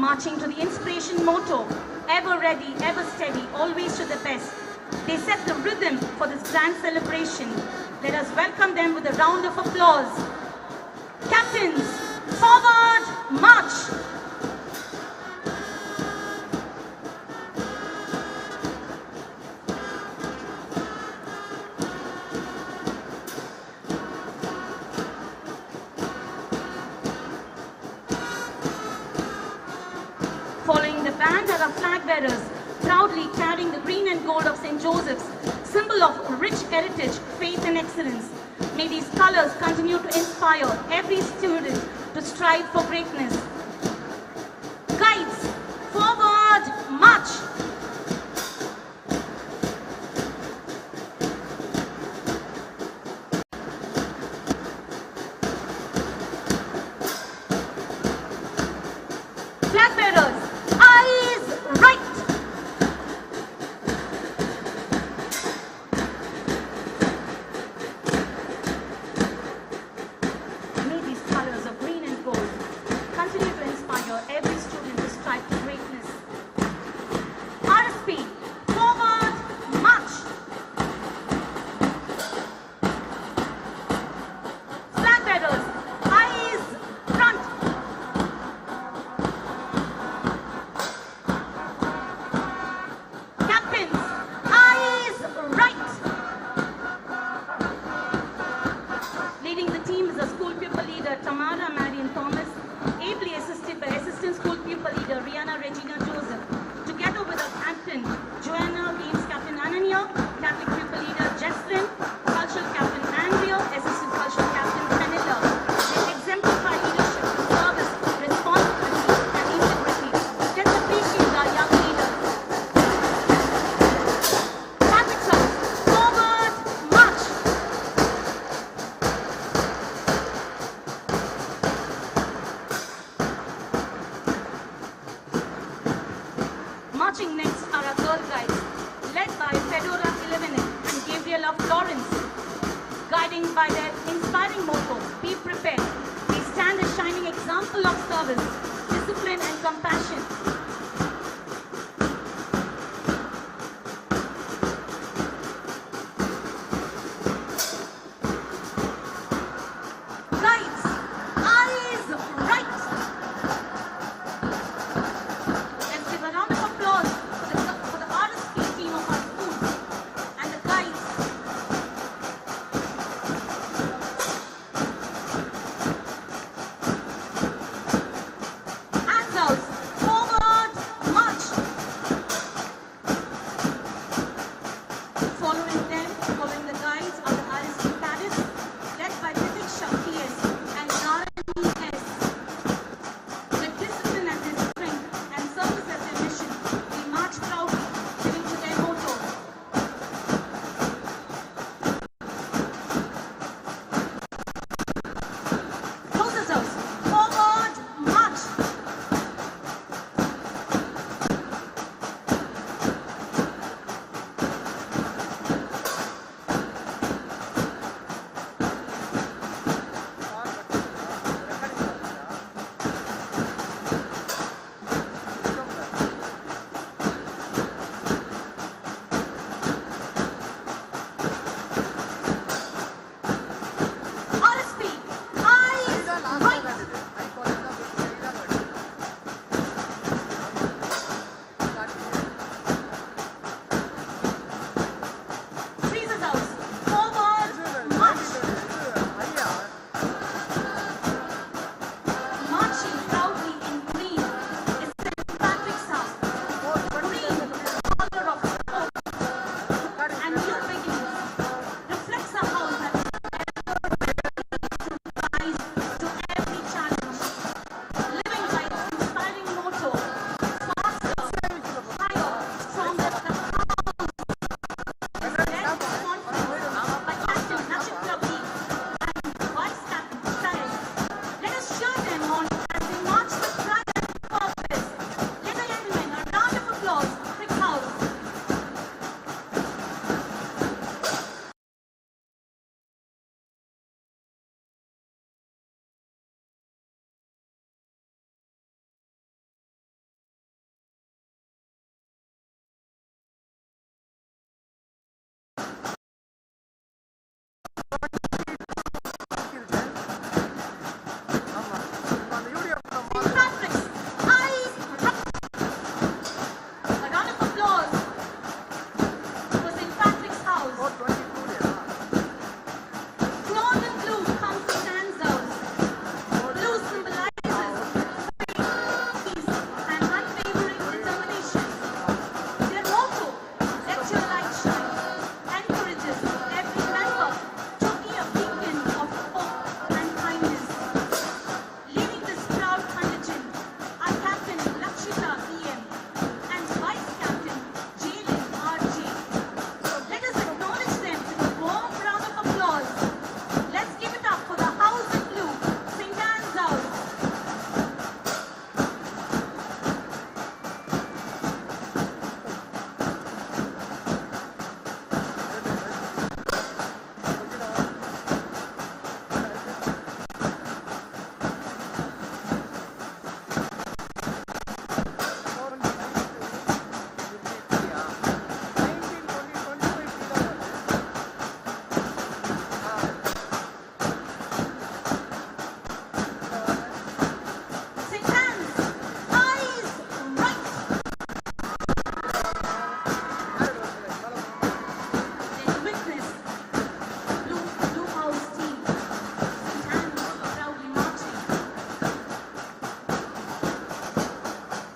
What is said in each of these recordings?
Marching to the inspiration motto, ever ready, ever steady, always to the best. They set the rhythm for this grand celebration. Let us welcome them with a round of applause. Captains, forward, march! Following the band are our flag bearers, proudly carrying the green and gold of St. Joseph's, symbol of rich heritage, faith and excellence. May these colors continue to inspire every student to strive for greatness. Guides, forward, march! Flag bearers, eyes right! May these colors of green and gold continue to inspire every student to strive for greatness. RSP, forward, march! Flag bearers, eyes front! Captains, eyes right! Leading the team is a school pupil leader, Tamara Marian Thomas, ably assisted by assistant school pupil leader, Rihanna Regina Joseph, together with our captain, Joanna, Games captain Ananya, Catholic pupil leader, Jesslyn, cultural captain Andrea, assistant cultural captain Manila. They exemplify leadership, service, responsibility, and integrity. Let's appreciate our young leaders. Catholic House, forward, march! Marching next are our girl guides, led by Fedora Ilevinen and Gabriela Florence. Guiding by their inspiring motto, be prepared. They stand a shining example of service, discipline and compassion. Guides, eyes right! Let's give a round of applause for the RSP team of our school and the guides. Hands out, forward. St. Patrick's, eyes right. A round of applause for St. Patrick's House. Cloth in blue comes and stands out. Blue symbolizes peace and unwavering determination. Their motto, let your light shine, encourages every member to be a beacon of hope and kindness. Leading this proud contingent are Captain Lakshita PM and Vice Captain Jalen RJ. Let us acknowledge them with a warm round of applause. Let's give it up for the House in Blue, St. Anne's House. St. Anne's, eyes right. Let's witness Blue House team. St. Anne's proudly marching.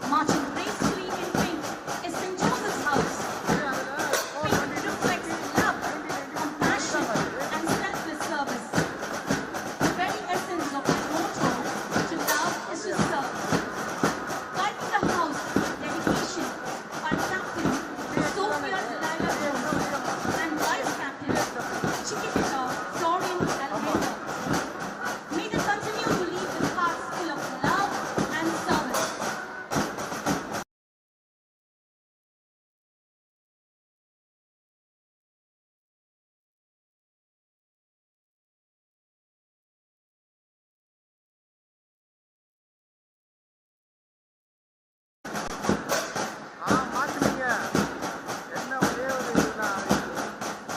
Marching gracefully in pink is St. Joseph's House. Pink reflects love, compassion, and selfless service. The very essence of its motto, to love is to serve. Guiding the house with dedication are Captain Sophia Delilah Rose and Vice Captain Chiquitita Doreen Almeida. May they continue to lead with hearts full of love and service.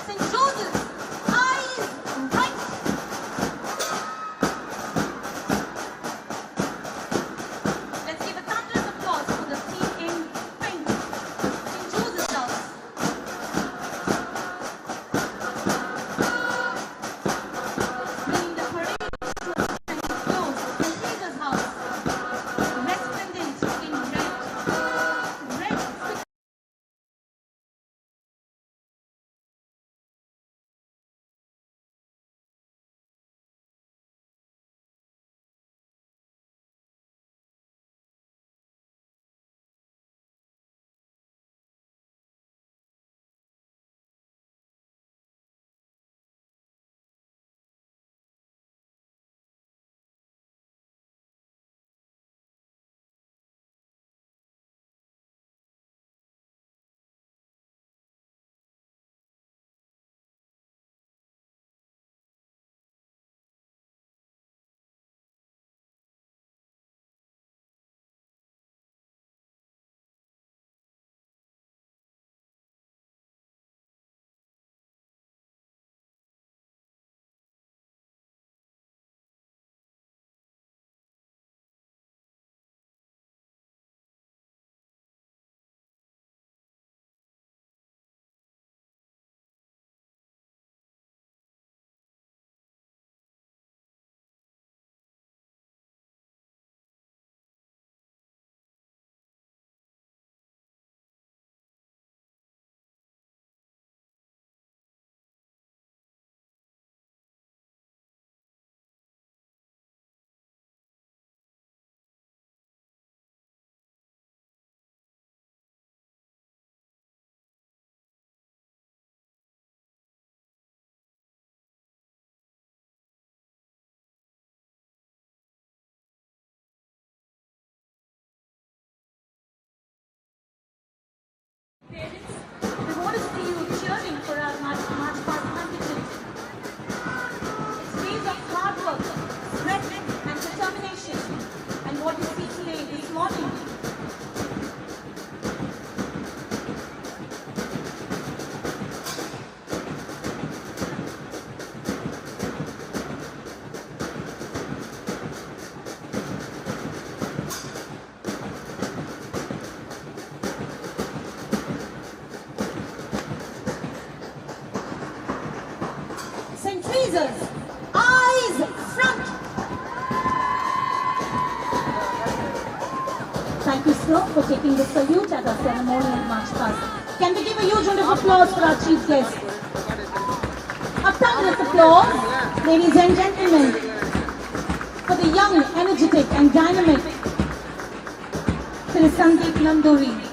St. Joseph's, eyes right. Let's give a thunderous applause for the team in pink, St. Joseph's House. Bringing the parade to a close, St. Peter's House. Resplendent in red. Red parents, we want to see you cheering for our March Past contingent. It's days of hard work, sweat, and determination, and what you see today, this morning. Thank you, sir, for taking the salute at our ceremonial march past. Can we give a huge round of applause for our chief guest? A thunderous applause, ladies and gentlemen, for the young, energetic and dynamic Sri Sandeep Nanduri.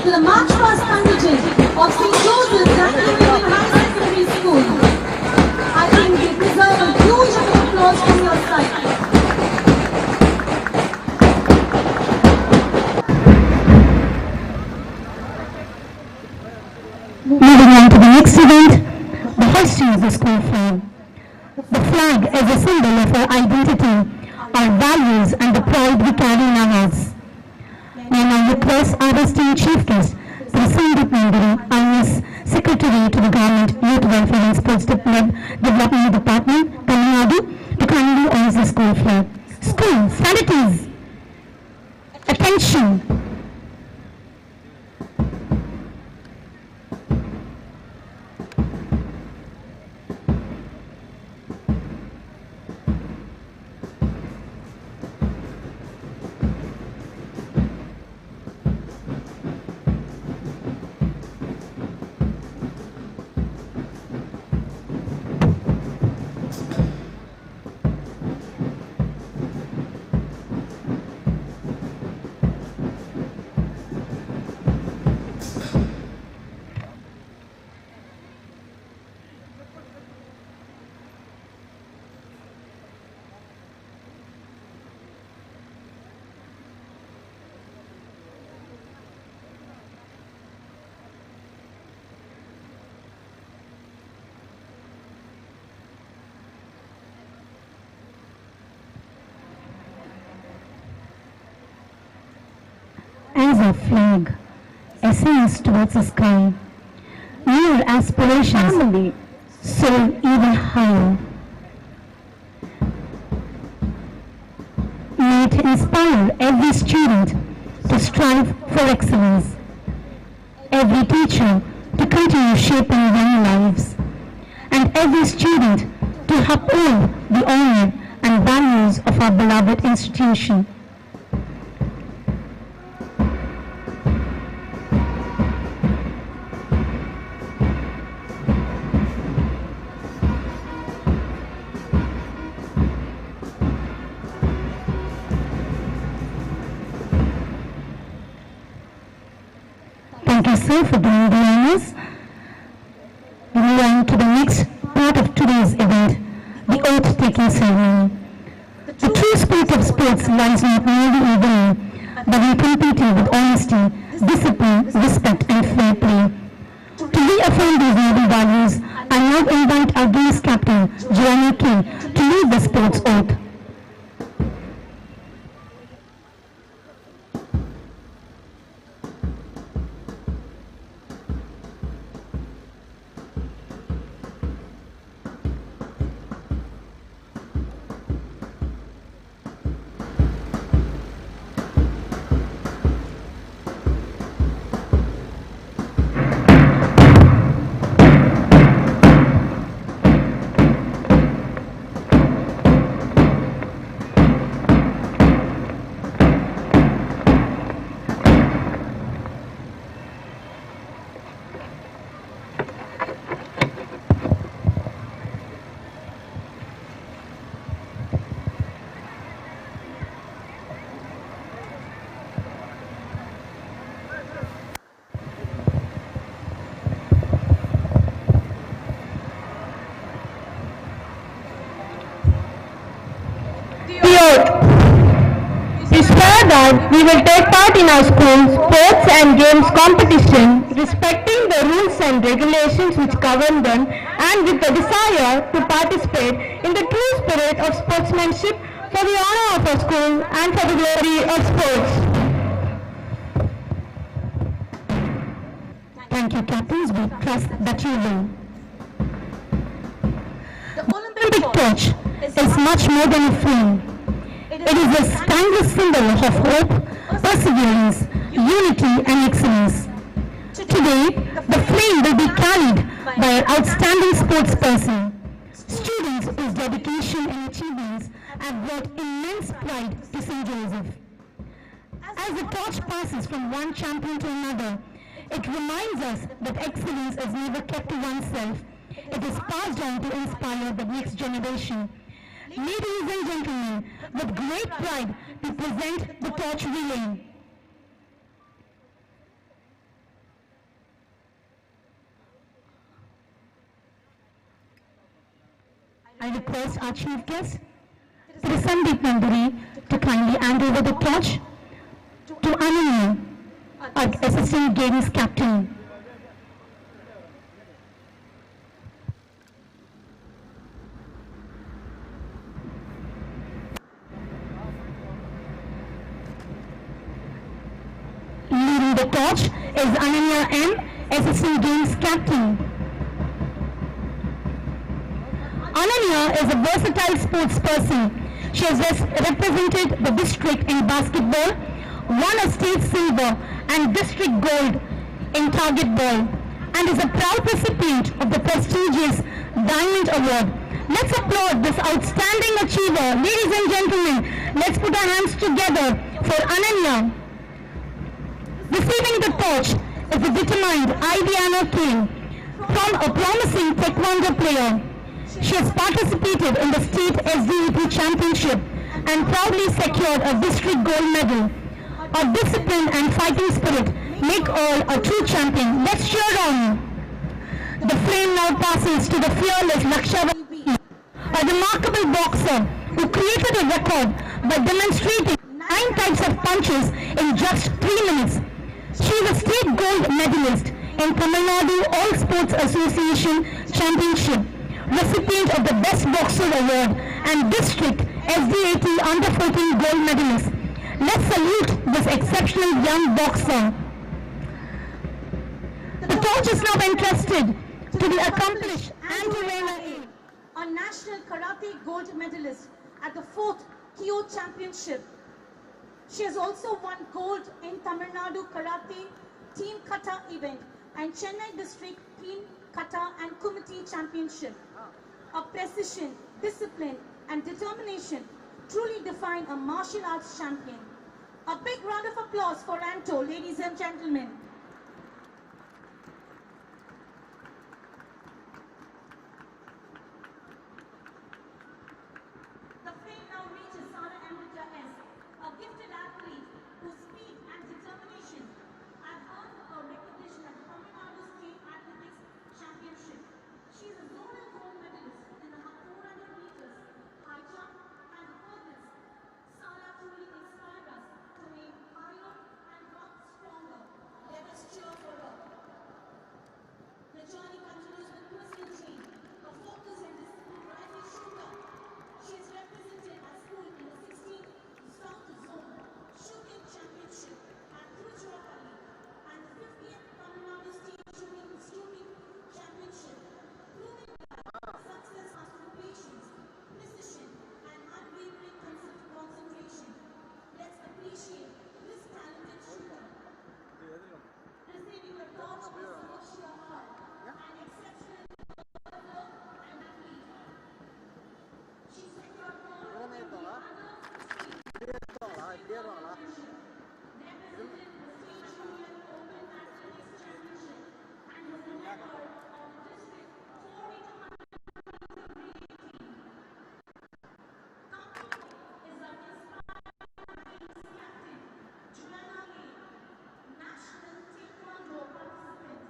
to the March Past contingent of St.Joseph Anglo High Secondary School. I think they deserve a huge amount of applause from your side. Moving on to the next event, the hoisting of the school flag. The flag is a symbol of our identity, our values and the pride we carry in our hearts. May I now request our esteemed chief guest, St. Perambur, IAS Secretary to the Government Youth Welfare and Sports Development Department, Tamil Nadu, to kindly hoist the school flag. School, sanities, attention. As a flag ascends towards the sky, your aspirations soar even higher. May it inspire every student to strive for excellence, every teacher to continue shaping young lives, and every student to uphold the honor and values of our beloved institution. Thank you, sir, for doing the honors. We move on to the next part of today's event, the oath-taking ceremony. The true spirit of sports lies not merely in winning, but in competing with honesty, discipline, respect, and fair play. To reaffirm these noble values, I now invite our Games captain, Joanna King, to lead the sports oath. We swear that we will take part in our school sports and games competition, respecting the rules and regulations which govern them, and with the desire to participate in the true spirit of sportsmanship for the honor of our school and for the glory of sports. Thank you, captains. We trust that you will. The Olympic torch is much more than a flame. It is a timeless symbol of hope, perseverance, unity and excellence. Today, the flame will be carried by an outstanding sportsperson. Students whose dedication and achievements have brought immense pride to St. Joseph. As the torch passes from one champion to another, it reminds us that excellence is never kept to oneself. It is passed on to inspire the next generation. Ladies and gentlemen, with great pride we present the torch relay. request our chief guest, Sandeep Nanduri, to kindly hand over the torch to Ananya, our assistant games captain. Leading the torch is Ananya M, assistant games captain. Ananya is a versatile sports person. She has represented the district in basketball, won a state silver and district gold in target ball, and is a proud recipient of the prestigious Diamond Award. Let's applaud this outstanding achiever. Ladies and gentlemen, let's put our hands together for Ananya. Receiving the torch is the determined Iviana King, from a promising taekwondo player. She has participated in the state SDEP championship and proudly secured a district gold medal. Her discipline and fighting spirit make all a true champion. Let's cheer on. The flame now passes to the fearless Lakshavati, a remarkable boxer who created a record by demonstrating 9 types of punches in just 3 minutes. She is a state gold medalist in Tamil Nadu All Sports Association Championship, recipient of the Best Boxer Award and District SDAT Under 14 Gold Medalist. Let's salute this exceptional young boxer. The torch is now entrusted to the accomplished Antorena A, a national karate gold medalist at the 4th Kyo Championship. She has also won gold in Tamil Nadu Karate Team Kata event and Chennai District Team Kata and Kumite Championship. Her precision, discipline and determination truly define a martial arts champion. A big round of applause for Anto, ladies and gentlemen. The flame now reaches Sana Amrita S, a gifted athlete whose speed and determination have earned her recognition at the Tamil Nadu State Athletics Championship. She is a zonal gold medalist in the 400 meters high jump and hurdles. Sana truly inspired us to aim higher and work stronger. Let us cheer for her. The journey continues with Christian Jane, a focus and disciplined rifle shooter. She is represented at school in the 16th South Zone Shooting Championship at Tiruchirappalli and the 50th Tamil Nadu State Shooting Championship, proving that success has to patience, precision, and unwavering concentration. Let's appreciate this talented shooter. Receiving the torch is Samashya Hall, an exceptional golfer and athlete. She secured gold in the represented the State Junior Open Athletics Championship and was a member of the District 4 into 100 relay team. Company is our inspired games captain, Joanna A, national taekwondo participant.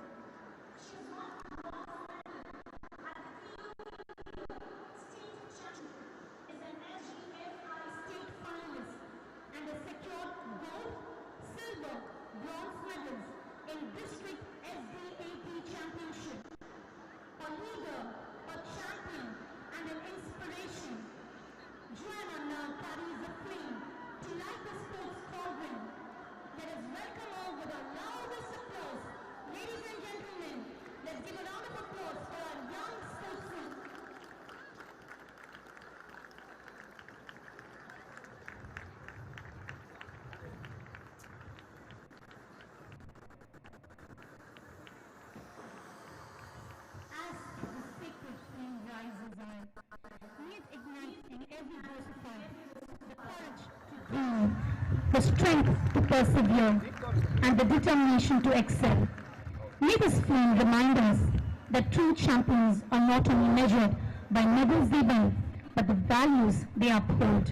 She has won a bronze medal at the State Championship, is an SGFI state finalist, and has secured gold, silver, bronze medals in district SDAT championship. A leader, a champion, and an inspiration, Joanna now carries the flame to light the sports cauldron. Let us welcome her with our loudest applause. Ladies and gentlemen, let's give a round of applause for our young sportsman. As the sacred flame rises high, may it ignite in every Joseph the courage to dream, the strength to persevere, and the determination to excel. May this flame remind us that true champions are not only measured by medals they win, but the values they uphold.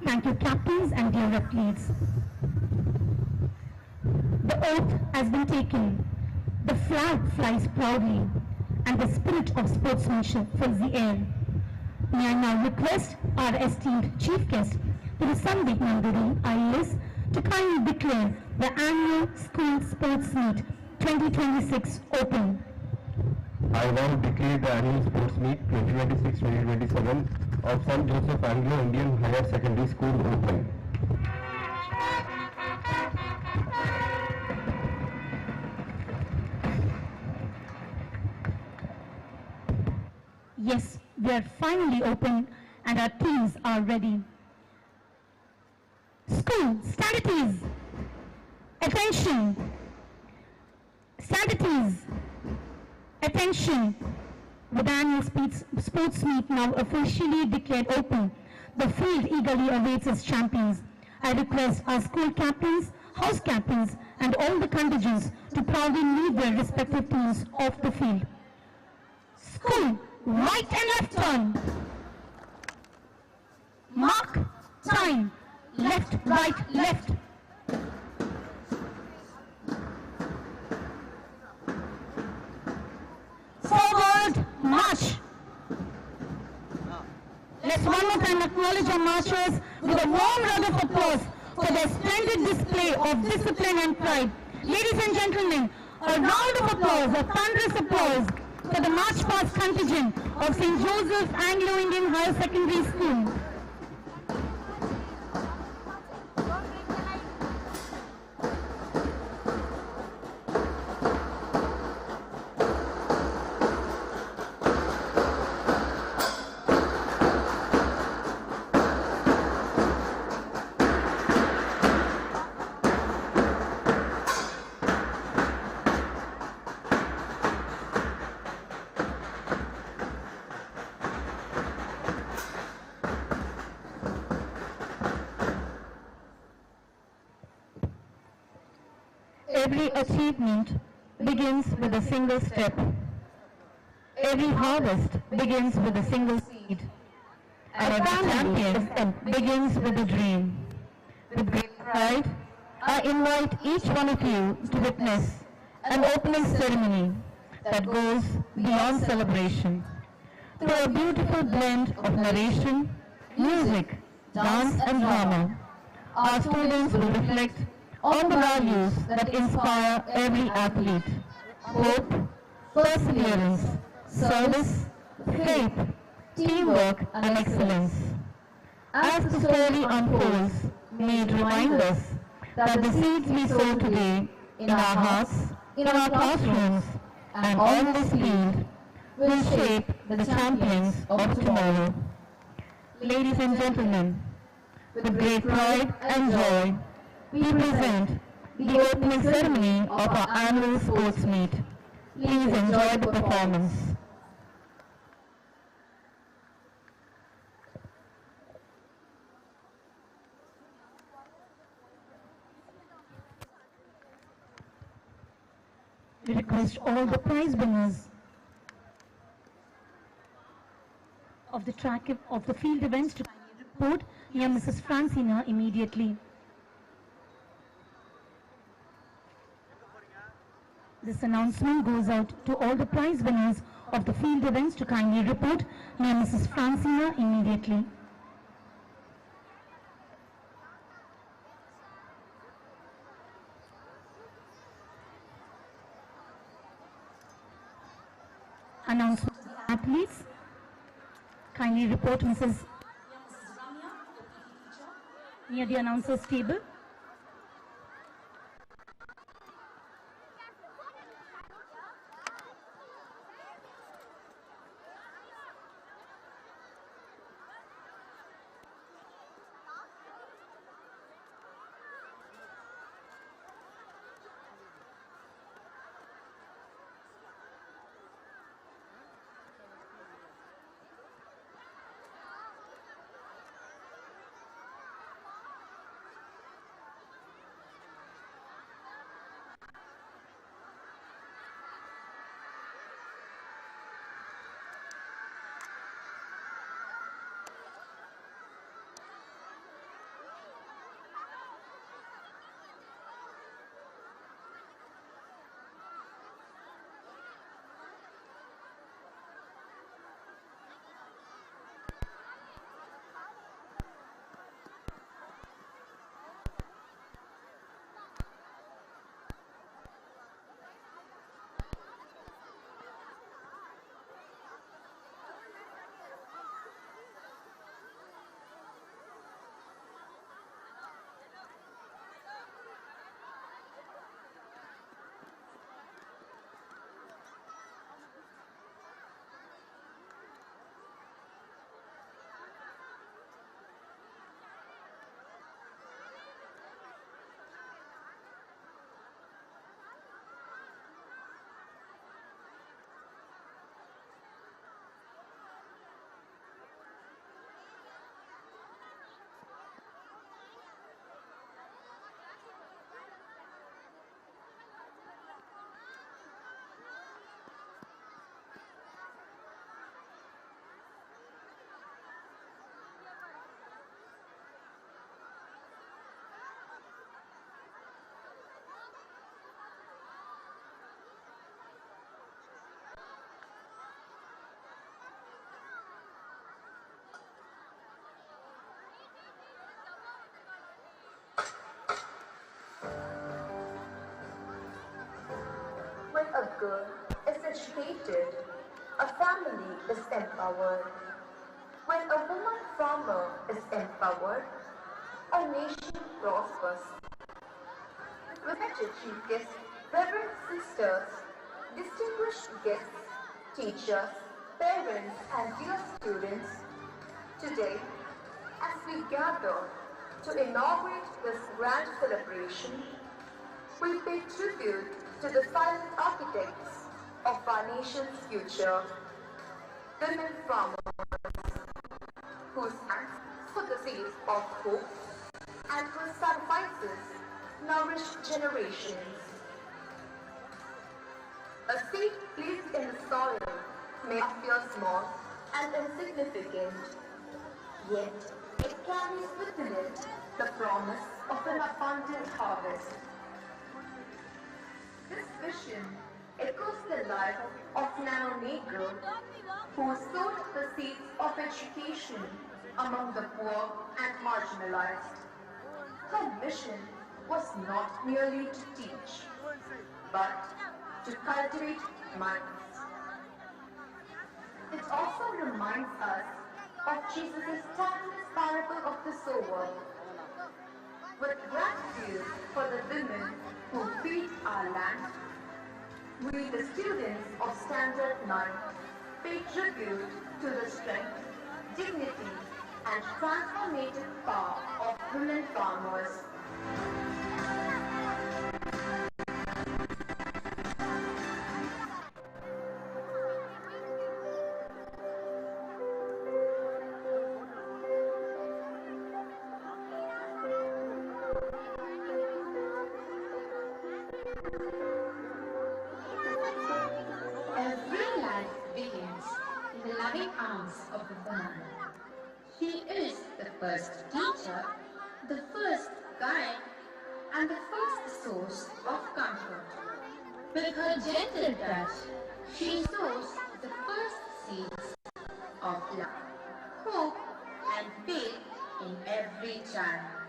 Thank you, captains and dear athletes. The oath has been taken, the flag flies proudly, and the spirit of sportsmanship fills the air. May I now request our esteemed chief guest, Thiru Sandeep Nanduri, IAS, to kindly declare the annual school sports meet 2026 open. I now declare the annual sports meet 2026-2027 of St.Joseph Anglo Indian Higher Secondary School open. Yes, we are finally open and our teams are ready. School, stand at ease. Attention. Stand at ease. Attention. With the annual sports meet now officially declared open, the field eagerly awaits its champions. I request our school captains, house captains, and all the contingents to proudly lead their respective teams off the field. School, right and left turn. Mark, time, left, right, left. Forward, march. Let's one more time acknowledge our marchers with a warm round of applause for their splendid display of discipline and pride. Ladies and gentlemen, a round of applause, a thunderous applause for the March Past contingent of St. Joseph Anglo Indian Higher Secondary School. Every achievement begins with a single step. Every harvest begins with a single seed. And every champion begins with a dream. With great pride, I invite each one of you to witness an opening ceremony that goes beyond celebration. Through a beautiful blend of narration, music, dance and drama, our students will reflect on the values that inspire every athlete: hope, perseverance, service, faith, teamwork and excellence. As the story unfolds, may it remind us that the seeds we sow today in our hearts, in our classrooms and on this field will shape the champions of tomorrow. Ladies and gentlemen, with great pride and joy, we present the opening ceremony of our annual sports meet. Please enjoy the performance. We request all the prize winners of the field events to report near Mrs. Francina immediately. This announcement goes out to all the prize winners of the field events to kindly report near Mrs. Francina immediately. Announcement to the athletes. Kindly report Mrs. Ramya, the PT teacher, near the announcer's table. worker is educated, a family is empowered. When a woman farmer is empowered, a nation prospers. Respected chief guests, reverend sisters, distinguished guests, teachers, parents and dear students, today, as we gather to inaugurate this grand celebration, we pay tribute to the silent architects of our nation's future, women farmers, whose hands for the seeds of hope and whose sacrifices nourish generations. A seed placed in the soil may appear small and insignificant, yet it carries within it the promise of an abundant harvest. This vision echoes the life of Nano Negro, who sowed the seeds of education among the poor and marginalized. Her mission was not merely to teach, but to cultivate minds. It also reminds us of Jesus' timeless parable of the sower. With gratitude for the women who feed our land, we, the students of Standard 9, pay tribute to the strength, dignity, and transformative power of women farmers. Every life begins in the loving arms of a woman. She is the first teacher, the first guide, and the first source of comfort. With her gentle touch, she sows the first seeds of love, hope, and faith in every child.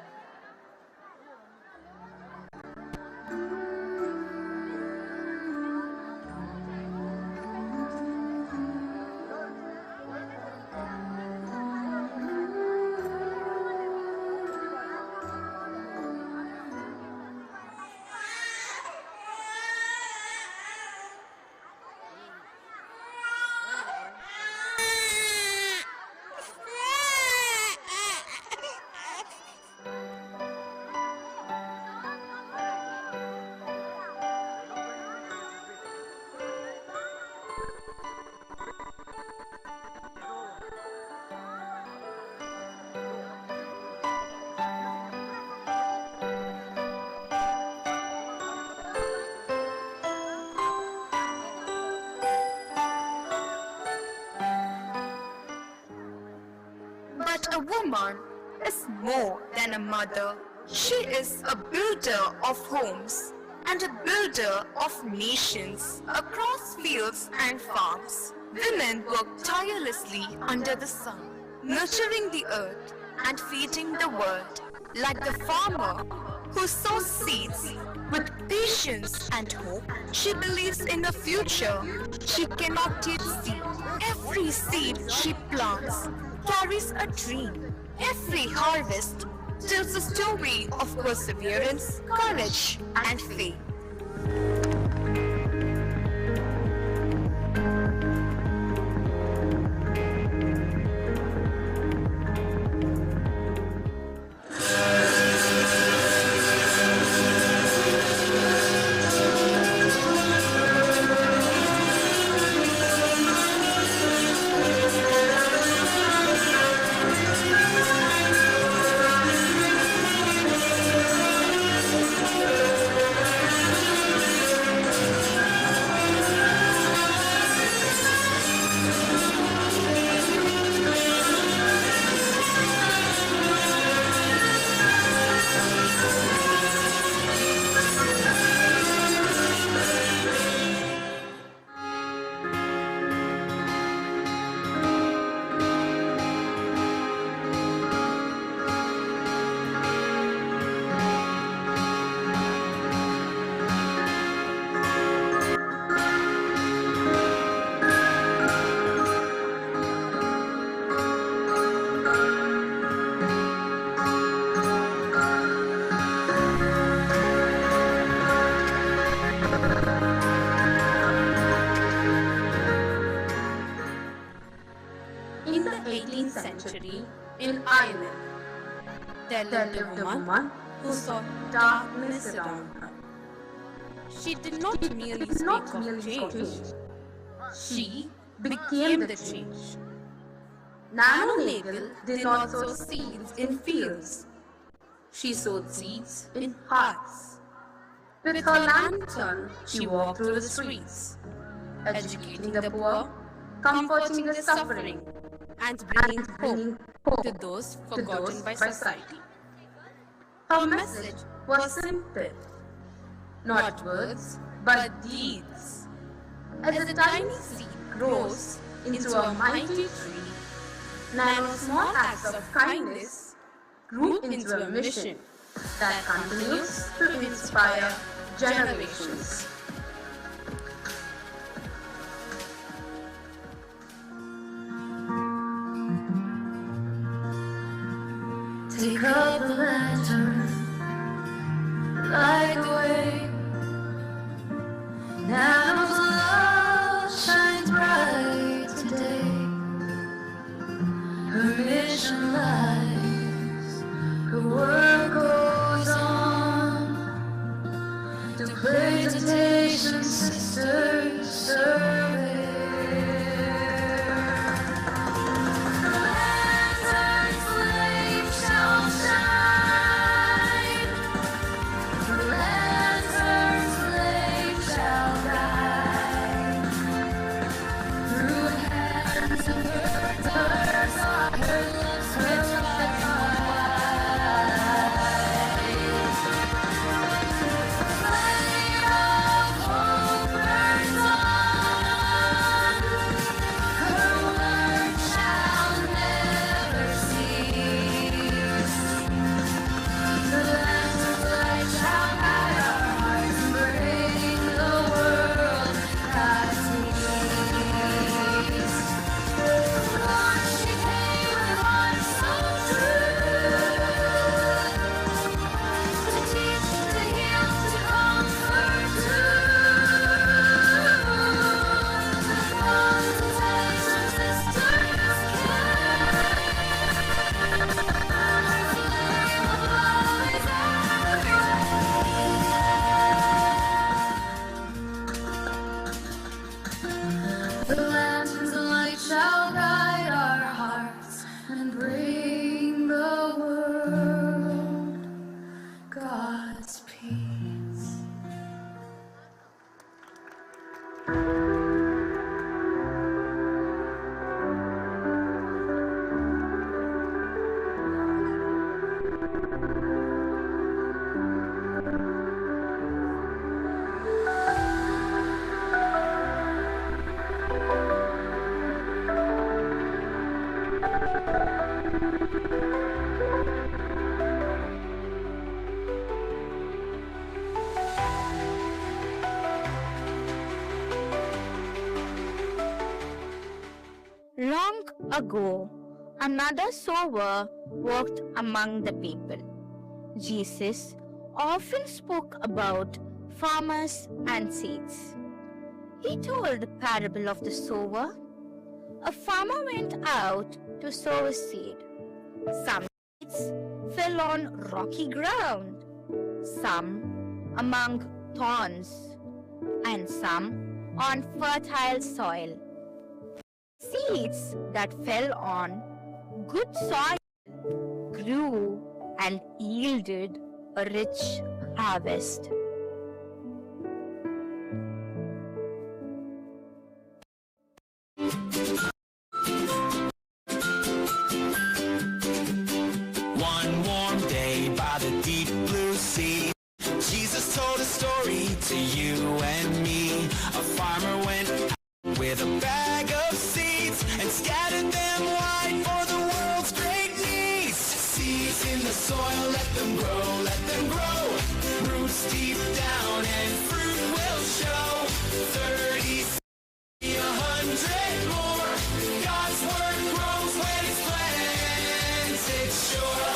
But a woman is more than a mother. She is a builder of homes and a builder of nations across fields and farms. Women work tirelessly under the sun, nurturing the earth and feeding the world, like the farmer who sows seeds with patience and hope. She believes in a future she cannot yet see. Every seed she plants carries a dream. Every harvest tells a story of perseverance, courage, and faith. There lived a woman who saw darkness around her. She did not merely speak of change. She became the change. Nano Nagel did not sow seeds in fields. She sowed seeds in hearts. With her lantern, she walked through the streets, educating the poor, comforting the suffering, and bringing hope to those forgotten by society. Her message was simple, not words, but deeds. As a tiny seed grows into a mighty tree, Nano's small acts of kindness grew into a mission that continues to inspire generations. Take up the lantern, light the way. Nano's love shines bright today. Her mission lies, her work goes on. To presentation sisters survey. The lantern's light shall guide our hearts and bring the world God's peace. Long ago, another sower walked among the people. Jesus often spoke about farmers and seeds. He told the parable of the sower. A farmer went out to sow a seed. Some seeds fell on rocky ground, some among thorns, and some on fertile soil. Seeds that fell on good soil grew and yielded a rich harvest. One warm day by the deep blue sea, Jesus told a story to you and me. A farmer went out with a bag of seeds and scattered them wide for the world's great needs. Seeds in the soil, let them grow. Roots deep down and fruit will show. 30, 60, 100 more. God's word grows when it's planted sure.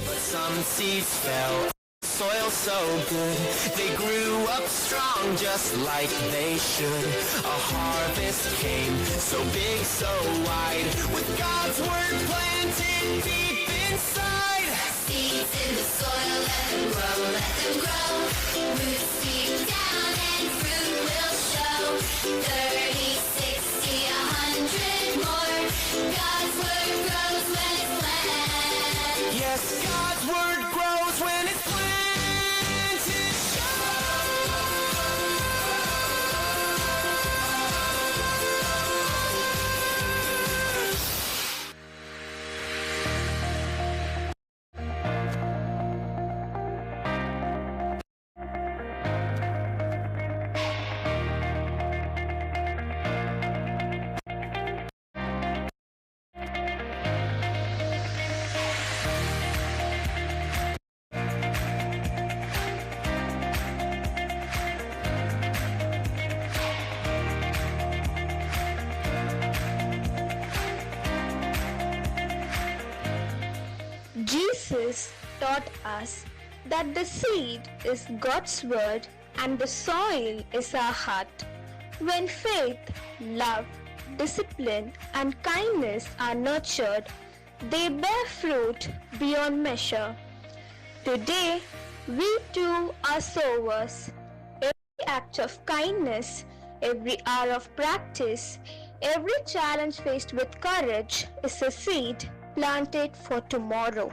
But some seeds fell. soil so good. They grew up strong just like they should. A harvest came so big, so wide, with God's word planted deep inside. Seeds in the soil, let them grow, let them grow. Roots deep down and fruit will show. 30, 60, 100 more. God's word grows when it's planted. Yes, God's word grows when it's planted. Jesus taught us that the seed is God's word and the soil is our heart. When faith, love, discipline, and kindness are nurtured, they bear fruit beyond measure. Today, we too are sowers. Every act of kindness, every hour of practice, every challenge faced with courage is a seed planted for tomorrow.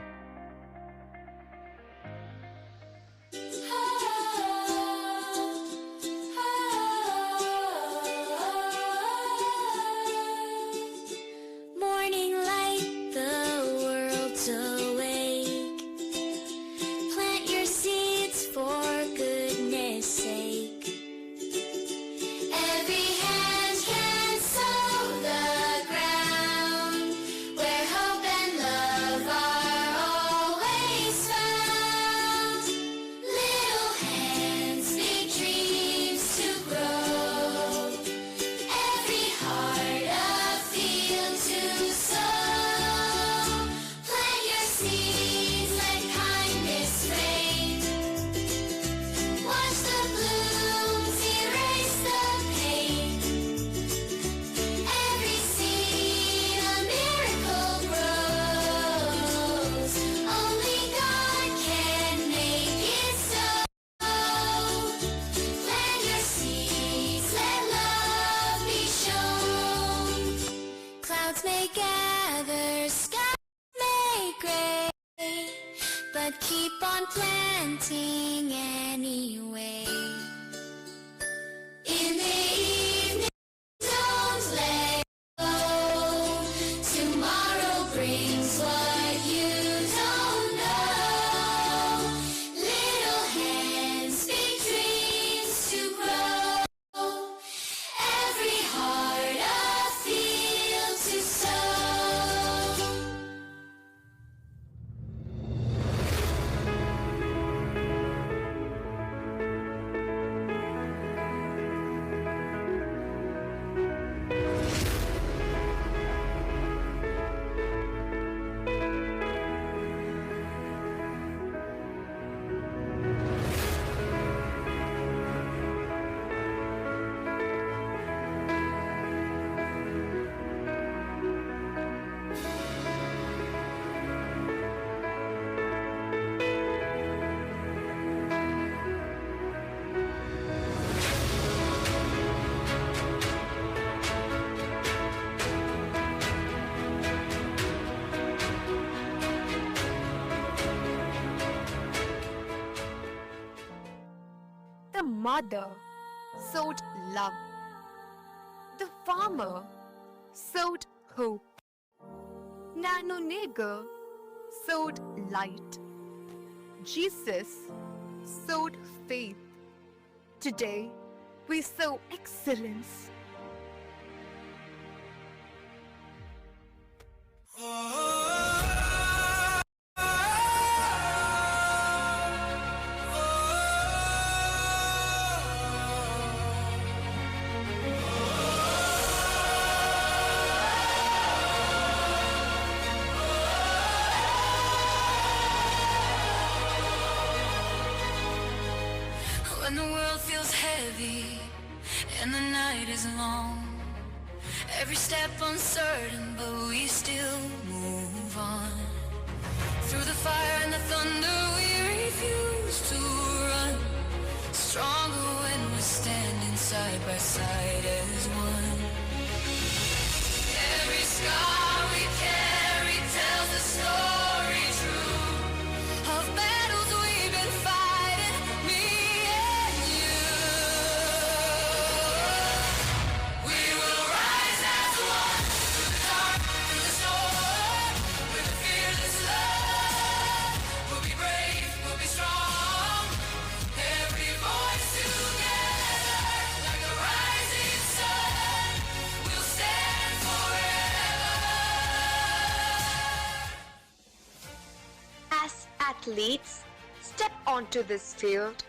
Morning light, the world's awake. Plant your seeds for goodness sake. Every hand can sow the ground where hope and love are always found. Little hands, big dreams to grow. Every heart a field to sow. Plant your seeds, let kindness reign. Watch the blooms erase the pain. Every seed a miracle grows. Only God can make it so. Plant your seeds, let love be shown. Clouds may gather, skies may gray, but keep on planting anyway. In the evening, don't let go. Tomorrow brings what you don't know. Little hands, big dreams to grow. Every heart a field to sow. The mother sowed love. The farmer sowed hope. Nano Nigger sowed light. Jesus sowed faith. Today, we sow excellence. the world feels heavy and the night is long. Every step uncertain, but we still move on. Through the fire and the thunder, we refuse to run. Stronger when we're standing side by side as one. Every scar we carry tells a story true of battles we've been fighting, me and you. We will rise as one through the dark, through the storm, with a fearless love. We'll be brave, we'll be strong. Every voice together, like a rising sun, we'll stand forever. As athletes step onto this field,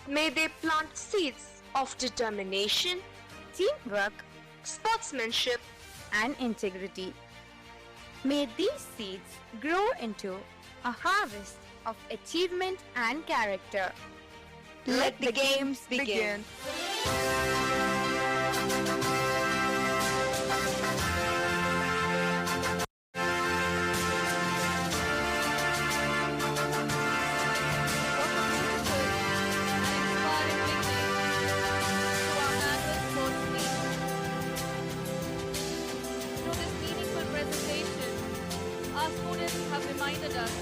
may they plant seeds of determination, teamwork, sportsmanship, and integrity. May these seeds grow into a harvest of achievement and character. Let the games begin. Through this meaningful presentation, our students have reminded us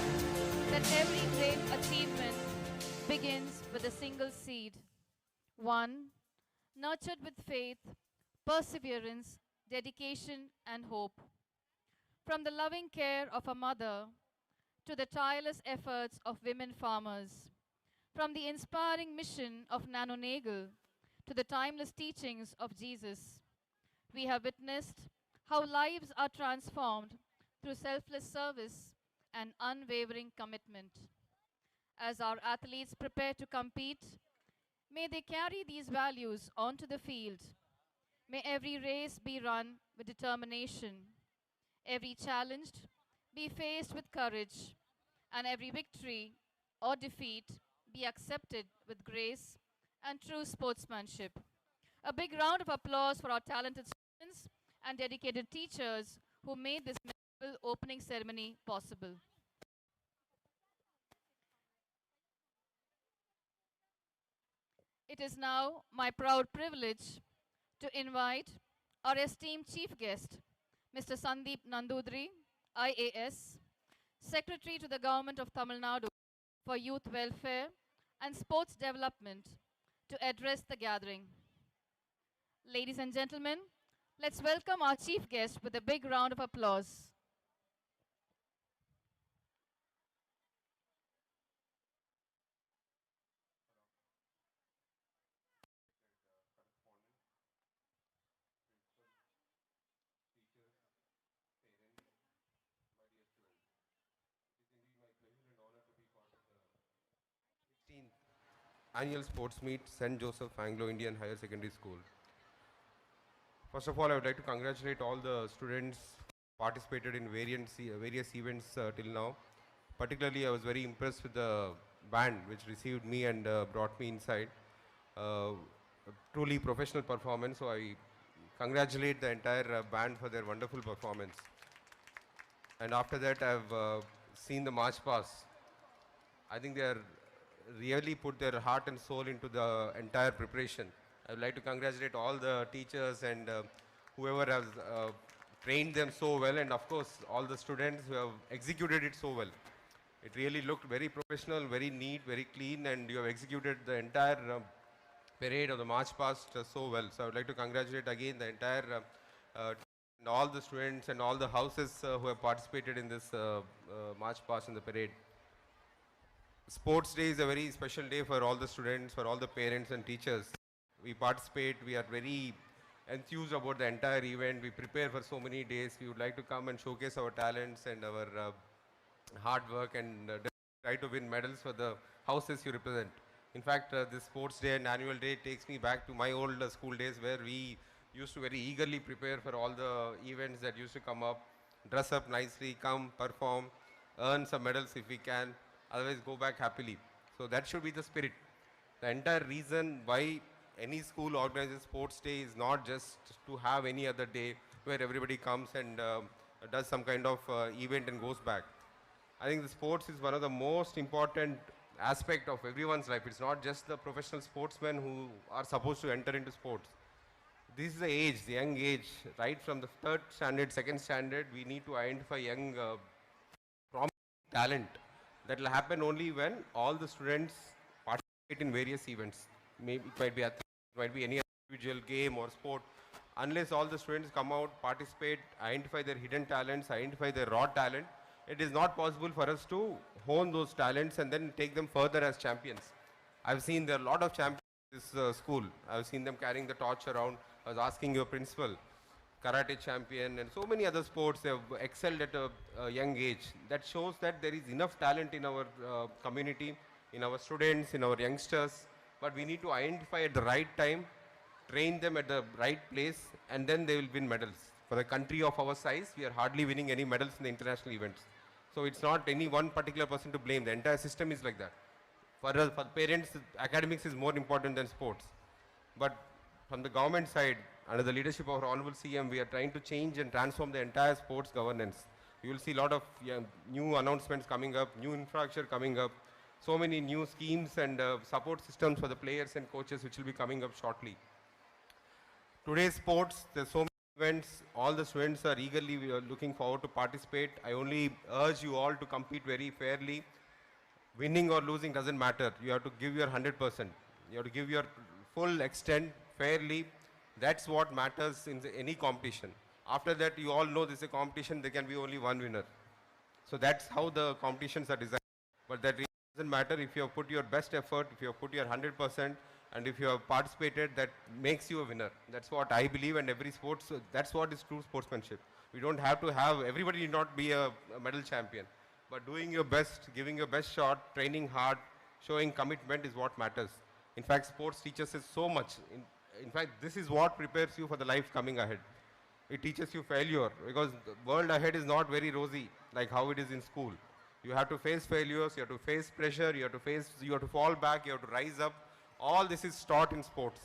that every great achievement begins with a single seed. One, nurtured with faith, perseverance, dedication, and hope. From the loving care of a mother to the tireless efforts of women farmers, from the inspiring mission of Nano Nagel to the timeless teachings of Jesus, we have witnessed how lives are transformed through selfless service and unwavering commitment. As our athletes prepare to compete, may they carry these values onto the field. May every race be run with determination, every challenge be faced with courage, and every victory or defeat be accepted with grace and true sportsmanship. A big round of applause for our talented students and dedicated teachers who made this memorable opening ceremony possible. It is now my proud privilege to invite our esteemed chief guest, Mr. Sandeep Nandudri, IAS, Secretary to the Government of Tamil Nadu for Youth Welfare and Sports Development, to address the gathering. Ladies and gentlemen, let's welcome our chief guest with a big round of applause. Annual sports meet, St. Joseph Anglo Indian Higher Secondary School. First of all, I would like to congratulate all the students participated in various events till now. Particularly, I was very impressed with the band which received me and brought me inside. A truly professional performance, so I congratulate the entire band for their wonderful performance. And after that, I've seen the march past. I think they are really put their heart and soul into the entire preparation. I would like to congratulate all the teachers and whoever has trained them so well, and of course all the students who have executed it so well. It really looked very professional, very neat, very clean, and you have executed the entire parade of the march past so well. So I would like to congratulate again the entire and all the students and all the houses who have participated in this march past in the parade. Sports Day is a very special day for all the students, for all the parents and teachers. We participate, we are very enthused about the entire event. We prepare for so many days. We would like to come and showcase our talents and our hard work and try to win medals for the houses you represent. In fact, this sports day and annual day takes me back to my old school days where we used to very eagerly prepare for all the events that used to come up, dress up nicely, come, perform, earn some medals if we can, otherwise go back happily. So that should be the spirit. The entire reason why any school organizes sports day is not just to have any other day where everybody comes and does some kind of event and goes back. I think the sports is one of the most important aspect of everyone's life. It's not just the professional sportsmen who are supposed to enter into sports. This is the age, the young age, right from the third standard, second standard, we need to identify young promising talent. That will happen only when all the students participate in various events. Maybe it might be athletics, it might be any individual game or sport. Unless all the students come out, participate, identify their hidden talents, identify their raw talent, it is not possible for us to hone those talents and then take them further as champions. I've seen there are a lot of champions in this school. I've seen them carrying the torch around. I was asking your principal, karate champion and so many other sports, they have excelled at a young age. That shows that there is enough talent in our community, in our students, in our youngsters, but we need to identify at the right time, train them at the right place, and then they will win medals. For a country of our size, we are hardly winning any medals in the international events. So it's not any one particular person to blame. The entire system is like that. For us, for parents, academics is more important than sports. But from the government side, under the leadership of our Honorable CM, we are trying to change and transform the entire sports governance. You will see a lot of new announcements coming up, new infrastructure coming up, so many new schemes and support systems for the players and coaches which will be coming up shortly. Today's sports, there's so many events, all the students are eagerly looking forward to participate. I only urge you all to compete very fairly. Winning or losing doesn't matter. You have to give your 100%. You have to give your full extent fairly. That's what matters in any competition. After that, you all know this is a competition, there can be only one winner. So that's how the competitions are designed. But that really doesn't matter if you have put your best effort, if you have put your 100%, and if you have participated, that makes you a winner. That's what I believe, and every sports, that's what is true sportsmanship. We don't have to have, everybody need not be a medal champion. But doing your best, giving your best shot, training hard, showing commitment is what matters. In fact, sports teaches us so much. In fact, this is what prepares you for the life coming ahead. It teaches you failure because the world ahead is not very rosy like how it is in school. You have to face failures, you have to face pressure, you have to fall back, you have to rise up. All this is taught in sports.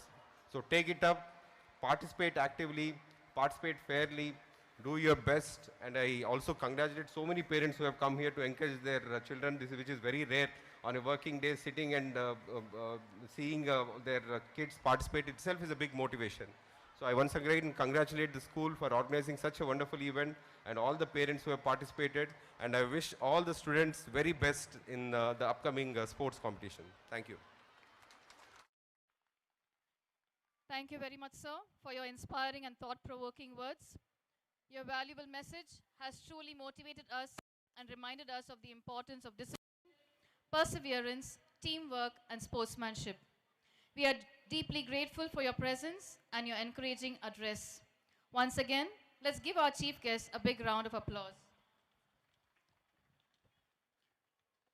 So take it up, participate actively, participate fairly, do your best. And I also congratulate so many parents who have come here to encourage their children, which is very rare on a working day, sitting and seeing their kids participate itself is a big motivation. So I once again congratulate the school for organizing such a wonderful event and all the parents who have participated. And I wish all the students very best in the upcoming sports competition. Thank you. Thank you very much, sir, for your inspiring and thought-provoking words. Your valuable message has truly motivated us and reminded us of the importance of discipline, perseverance, teamwork, and sportsmanship. We are deeply grateful for your presence and your encouraging address. Once again, let's give our chief guest a big round of applause.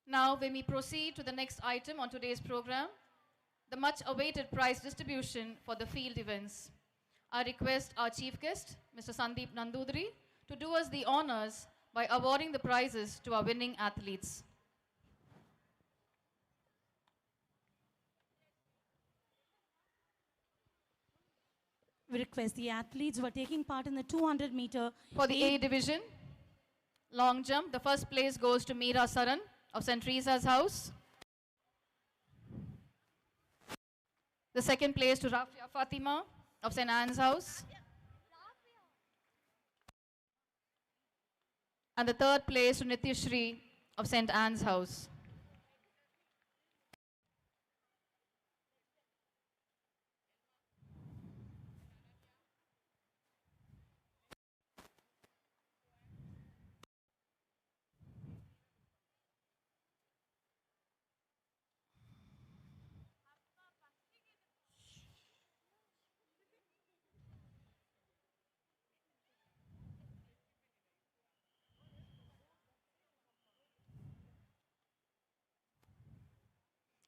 Now, when we proceed to the next item on today's program, the much-awaited prize distribution for the field events. I request our chief guest, Mr. Sandeep Nandudri, to do us the honors by awarding the prizes to our winning athletes. We request the athletes who are taking part in the 200-meter. For the A division, long jump, the first place goes to Meera Saran of St. Teresa's House. The second place to Rafia Fatima of St. Anne's House. And the third place to Nityashri of St. Anne's House.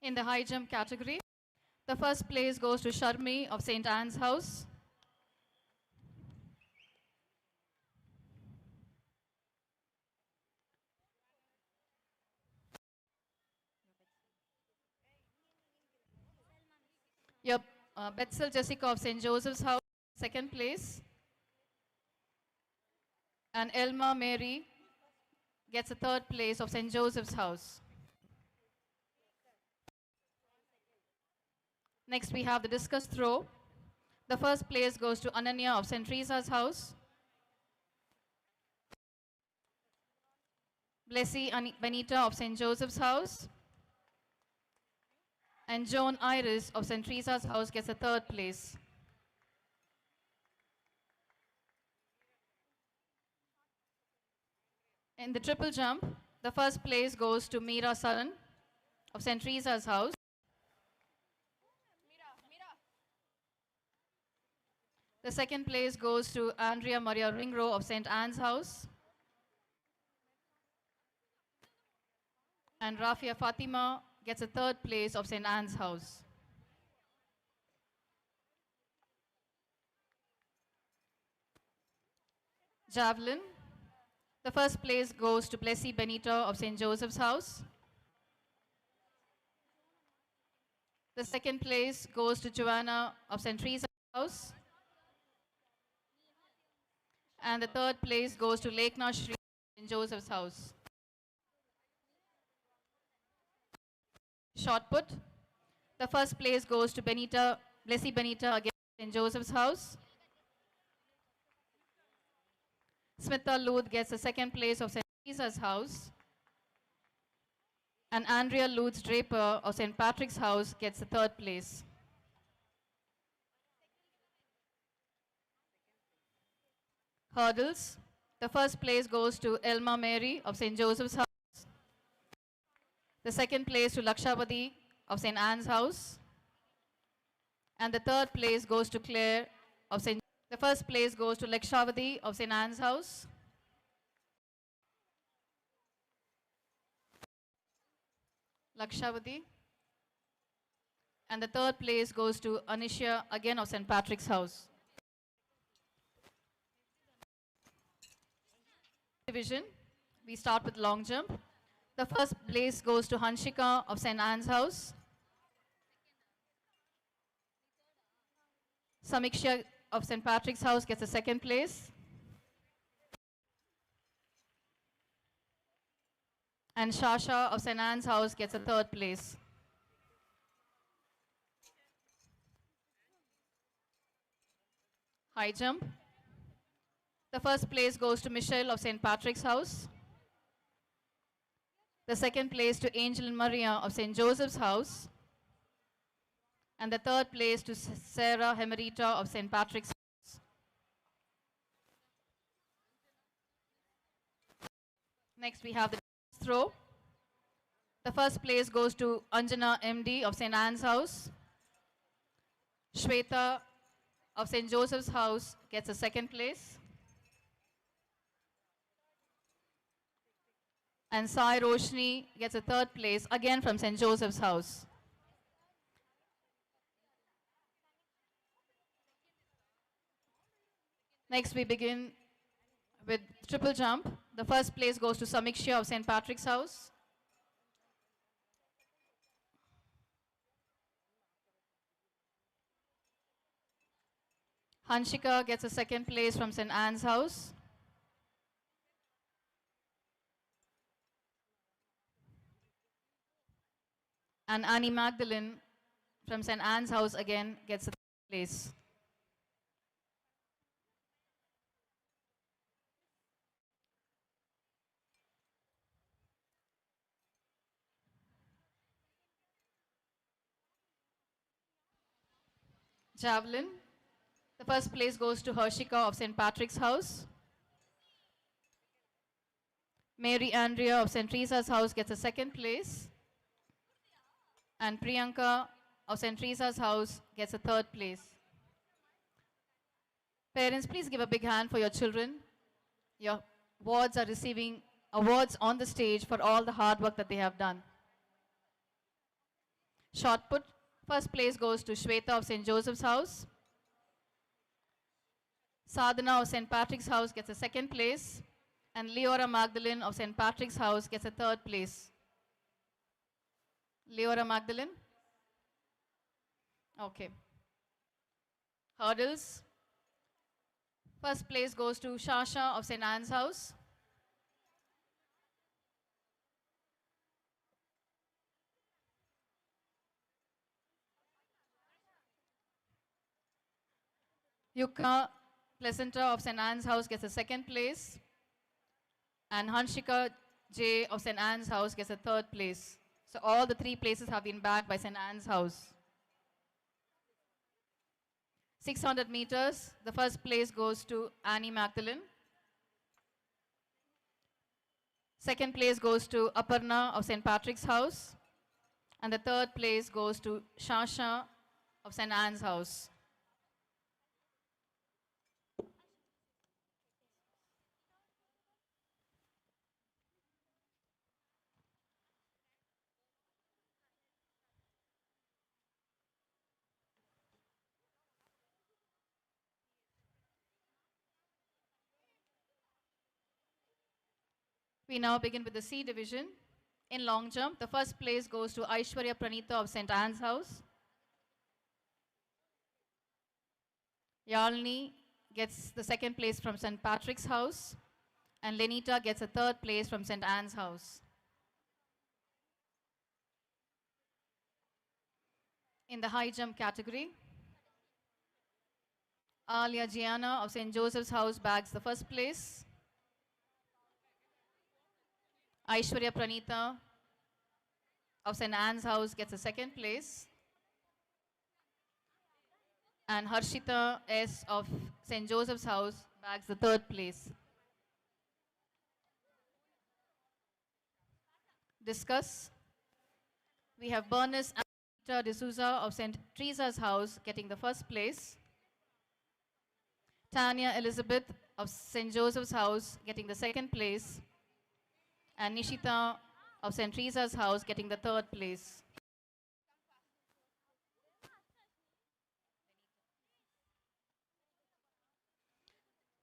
In the high jump category, the first place goes to Sharmi of St. Anne's House. Your Betsel Jessica of St. Joseph's House, second place. And Elma Mary gets a third place of St. Joseph's House. Next, we have the discus throw. The first place goes to Ananya of St. Teresa's House. Blessy Benita of St. Joseph's House. And Joan Iris of St. Teresa's House gets a third place. In the triple jump, the first place goes to Meera Saran of St. Teresa's House. The second place goes to Andrea Maria Ringro of St. Anne's House. And Rafia Fatima gets a third place of St. Anne's House. Javelin. The first place goes to Blessy Benita of St. Joseph's House. The second place goes to Joanna of St. Teresa's House. And the third place goes to Lekna Shri of St. Joseph's House. Shot put. The first place goes to Blessy Benita again in Joseph's House. Smitha Luth gets the second place of St. Teresa's House. And Andrea Luth Draper of St. Patrick's House gets the third place. Hurdles. The first place goes to Elma Mary of St. Joseph's House. The second place to Lakshavati of St. Anne's House. And the third place goes to Claire of St. The first place goes to Lakshavati of St. Anne's House. Lakshavati. And the third place goes to Anisha again of St. Patrick's House. Division. We start with long jump. The first place goes to Hanshika of St. Anne's House. Samiksha of St. Patrick's House gets a second place. And Shasha of St. Anne's House gets a third place. High jump. The first place goes to Michelle of St. Patrick's House. The second place to Angel Maria of St. Joseph's House. And the third place to Sarah Hemerita of St. Patrick's House. Next we have the throw. The first place goes to Anjana MD of St. Anne's House. Shweta of St. Joseph's House gets a second place. And Sai Roshni gets a third place, again from St. Joseph's House. Next we begin with triple jump. The first place goes to Samiksha of St. Patrick's House. Hanshika gets a second place from St. Anne's House. And Annie Magdalene from St. Anne's House again gets a third place. Javelin. The first place goes to Harshika of St. Patrick's House. Mary Andrea of St. Teresa's House gets a second place. And Priyanka of St. Teresa's House gets a third place. Parents, please give a big hand for your children. Your wards are receiving awards on the stage for all the hard work that they have done. Shot put. First place goes to Shweta of St. Joseph's House. Sadhana of St. Patrick's House gets a second place. And Leora Magdalene of St. Patrick's House gets a third place. Leora Magdalene. Okay. Hurdles. First place goes to Shasha of St. Anne's House. Yuka Pleasanta of St. Anne's House gets a second place. And Hanshika J of St. Anne's House gets a third place. So all the 3 places have been bagged by St. Anne's House. 600 meters, the first place goes to Annie Magdalene. Second place goes to Aparna of St. Patrick's House. And the third place goes to Shasha of St. Anne's House. We now begin with the C division. In long jump, the first place goes to Aishwarya Pranita of St. Anne's House. Yalini gets the second place from St. Patrick's House. And Lenita gets a third place from St. Anne's House. In the high jump category, Alia Gianna of St. Joseph's House bags the first place. Aishwarya Pranita of St. Anne's House gets a second place. And Harshita S of St. Joseph's House bags the third place. Discuss. We have Bernice Anita D'Souza of St. Teresa's House getting the first place. Tanya Elizabeth of St. Joseph's House getting the second place. And Nishita of St. Teresa's House getting the third place.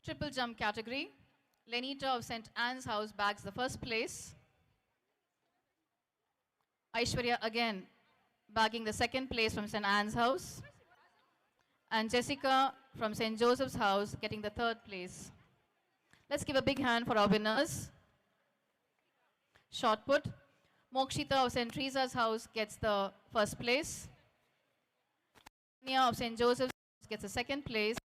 Triple jump category, Lenita of St. Anne's House bags the first place. Aishwarya again bagging the second place from St. Anne's House. And Jessica from St. Joseph's House getting the third place. Let's give a big hand for our winners. Shot put. Mokshita of St. Teresa's House gets the first place. Nia of St. Joseph's House gets the second place.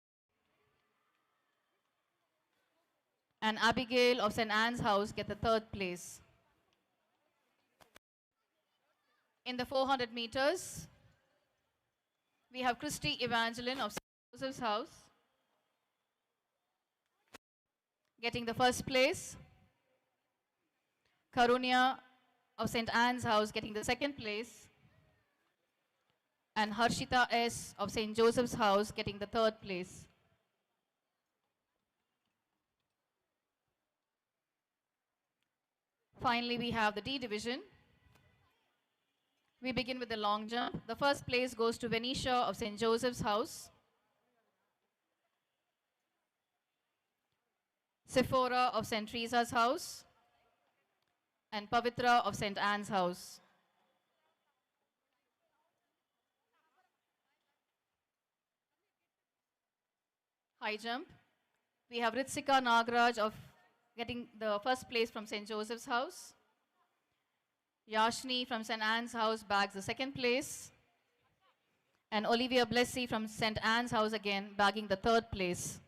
And Abigail of St. Anne's House gets the third place. In the 400 meters, we have Christy Evangeline of St. Joseph's House getting the first place. Karunya of St. Anne's House getting the second place. And Harshita S of St. Joseph's House getting the third place. Finally, we have the D division. We begin with the long jump. The first place goes to Venetia of St. Joseph's House. Sephora of St. Teresa's House. And Pavitra of St. Anne's House. High jump. We have Ritsika Nagraj of getting the first place from St. Joseph's House. Yashni from St. Anne's House bags the second place. And Olivia Blessy from St. Anne's House again bagging the third place.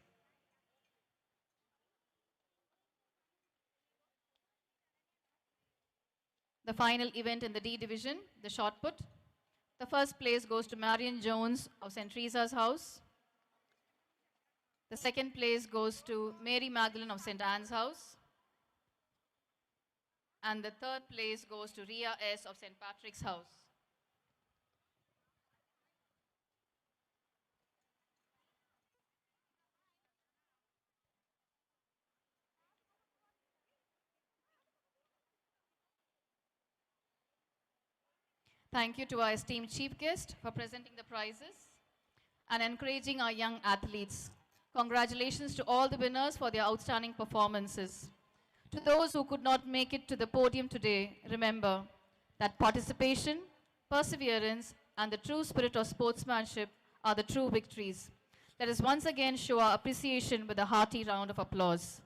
The final event in the D division, the shot put. The first place goes to Marion Jones of St. Teresa's House. The second place goes to Mary Magdalene of St. Anne's House. And the third place goes to Ria S of St. Patrick's House. Thank you to our esteemed chief guest for presenting the prizes and encouraging our young athletes. Congratulations to all the winners for their outstanding performances. To those who could not make it to the podium today, remember that participation, perseverance, and the true spirit of sportsmanship are the true victories. Let us once again show our appreciation with a hearty round of applause.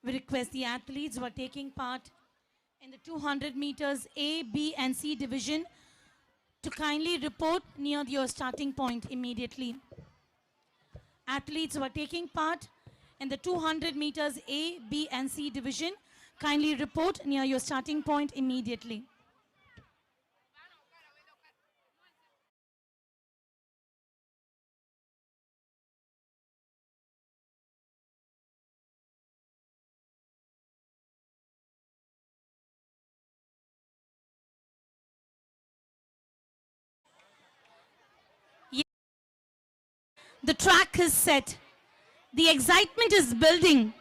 We request the athletes who are taking part in the 200 meters A, B and C division to kindly report near your starting point immediately. Athletes who are taking part in the 200 meters A, B and C division, kindly report near your starting point immediately. The track is set, the excitement is building,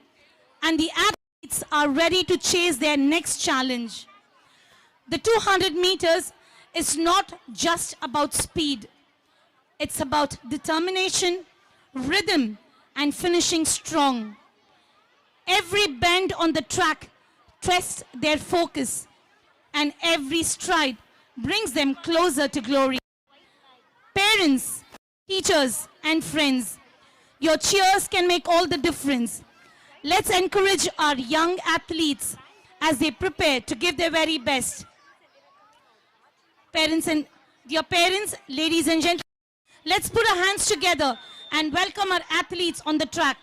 and the athletes are ready to chase their next challenge. The 200 meters is not just about speed. It's about determination, rhythm, and finishing strong. Every bend on the track tests their focus, and every stride brings them closer to glory. Parents, teachers, and friends, your cheers can make all the difference. Let's encourage our young athletes as they prepare to give their very best. Dear parents, ladies and gentlemen, let's put our hands together and welcome our athletes on the track.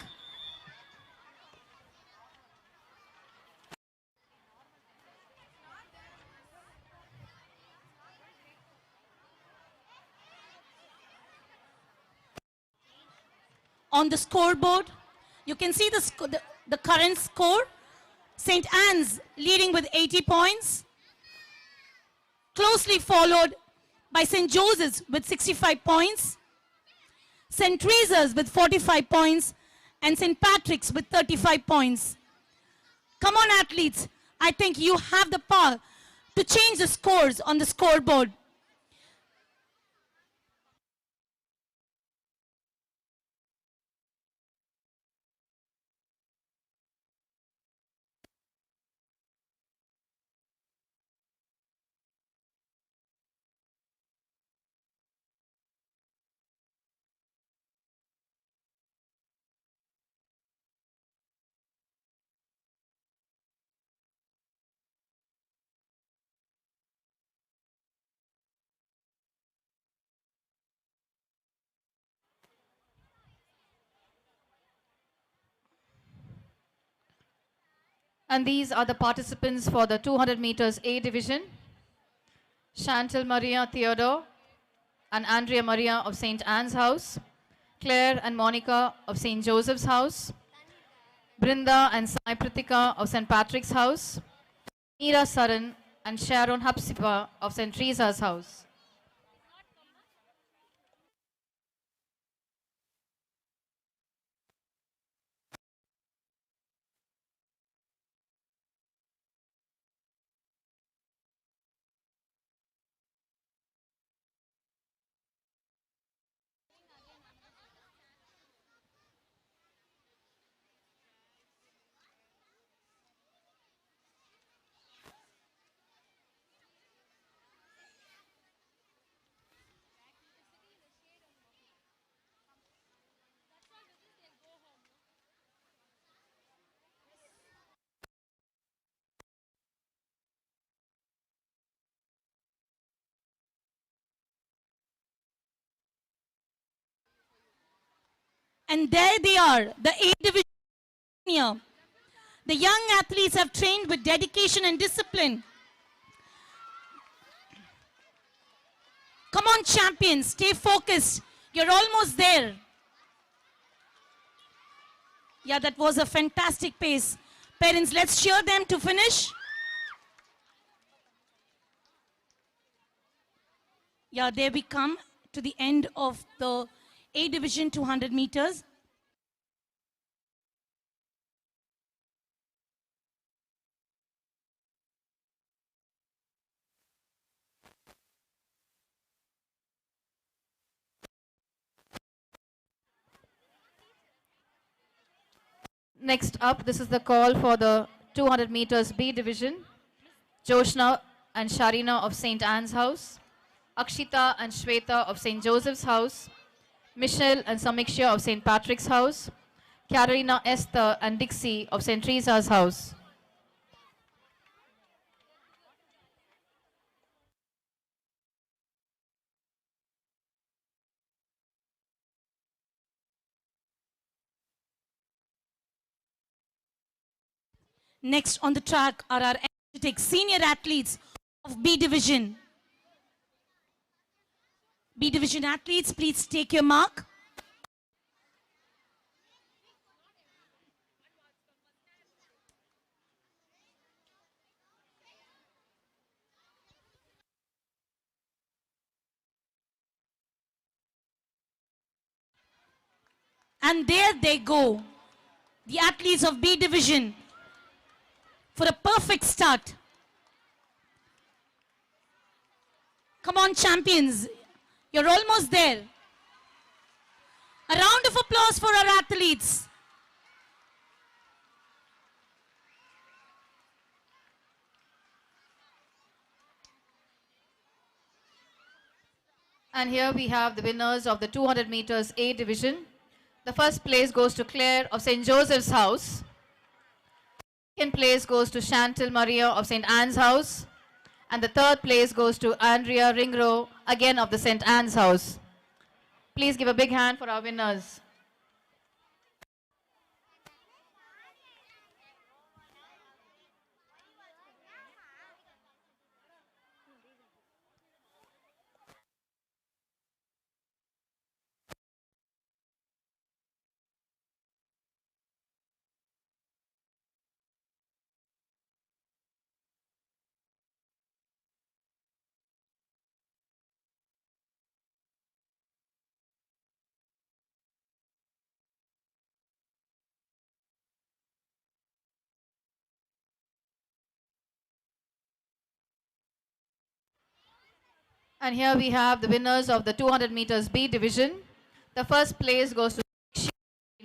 On the scoreboard, you can see the current score. St. Anne's leading with 80 points, closely followed by St. Joseph's with 65 points, St. Teresa's with 45 points, and St. Patrick's with 35 points. Come on, athletes. I think you have the power to change the scores on the scoreboard. And these are the participants for the 200 meters A division. Chantal Maria Theodore and Andrea Maria of St. Anne's House, Claire and Monica of St. Joseph's House, Brinda and Sai Pritika of St. Patrick's House, Meera Saran and Sharon Hapsipa of St. Teresa's House. And there they are, the A division here. The young athletes have trained with dedication and discipline. Come on, champions, stay focused. You're almost there. Yeah, that was a fantastic pace. Parents, let's cheer them to finish. Yeah, there we come to the end of the A division 200 meters. Next up, this is the call for the 200 meters B division. Joshna and Sharina of St. Anne's House. Akshita and Shweta of St. Joseph's House. Michelle and Samiksha of St. Patrick's House. Carolina, Esther and Dixie of St. Teresa's House. Next on the track are our energetic senior athletes of B division. B division athletes, please take your mark. And there they go, the athletes of B division, for a perfect start. Come on, champions, you're almost there. A round of applause for our athletes. And here we have the winners of the 200 meters A division. The first place goes to Claire of St. Joseph's House. Second place goes to Chantal Maria of St. Anne's House. And the third place goes to Andrea Ringro, again of the St. Anne's House. Please give a big hand for our winners. And here we have the winners of the 200 meters B division. The first place goes to St.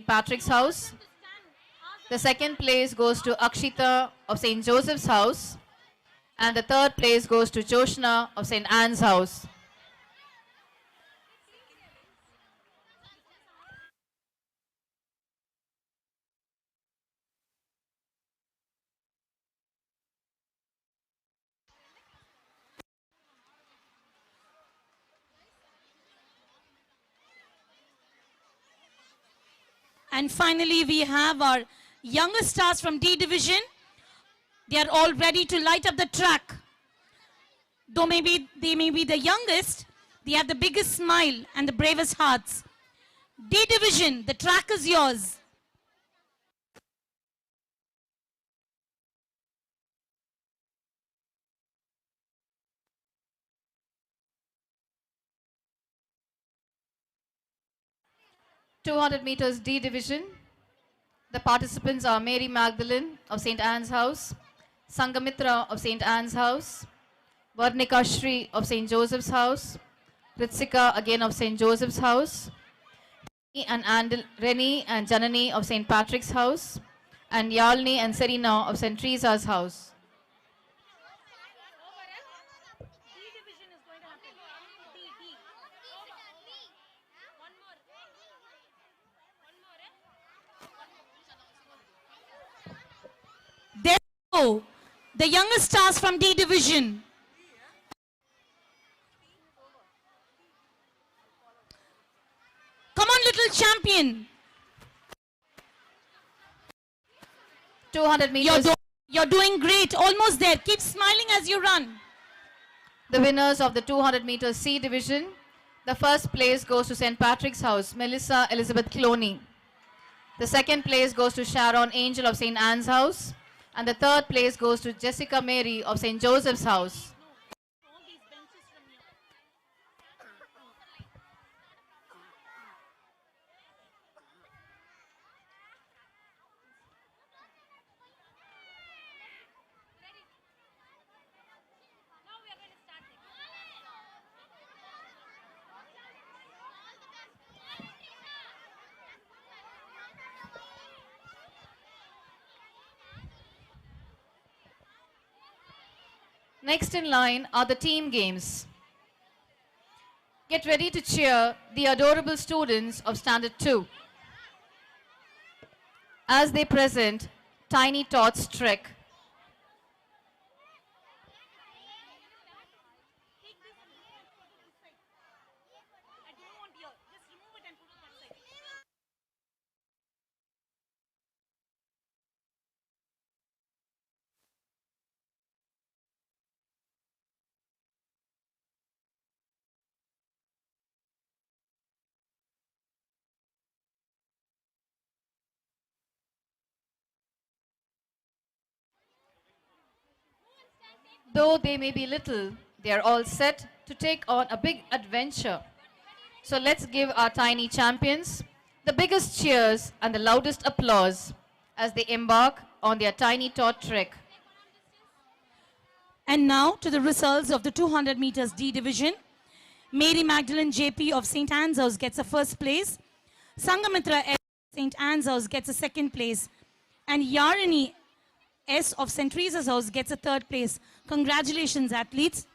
Patrick's House. The second place goes to Akshita of St. Joseph's House. And the third place goes to Joshna of St. Anne's House. And finally, we have our younger stars from D division. They are all ready to light up the track. Though they may be the youngest, they have the biggest smile and the bravest hearts. D division, the track is yours. .200 meters D division. The participants are Mary Magdalene of St. Anne's House, Sangamitra of St. Anne's House, Varnika Shri of St. Joseph's House, Ritsika again of St. Joseph's House, Reni and Janani of St. Patrick's House, and Yalni and Serena of St. Teresa's House. There we go, the youngest stars from D division. Come on, little champion. 200 meters. You're doing great, almost there. Keep smiling as you run. The winners of the 200 meters C division. The first place goes to St. Patrick's House, Melissa Elizabeth Cloney. The second place goes to Sharon Angel of St. Anne's House. And the third place goes to Jessica Mary of St. Joseph's House. Next in line are the team games. Get ready to cheer the adorable students of Standard 2 as they present Tiny Tots trick. Though they may be little, they are all set to take on a big adventure. So let's give our tiny champions the biggest cheers and the loudest applause as they embark on their tiny tot trick. And now to the results of the 200 meters D division. Mary Magdalene JP of St. Anne's House gets a first place. Sangamitra S. St. Anne's House gets a second place. And Yarini S. of St. Teresa's House gets a third place. Congratulations, athletes.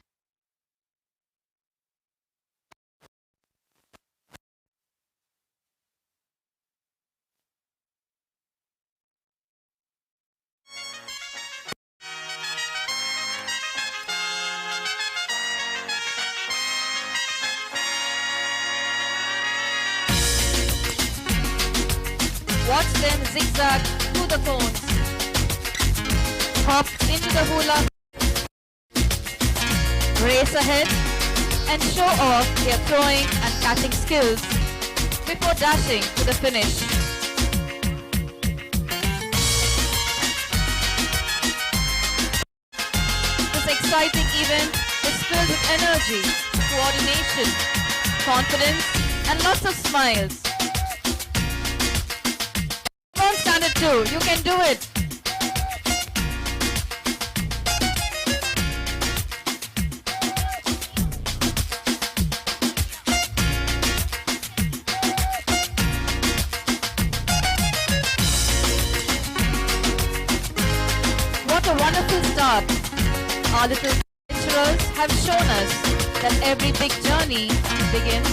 Watch them zigzag through the cones, hop into the hula, race ahead, and show off their throwing and catching skills before dashing to the finish. This exciting event is filled with energy, coordination, confidence, and lots of smiles. Come on, Standard 2, you can do it. What a wonderful start. Our little adventurers have shown us that every big journey begins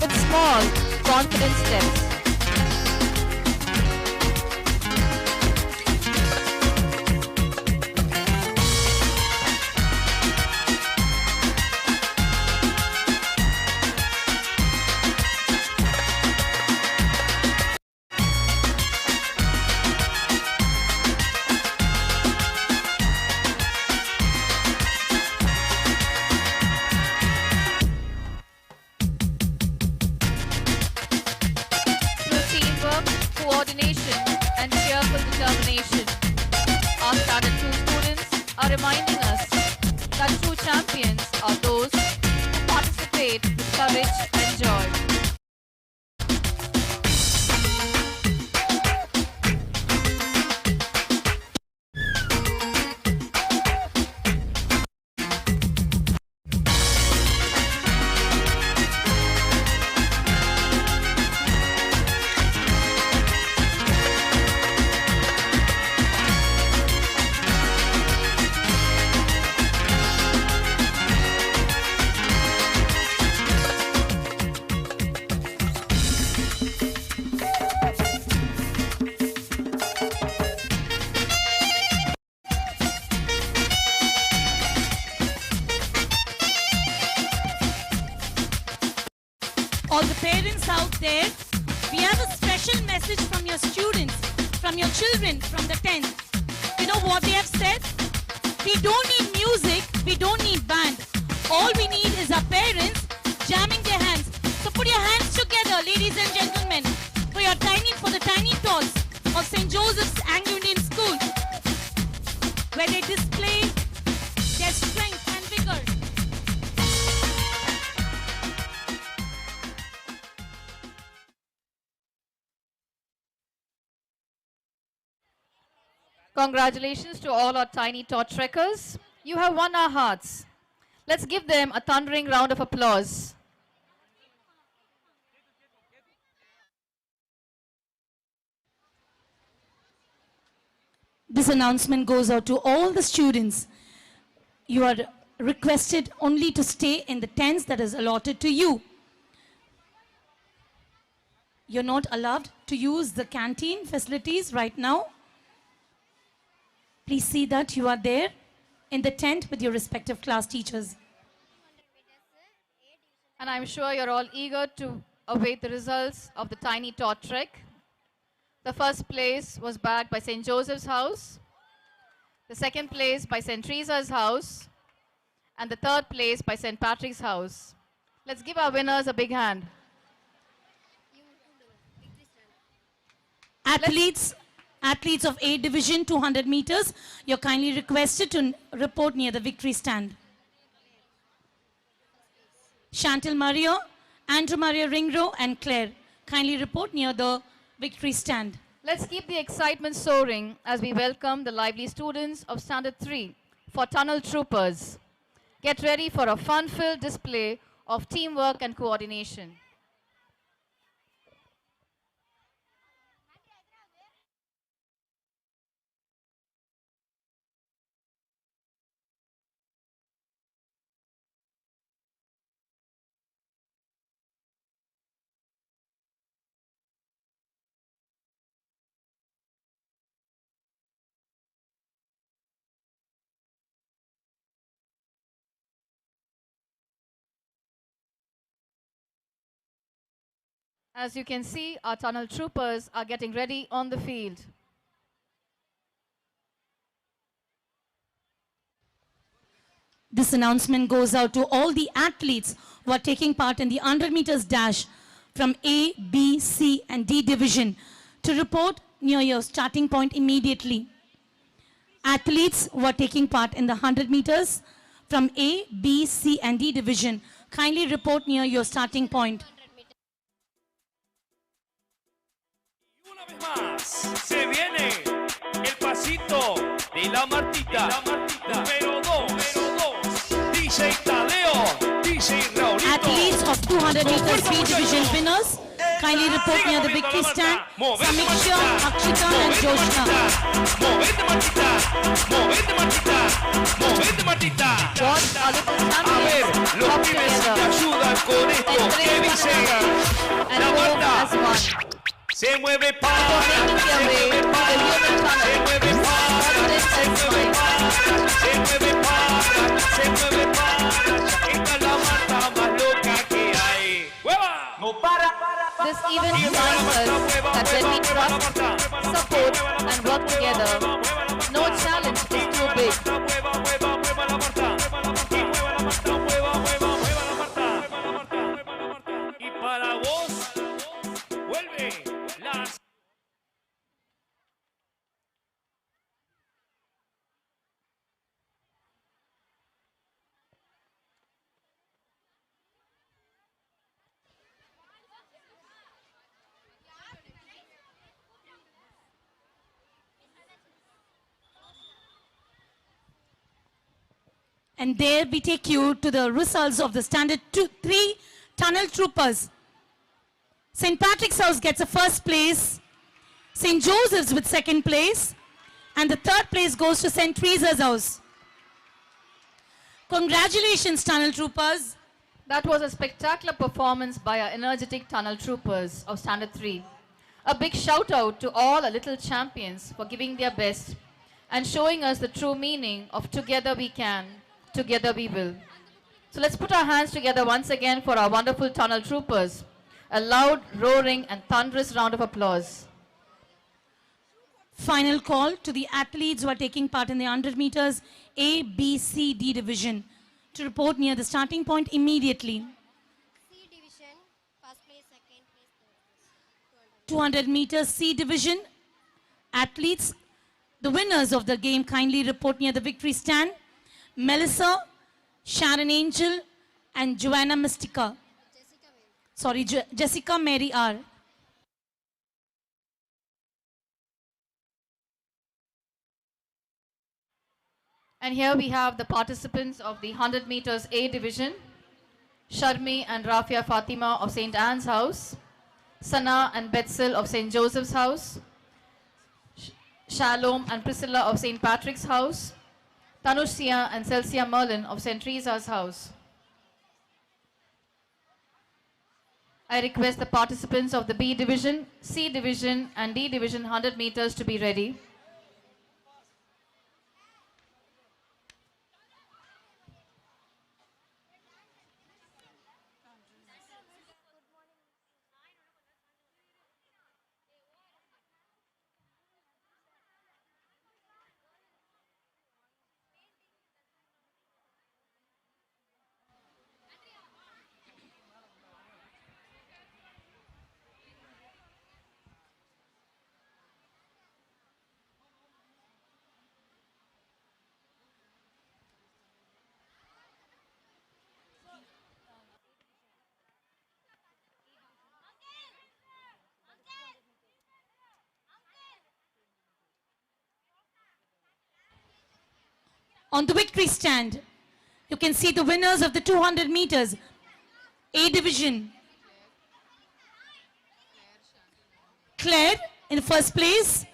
with small, confident steps. Coordination and cheerful determination. Our Standard 2 students are reminding us that true champions are those who participate with courage and joy. All the parents out there, we have a special message from your students, from your children, from the 10th. You know what they have said? We don't need music, we don't need band. All we need is our parents jamming their hands. So put your hands together, ladies and gentlemen, for the tiny tots of St. Joseph's Anglo School, where they display their strength and vigor. Congratulations to all our tiny tot trekkers. You have won our hearts. Let's give them a thundering round of applause. This announcement goes out to all the students you are requested only to stay in the tents that is allotted to you. You're not allowed to use the canteen facilities right now. Please see that you are there in the tent with your respective class teachers. And I'm sure you're all eager to await the results of the tiny tot trek. The first place was bagged by St. Joseph's house, the second place by St. Teresa's house, and the third place by St. Patrick's house. Let's give our winners a big hand. Athletes of A Division 200 meters, you're kindly requested to report near the victory stand. Chantal Maria, Andrew Maria Ringro, and Claire, kindly report near the victory stand. Let's keep the excitement soaring as we welcome the lively students of Standard 3 for Tunnel Troopers. Get ready for a fun-filled display of teamwork and coordination. As you can see, our tunnel troopers are getting ready on the field. This announcement goes out to all the athletes who are taking part in the 100 meters dash from A, B, C, and D division to report near your starting point immediately. Athletes who are taking part in the 100 meters from A, B, C, and D division, kindly report near your starting point. Se viene el pasito de la Martita, número 2, DJ Tadeo, DJ Raulito. Athletes of 200 meters B division winners, kindly report near the victory stand. Samiksha, Akshita, and Joshna. Movete Martita, movete Martita, movete Martita. A ver, los pibes te ayudan con esto. ¿Qué dicen? La Marta. Se mueve para, se mueve para, se mueve para, se mueve para, se mueve para, se mueve para. Esta es la Marta más loca que hay. ¡Hueva! No para. This event reminds us that when we trust, support, and work together, no challenge is too big. Y para vos, vuelve las... And there we take you to the results of the Standard 3 Tunnel Troopers. St. Patrick's House gets a first place, St. Joseph's with second place, and the third place goes to St. Teresa's House. Congratulations, Tunnel Troopers. That was a spectacular performance by our energetic tunnel troopers of Standard 3. A big shout out to all our little champions for giving their best and showing us the true meaning of together we can, together we will. So let's put our hands together once again for our wonderful tunnel troopers. A loud, roaring and thunderous round of applause. Final call to the athletes who are taking part in the 100 meters A, B, C, D division to report near the starting point immediately. C division, first place, second place, third place. 200 meters C division athletes, the winners of the game, kindly report near the victory stand. Melissa, Sharon Angel, and Joanna Mystica. Jessica Mary R. And here we have the participants of the 100 meters A division. Sharmi and Rafia Fatima of St. Anne's House. Sana and Betzel of St. Joseph's House. Shalom and Priscilla of St. Patrick's House. Tanushia and Celsia Merlin of St. Teresa's House. I request the participants of the B Division, C Division and D Division 100 meters to be ready. On the victory stand, you can see the winners of the 200 meters, A Division. Claire in first place.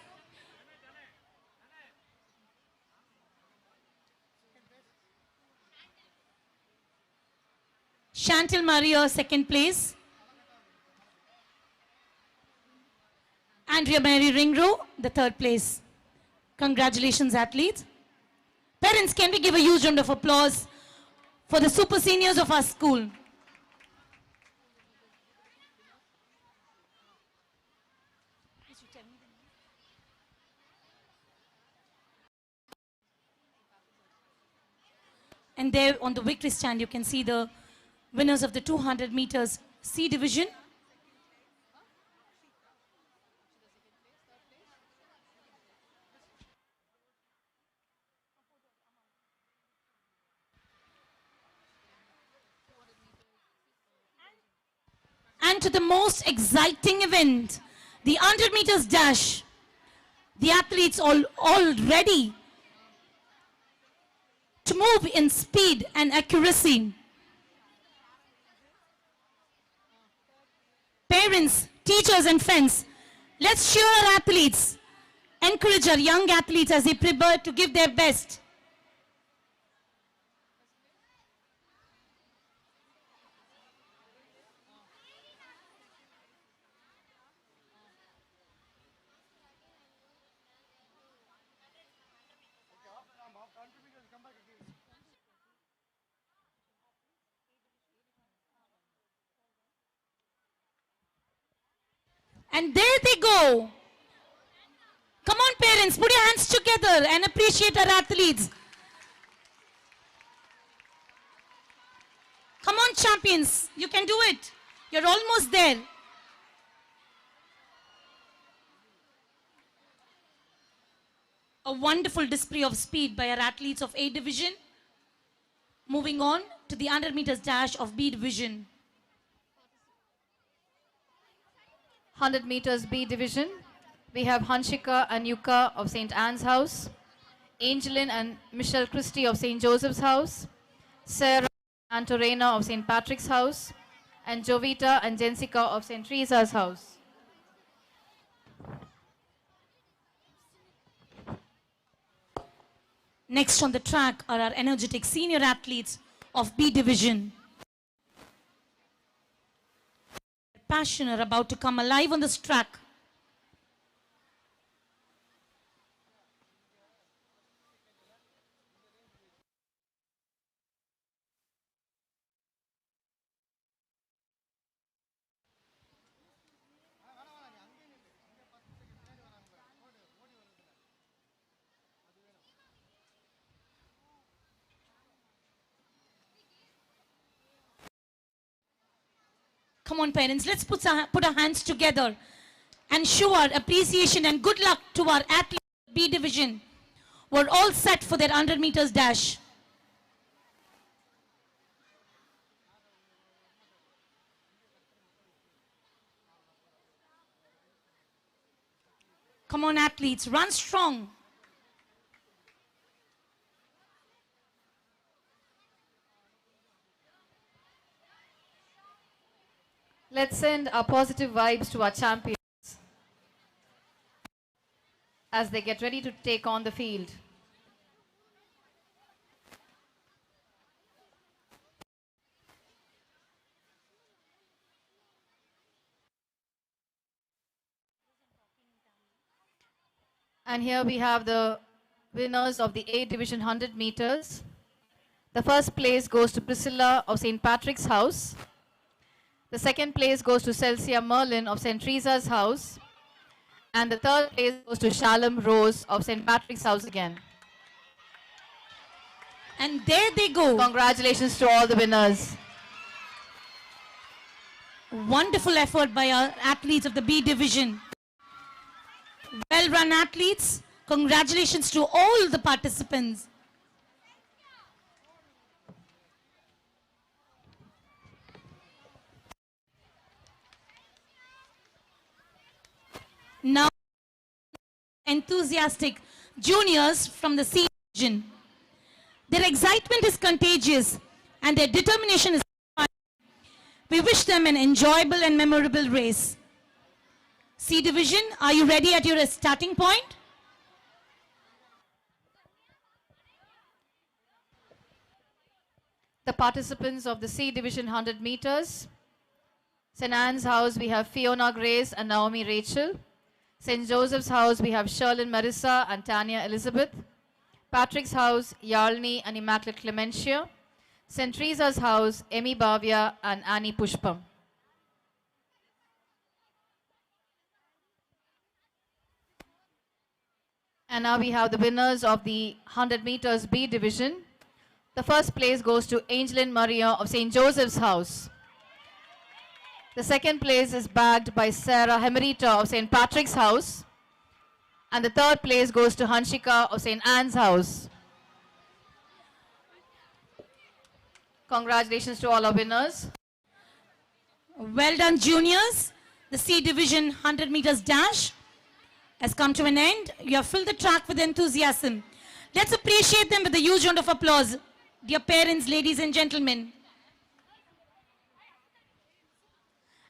Chantal Maria, second place. Andrea Mary Ringro, the third place. Congratulations, athletes. Parents, can we give a huge round of applause for the super seniors of our school? And there on the victory stand, you can see the winners of the 200 meters C Division. And to the most exciting event, the 100 meters dash. The athletes all ready to move in speed and accuracy. Parents, teachers and friends, let's cheer our athletes. Encourage our young athletes as they prepare to give their best. And there they go. Come on, parents, put your hands together and appreciate our athletes. Come on, champions, you can do it. You're almost there. A wonderful display of speed by our athletes of A Division. Moving on to the 100 meters dash of B Division. 100 meters B Division. We have Hanshika and Yuka of St. Anne's House, Angeline and Michelle Christie of St. Joseph's House, Sarah and Torena of St. Patrick's House, and Jovita and Jessica of St. Teresa's House. Next on the track are our energetic senior athletes of B Division. Passion are about to come alive on this track. Come on, parents, let's put our hands together and show our appreciation and good luck to our athletes of B Division. We're all set for their 100 meters dash. Come on, athletes, run strong. Let's send our positive vibes to our champions as they get ready to take on the field. And here we have the winners of the A Division 100 meters. The first place goes to Priscilla of St. Patrick's House. The second place goes to Celsia Merlin of St. Teresa's House. And the third place goes to Shalom Rose of St. Patrick's House again. And there they go. Congratulations to all the winners. Wonderful effort by our athletes of the B division. Well run athletes. Congratulations to all the participants. Now, enthusiastic juniors from the C division. Their excitement is contagious and their determination is inspiring. We wish them an enjoyable and memorable race. C division, are you ready at your starting point? The participants of the C Division 100 meters. St. Anne's House, we have Fiona Grace and Naomi Rachel. St. Joseph's House, we have Sherlyn Marissa and Tanya Elizabeth. Patrick's House, Yalni and Immaculate Clementia. St. Teresa's House, Emmy Bhavya and Annie Pushpam. And now we have the winners of the 100 meters B division. The first place goes to Angeline Maria of St. Joseph's House. The second place is bagged by Sarah Hemerita of St. Patrick's House. And the third place goes to Hanshika of St. Anne's House. Congratulations to all our winners. Well done, juniors. The C Division 100 meters dash has come to an end. You have filled the track with enthusiasm. Let's appreciate them with a huge round of applause. Dear parents, ladies and gentlemen.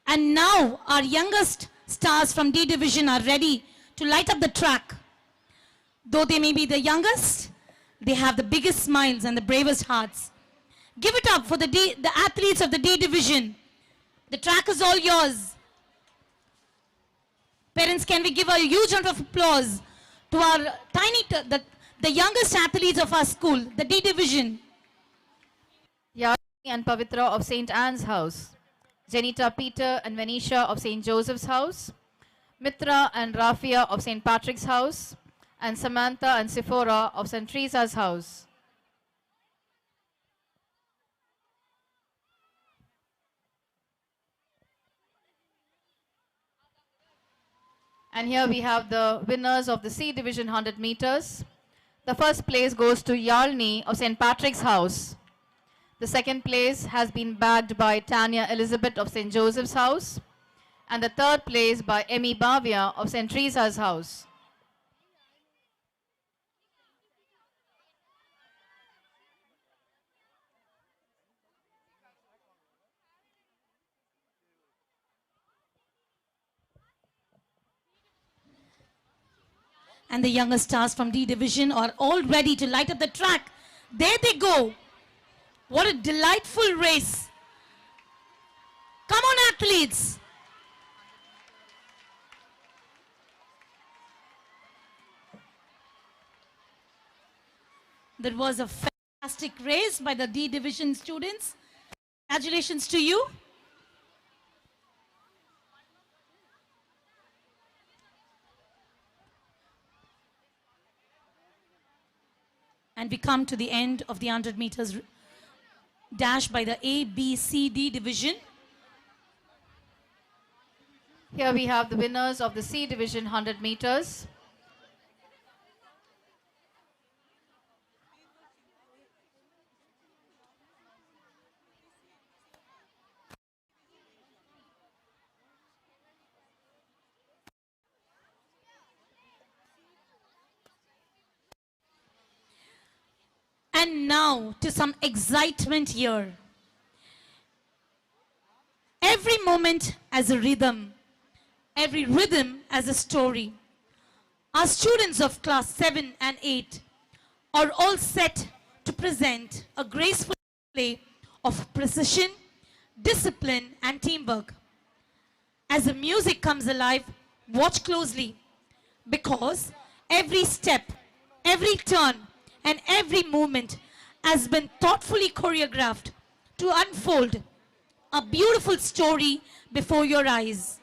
And now our youngest stars from D Division are ready to light up the track. Though they may be the youngest, they have the biggest smiles and the bravest hearts. Give it up for the athletes of the D Division. The track is all yours. Parents, can we give a huge round of applause to our the youngest athletes of our school, the D Division. Yasmi and Pavitra of St. Anne's House. Janita Peter and Venetia of St. Joseph's House. Mitra and Rafia of St. Patrick's House. And Samantha and Sephora of St. Teresa's House. And here we have the winners of the C Division 100 meters. The first place goes to Yalni of St. Patrick's House. The second place has been bagged by Tanya Elizabeth of St. Joseph's House. And the third place by Emmy Bhavya of St. Teresa's House. And the younger stars from D Division are all ready to light up the track. There they go. What a delightful race. Come on, athletes. That was a fantastic race by the D Division students. Congratulations to you. And we come to the end of the 100 meters dash by the A, B, C, D division. Here we have the winners of the C Division 100 meters. And now to some excitement here. Every moment as a rhythm, every rhythm as a story. Our students of class 7 and 8 are all set to present a graceful display of precision, discipline and teamwork. As the music comes alive, watch closely because Every step, every turn, and every movement has been thoughtfully choreographed to unfold a beautiful story before your eyes.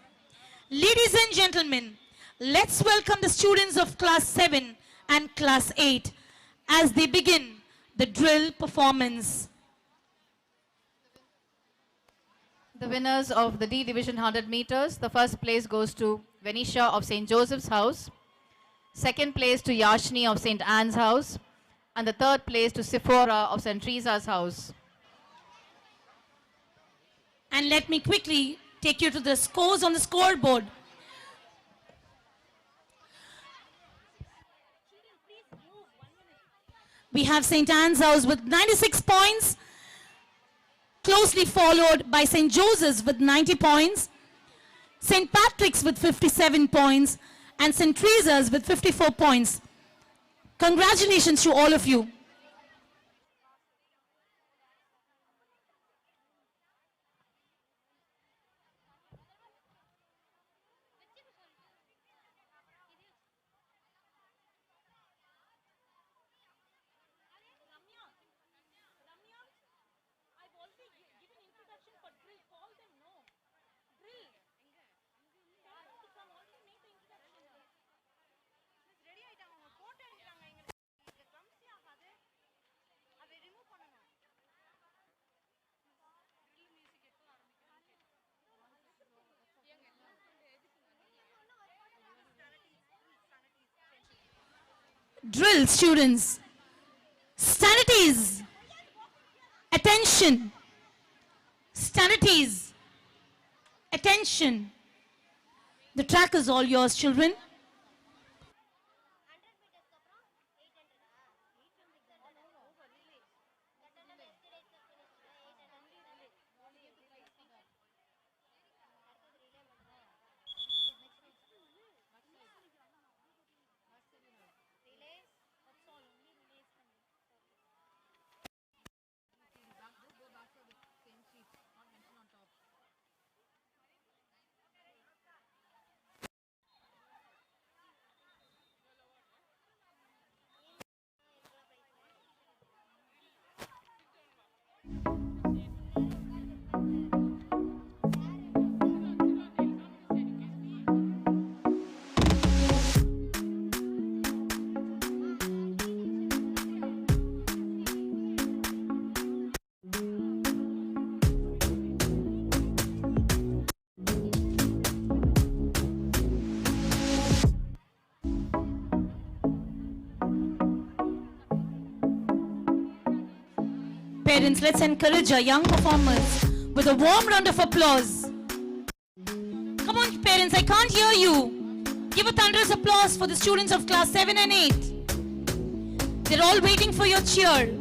Ladies and gentlemen, let's welcome the students of Class 7 and Class 8 as they begin the drill performance. The winners of the D Division 100 meters, the first place goes to Venetia of St. Joseph's House, second place to Yashni of St. Anne's House, and the third place to Sephora of St. Teresa's House. And let me quickly take you to the scores on the scoreboard. We have St. Anne's House with 96 points, closely followed by St. Joseph's with 90 points, St. Patrick's with 57 points, and St. Teresa's with 54 points. Congratulations to all of you. Drill students, standardies, attention, standardies, attention. The track is all yours, children. Parents, let's encourage our young performers with a warm round of applause. Come on, parents, I can't hear you. Give a thunderous applause for the students of Class 7 and 8. They're all waiting for your cheer.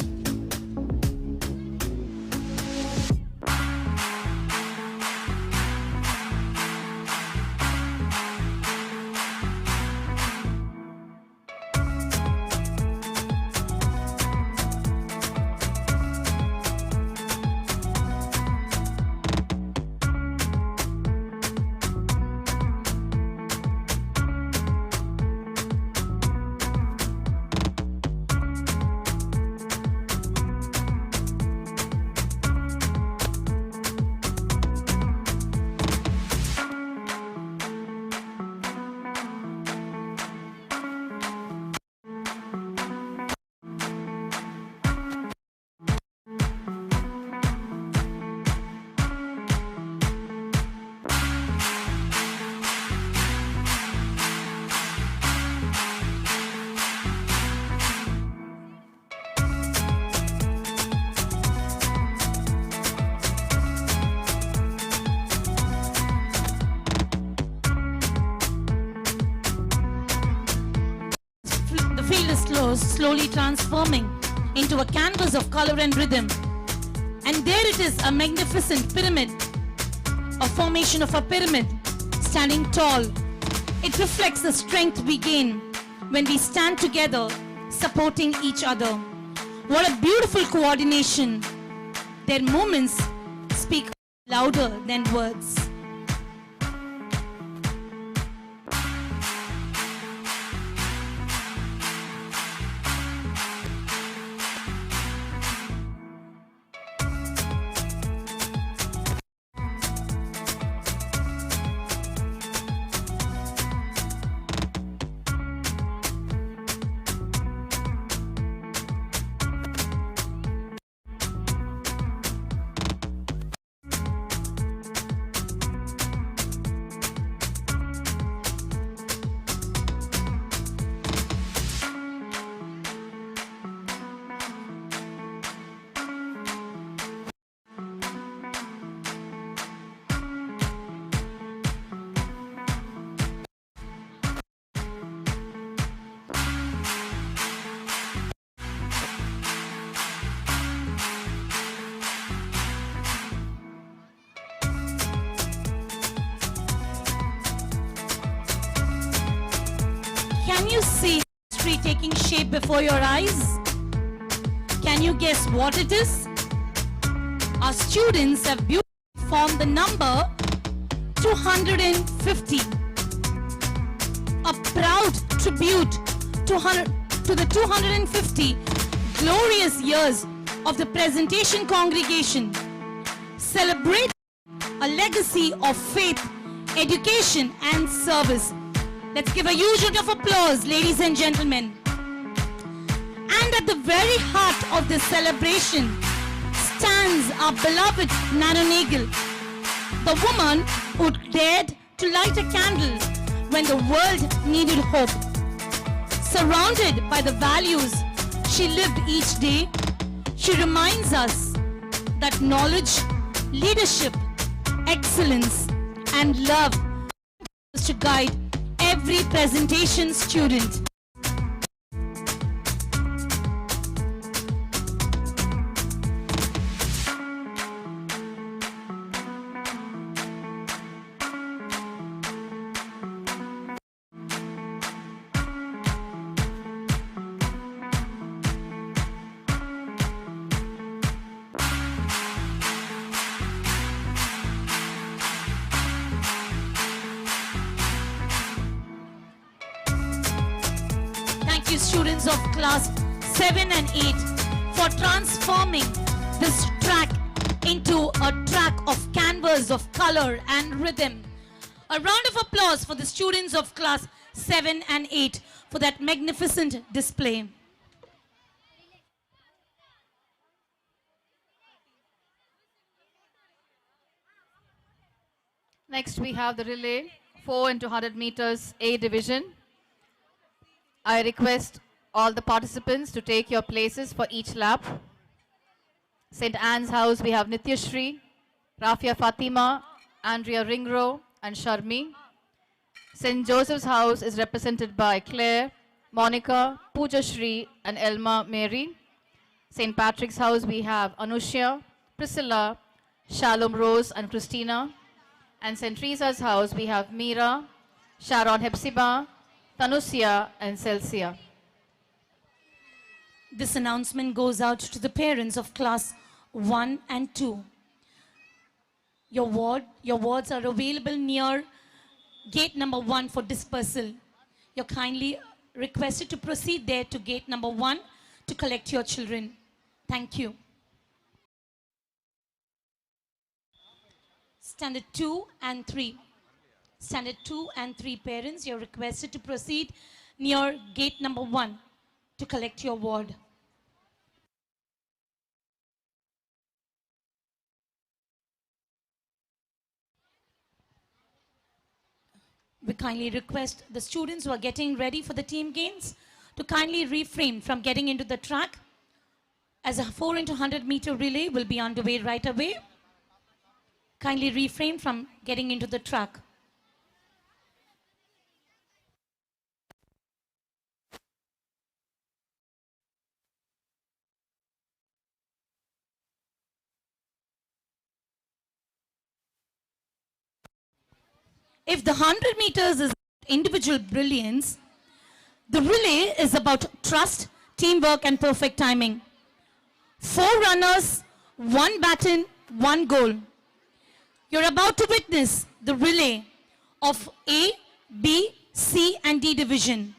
Slowly transforming into a canvas of color and rhythm. And there it is, a magnificent pyramid, a formation of a pyramid standing tall. It reflects the strength we gain when we stand together, supporting each other. What a beautiful coordination. Their movements speak louder than words. Can you see history taking shape before your eyes? Can you guess what it is? Our students have beautifully formed the number 250. A proud tribute to the 250 glorious years of the Presentation Congregation. Celebrate a legacy of faith, education and service. Let's give a huge round of applause, ladies and gentlemen. And at the very heart of this celebration stands our beloved Nana Nagel, the woman who dared to light a candle when the world needed hope. Surrounded by the values she lived each day, she reminds us that knowledge, leadership, excellence, and love to guide every presentation student. Thank you, students of class 7 and 8, for transforming this track into a track of canvas of color and rhythm. A round of applause for the students of class 7 and 8 for that magnificent display. Next, we have the relay, 4 into 100 meters, A division. I request all the participants to take your places for each lap. St. Anne's House, we have Nityashri, Rafia Fatima, Andrea Ringro, and Sharmi. St. Joseph's House is represented by Claire, Monica, Pooja Shri, and Elma Mary. St. Patrick's House, we have Anushya, Priscilla, Shalom Rose, and Christina. And St. Teresa's House, we have Meera, Sharon Hepzibah, Tanusia, and Celsia. This announcement goes out to the parents of class 1 and 2. Your wards are available near gate number 1 for dispersal. You're kindly requested to proceed there to gate number 1 to collect your children. Thank you. Standard 2 and 3. Standard 2 and 3 parents, you're requested to proceed near gate number 1 to collect your ward. We kindly request the students who are getting ready for the team games to kindly refrain from getting into the track, as a 4 into 100 meter relay will be underway right away. Kindly refrain from getting into the track. If the 100 meters is individual brilliance, the relay is about trust, teamwork, and perfect timing. 4 runners, 1 baton, 1 goal. You're about to witness the relay of A, B, C, and D division.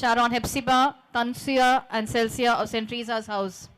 Sharon Hepzibah, Tansia and Celsia of St. Teresa's House.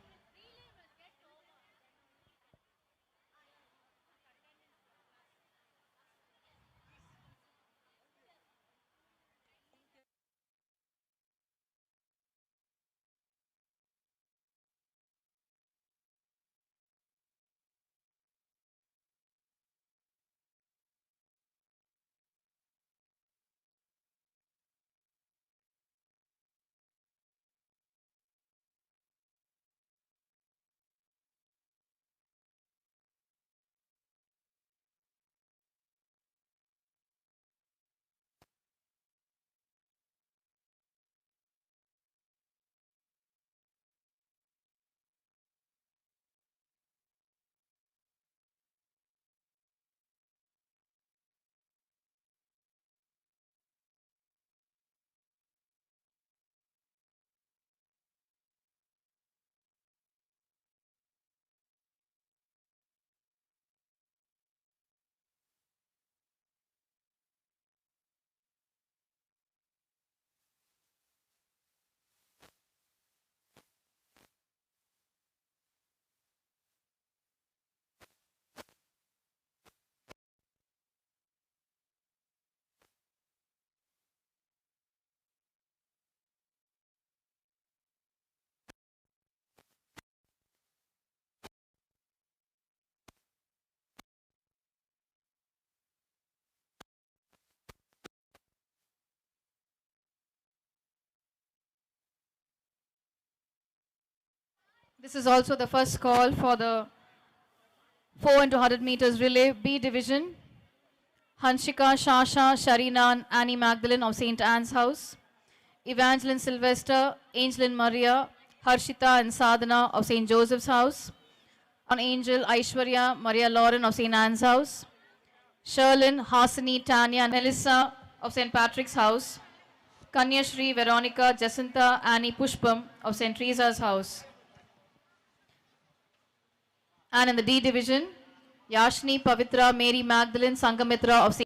This is also the first call for the 4 into 100 meters relay B division. Hanshika, Shasha, Sharina and Annie Magdalene of St. Anne's House. Evangeline Sylvester, Angeline Maria, Harshita and Sadhana of St. Joseph's House. On Angel, Aishwarya, Maria Lauren of St. Anne's House. Sherlyn, Hasani, Tanya and Melissa of St. Patrick's House. Kanyashri, Veronica, Jacinta, Annie Pushpam of St. Teresa's House. And in the D division, Yashni, Pavitra, Mary Magdalene, Sangamitra of St.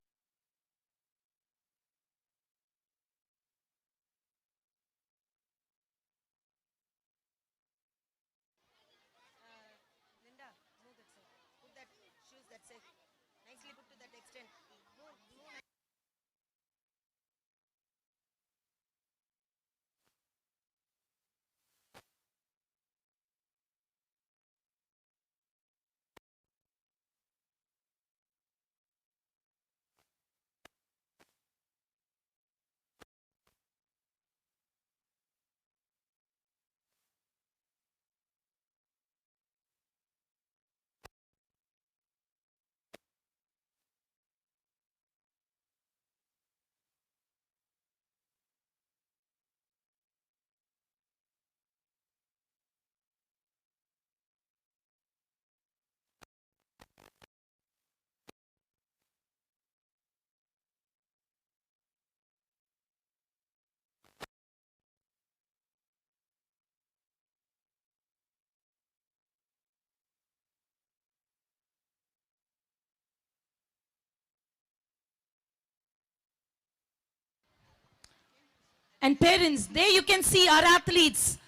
And parents, there you can see our athletes.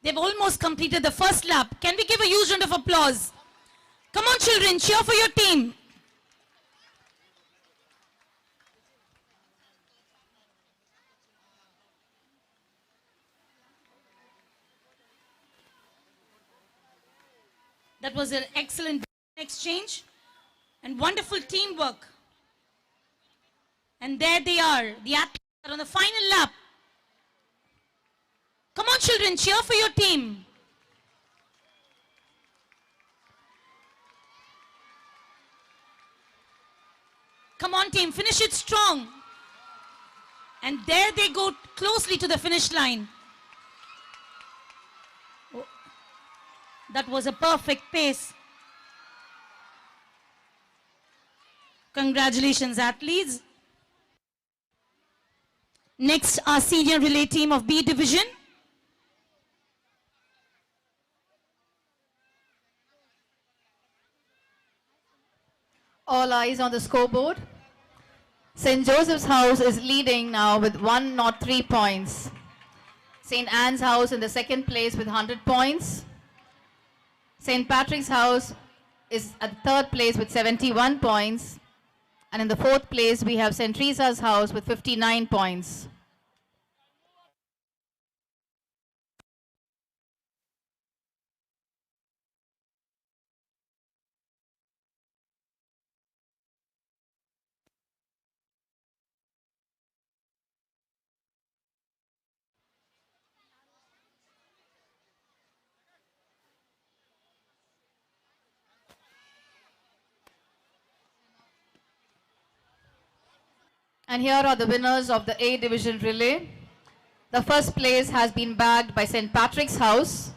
They've almost completed the first lap. Can we give a huge round of applause? Come on children, cheer for your team. That was an excellent exchange and wonderful teamwork. And there they are, the athletes are on the final lap. Come on children, cheer for your team. Come on team, finish it strong. And there they go closely to the finish line. Oh, that was a perfect pace. Congratulations athletes. Next, our senior relay team of B division. All eyes on the scoreboard. St. Joseph's House is leading now with 103 points. St. Anne's House in the second place with 100 points. St. Patrick's House is at the third place with 71 points. And in the fourth place, we have St. Teresa's House with 59 points. And here are the winners of the A Division Relay. The first place has been bagged by St. Patrick's House,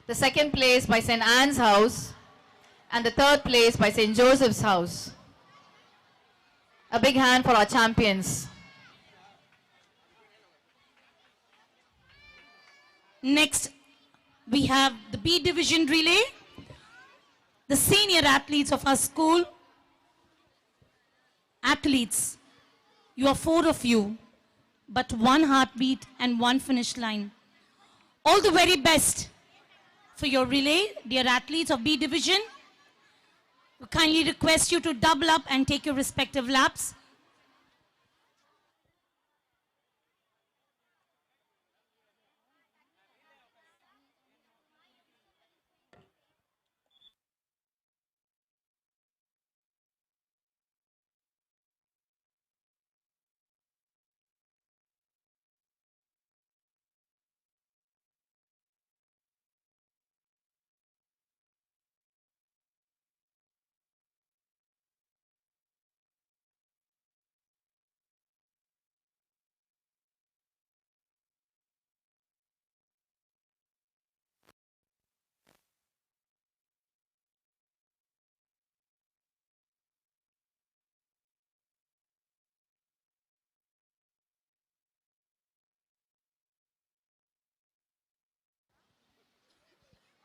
the second place by St. Anne's House, and the third place by St. Joseph's House. A big hand for our champions. Next, we have the B Division Relay. The senior athletes of our school. Athletes, you are 4 of you, but 1 heartbeat and 1 finish line. All the very best for your relay, dear athletes of B Division. We kindly request you to double up and take your respective laps.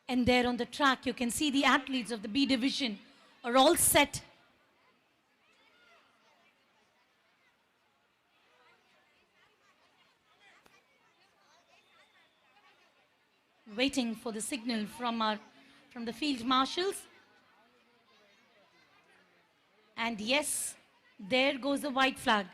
And there on the track, you can see the athletes of the B Division are all set. Waiting for the signal from the field marshals. And yes, there goes the white flag.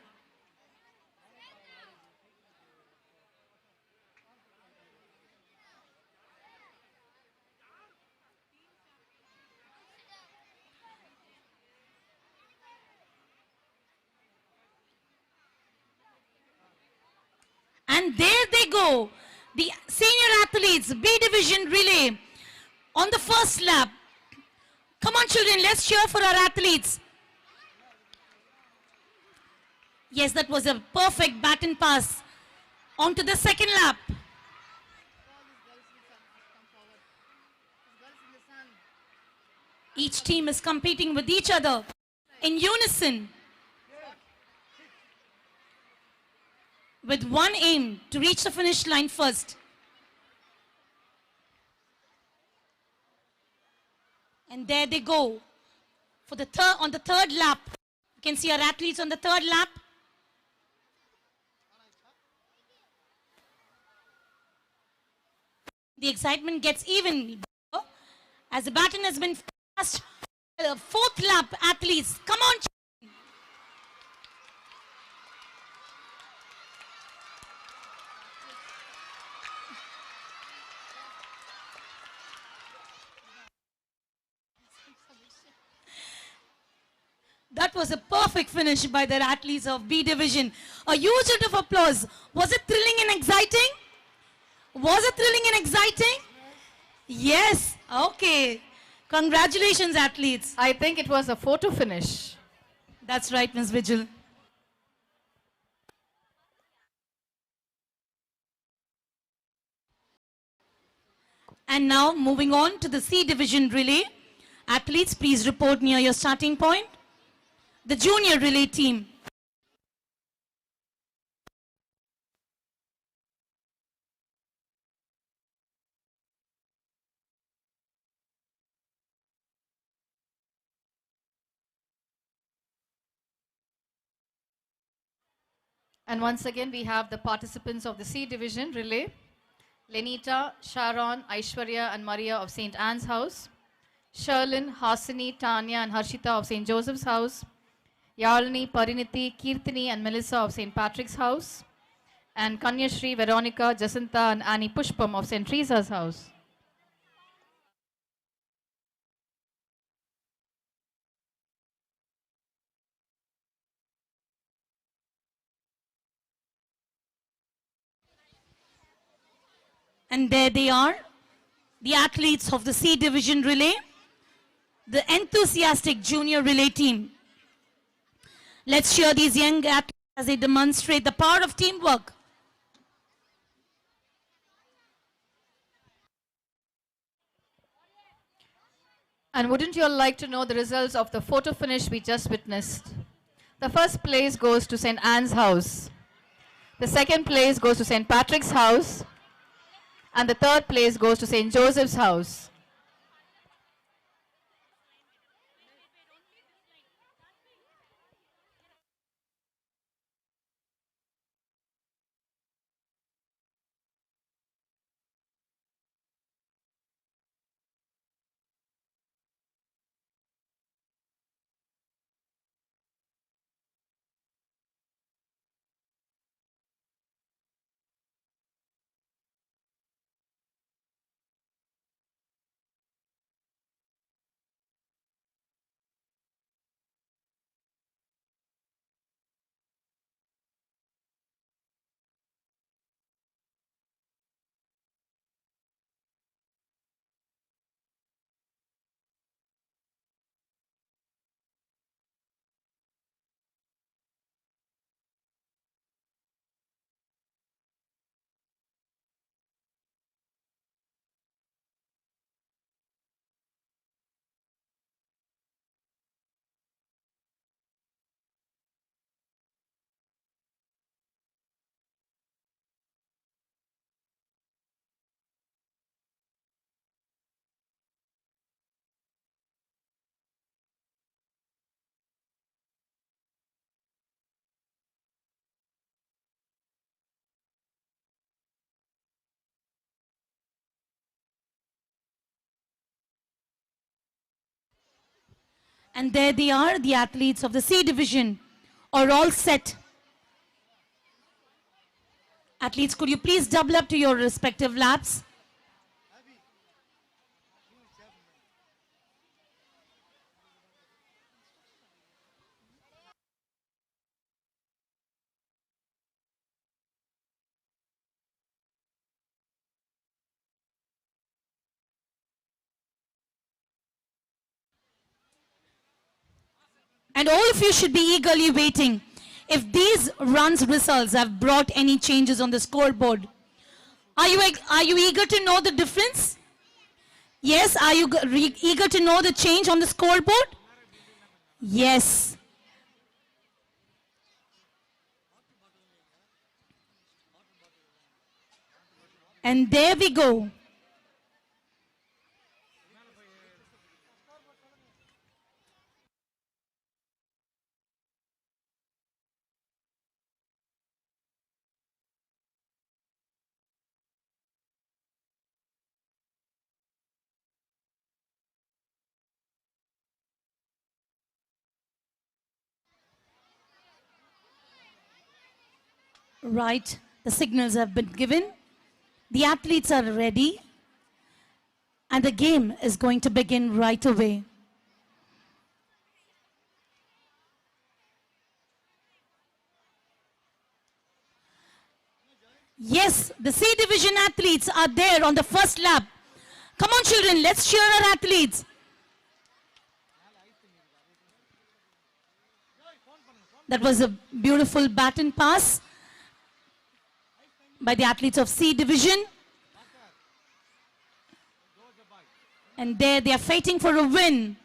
And there they go, the senior athletes, B Division Relay, on the first lap. Come on children, let's cheer for our athletes. Yes, that was a perfect baton pass. On to the second lap. Each team is competing with each other in unison, with one aim to reach the finish line first. And there they go for on the third lap. You can see our athletes on the third lap. The excitement gets even as the baton has been passed. Fourth lap athletes, come on. That was a perfect finish by the athletes of B Division. A huge round of applause. Was it thrilling and exciting? Was it thrilling and exciting? Yes. Okay. Congratulations, athletes. I think it was a photo finish. That's right, Ms. Vigil. And now, moving on to the C Division relay. Athletes, please report near your starting point. The junior relay team. And once again, we have the participants of the C Division relay. Lenita, Sharon, Aishwarya and Maria of St. Anne's House. Sherlyn, Hasini, Tanya and Harshita of St. Joseph's House. Yalini, Pariniti, Kirtini and Melissa of St. Patrick's House. And Kanyashri, Veronica, Jacinta and Annie Pushpam of St. Teresa's House. And there they are, the athletes of the C Division relay, the enthusiastic junior relay team. Let's cheer these young athletes as they demonstrate the power of teamwork. And wouldn't you all like to know the results of the photo finish we just witnessed? The first place goes to St. Anne's House. The second place goes to St. Patrick's House. And the third place goes to St. Joseph's House. And there they are, the athletes of the C Division are all set. Athletes, could you please double up to your respective laps? And all of you should be eagerly waiting if these runs results have brought any changes on the scoreboard. Are you eager to know the difference? Yes, are you eager to know the change on the scoreboard? Yes. And there we go. Right, the signals have been given. The athletes are ready. And the game is going to begin right away. Yes, the C Division athletes are there on the first lap. Come on, children, let's cheer our athletes. That was a beautiful baton pass by the athletes of C Division. And there they are fighting for a win.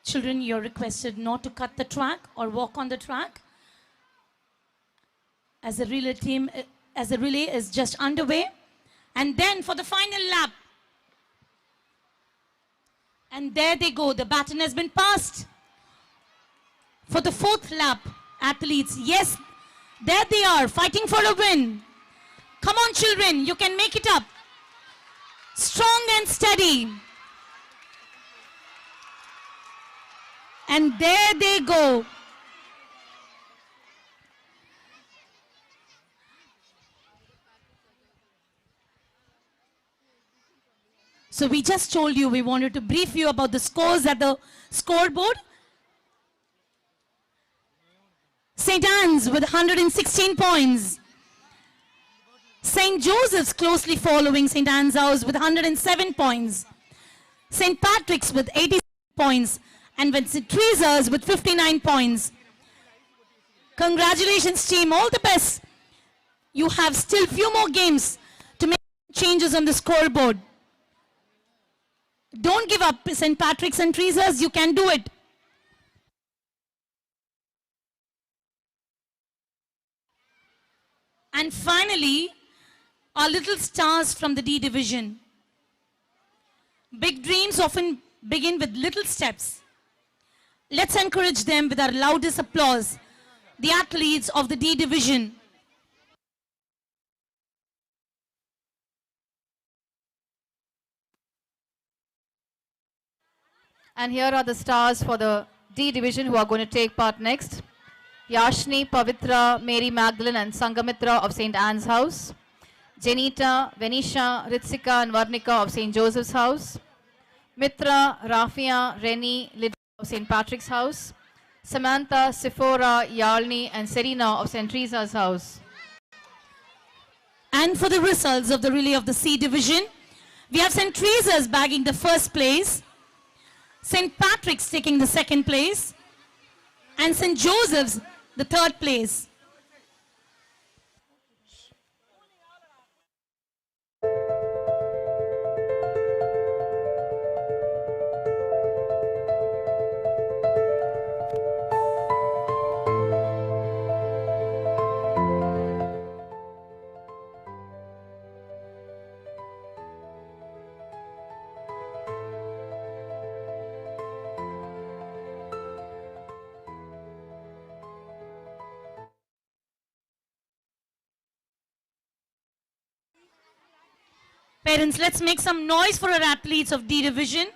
Children, you're requested not to cut the track or walk on the track. as the relay is just underway. And then for the final lap, and there they go, the baton has been passed. For the fourth lap, athletes, yes, there they are, fighting for a win. Come on children, you can make it up. Strong and steady. And there they go. So we just told you we wanted to brief you about the scores at the scoreboard. St. Anne's with 116 points. St. Joseph's closely following St. Anne's House with 107 points. St. Patrick's with 86 points. And St. Teresa's with 59 points. Congratulations team, all the best. You have still few more games to make changes on the scoreboard. Don't give up, St. Patrick's and Teresa's, you can do it. And finally, our little stars from the D division. Big dreams often begin with little steps. Let's encourage them with our loudest applause, the athletes of the D division. And here are the stars for the D division who are going to take part next. Yashni, Pavitra, Mary Magdalene and Sangamitra of St. Anne's House. Janita, Venisha, Ritsika and Varnika of St. Joseph's House. Mitra, Rafia, Reni, Lydia of St. Patrick's House. Samantha, Sephora, Yalni and Serena of St. Teresa's House. And for the results of the relay of the C division, we have St. Teresa's bagging the first place, St. Patrick's taking the second place, and St. Joseph's the third place. Parents, let's make some noise for our athletes of D division.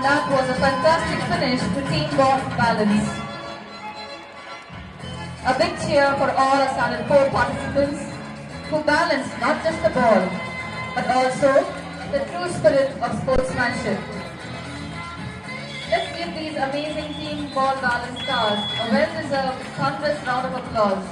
That was a fantastic finish to team balance. A big cheer for all our Standard 4 participants who balanced not just the ball, but also the true spirit of sportsmanship. Let's give these amazing team ball balance stars a well-deserved thunderous round of applause.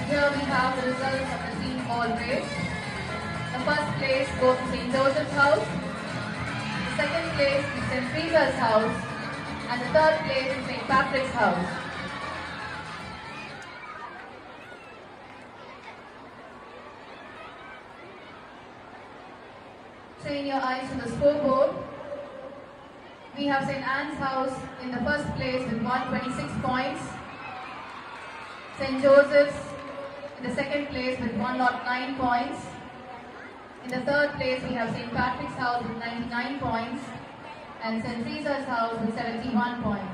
Here we have the results of the team ball race. The first place goes to St. Joseph's house, the second place is St. Teresa's house, and the third place is St. Patrick's house. Train your eyes to the scoreboard. We have St. Anne's house in the first place with 126 points. St. Joseph's in the second place with 109 points. In the third place we have St. Patrick's house with 99 points and St. Teresa's house with 71 points.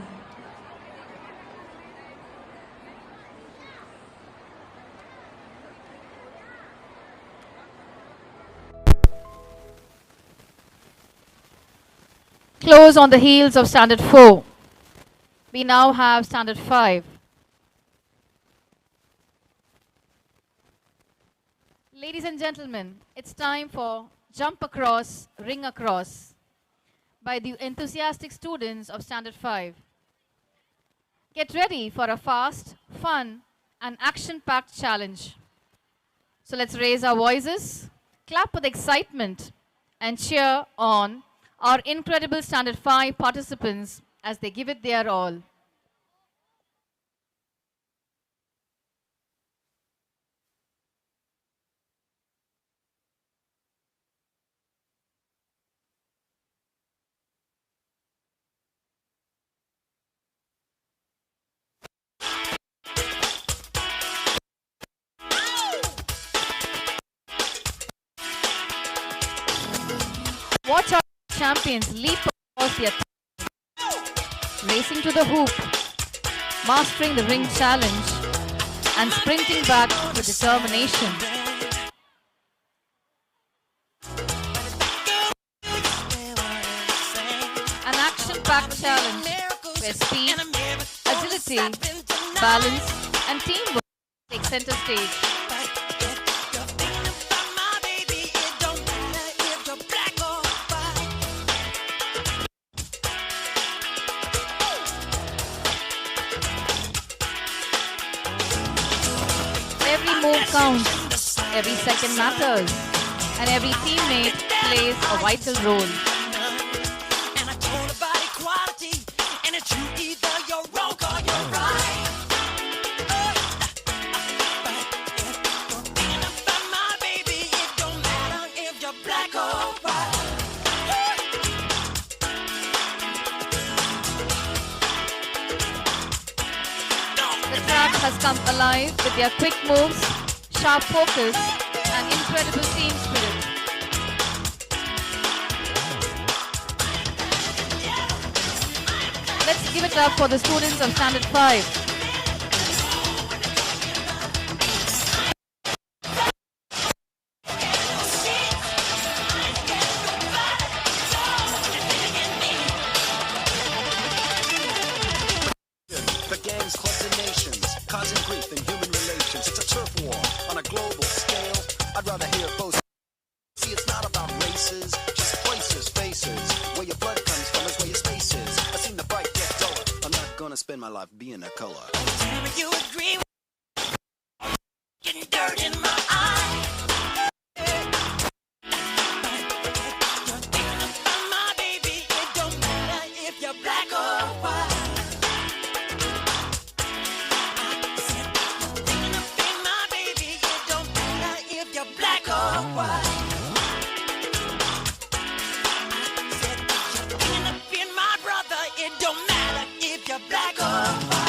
Close on the heels of Standard 4. We now have Standard 5. Ladies and gentlemen, it's time for Jump Across, Ring Across by the enthusiastic students of Standard 5. Get ready for a fast, fun, and action-packed challenge. So let's raise our voices, clap with excitement, and cheer on our incredible Standard 5 participants as they give it their all. Watch our champions leap across the racing to the hoop, mastering the ring challenge, and sprinting back with determination. An action-packed challenge where speed, agility, balance, and teamwork take center stage. Every move counts, every second matters, and every teammate plays a vital role. The track has come alive with their quick moves, sharp focus, and incredible team spirit. Let's give it up for the students of Standard 5. The gangs, clubs, and nations, causing grief in human relations. It's a turf war on a global scale. I'd rather hear both. See, it's not about races, just places, faces. Where your blood comes from is where your space is. I've seen the bright get duller. I'm not gonna spend my life being a color. Tell me you agree with getting dirt in my eye. You're thinking about my baby. It don't matter if you're black or white. Black or white. I said, you're thinking of being my brother. It don't matter if you're black or white.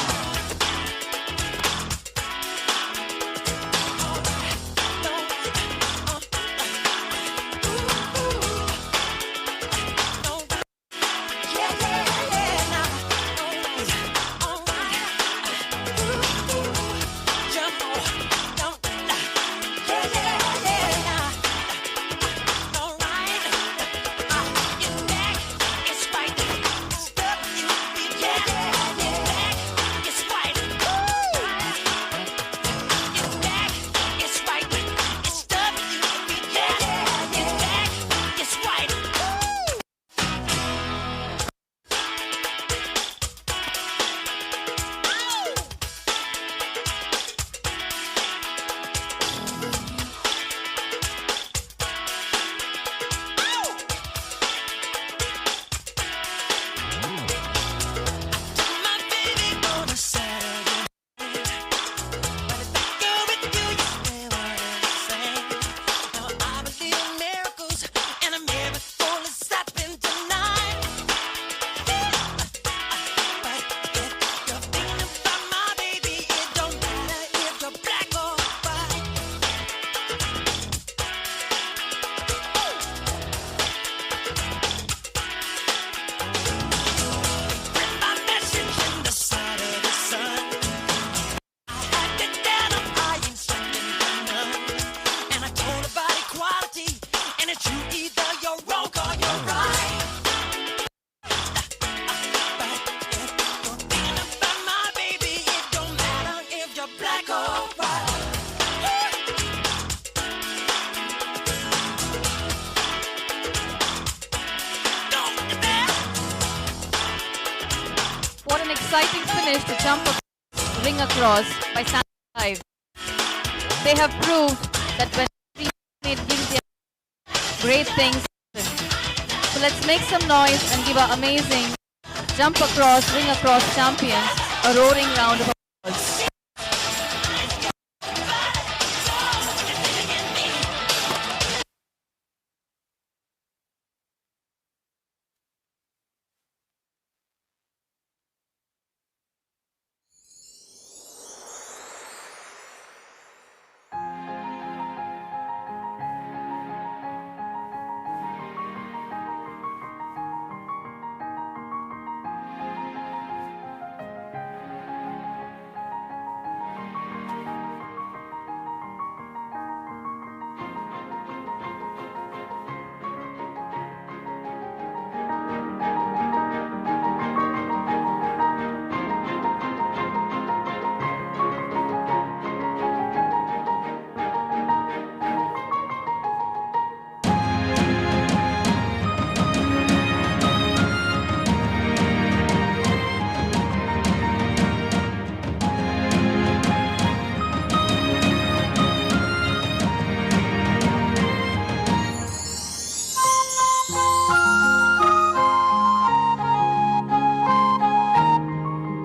exciting finish to jump ring across by standing alive. They have proved that when every teammate gives their great things happen. So let's make some noise and give our amazing jump across, ring across champions a roaring round of applause.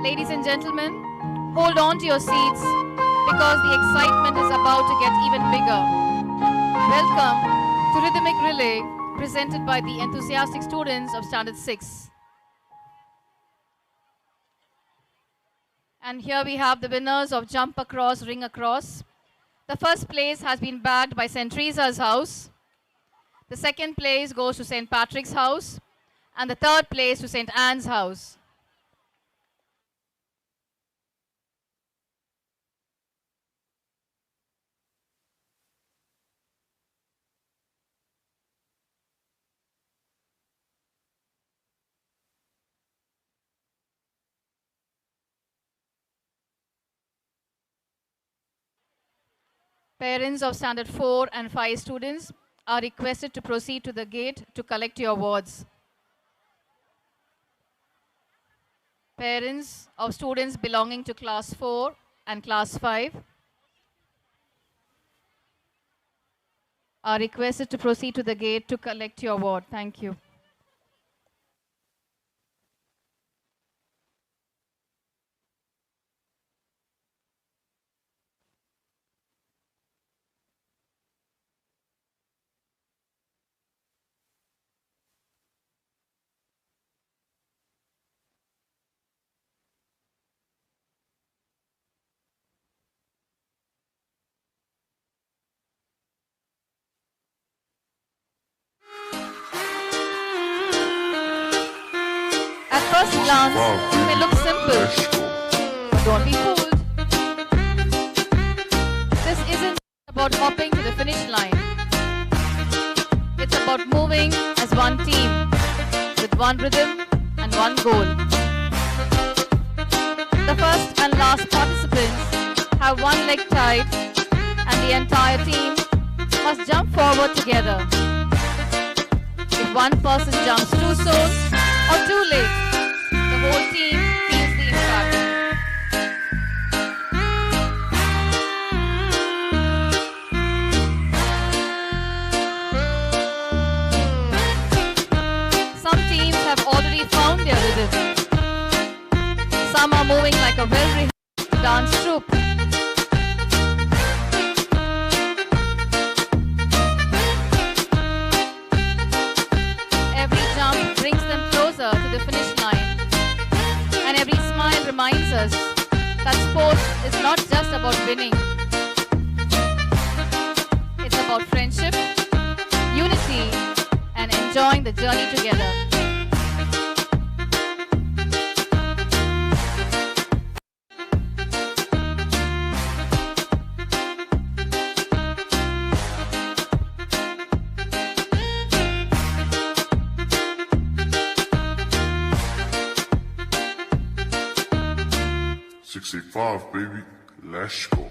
Ladies and gentlemen, hold on to your seats because the excitement is about to get even bigger. Welcome to Rhythmic Relay presented by the enthusiastic students of Standard 6. And here we have the winners of Jump Across, Ring Across. The first place has been bagged by St. Teresa's House. The second place goes to St. Patrick's House. And the third place to St. Anne's House. Parents of Standard 4 and 5 students are requested to proceed to the gate to collect your awards. Parents of students belonging to Class 4 and Class 5 are requested to proceed to the gate to collect your award. Thank you. At first glance, it may look simple, but don't be fooled. This isn't about hopping to the finish line. It's about moving as one team, with one rhythm and one goal. The first and last participants have one leg tied, and the entire team must jump forward together. If one person jumps too soon or too late, the whole team feels the impact. Some teams have already found their rhythm. Some are moving like a well-rehearsed dance troupe. Every jump brings them closer to the finish line. And every smile reminds us that sports is not just about winning. It's about friendship, unity, and enjoying the journey together. Baby, let's go.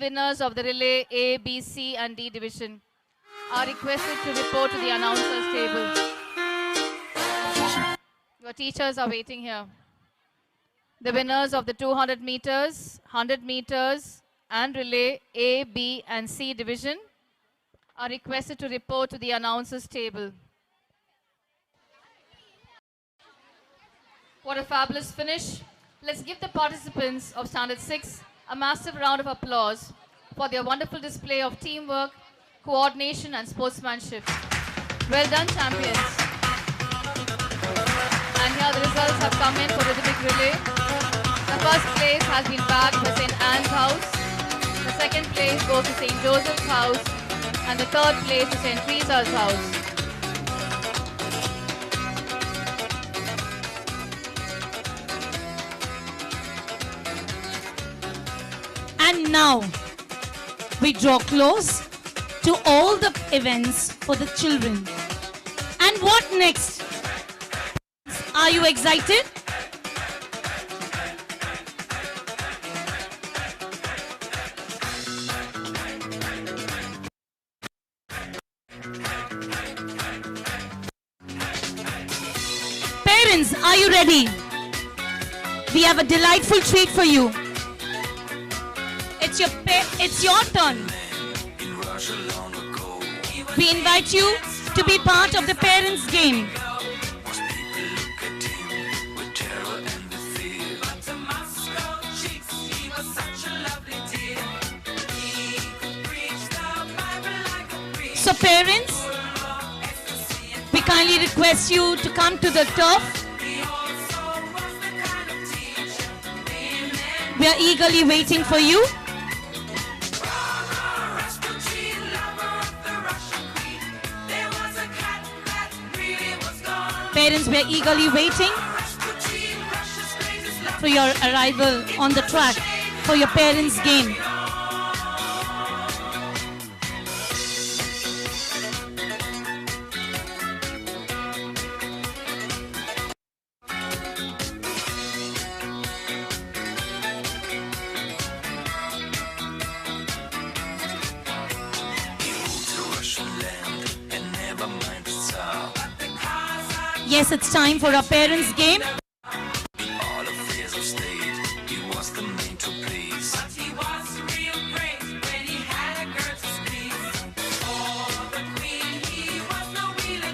winners of the relay A, B, C and D division are requested to report to the announcers table. Your teachers are waiting here. The winners of the 200 meters, 100 meters and relay A, B and C division are requested to report to the announcers table. What a fabulous finish. Let's give the participants of Standard 6 a massive round of applause for their wonderful display of teamwork, coordination and sportsmanship. Well done, champions. And here the results have come in for rhythmic relay. The first place has been bagged by St. Anne's House. The second place goes to St. Joseph's House. And the third place to St. Teresa's House. And now, we draw close to all the events for the children. And what next? Are you excited? Parents, are you ready? We have a delightful treat for you. It's your turn. We invite you to be part of the parents' game. So parents, we kindly request you to come to the turf. We are eagerly waiting for you. Parents, we are eagerly waiting for your arrival on the track for your parents' game. Yes, it's time for our parents' game.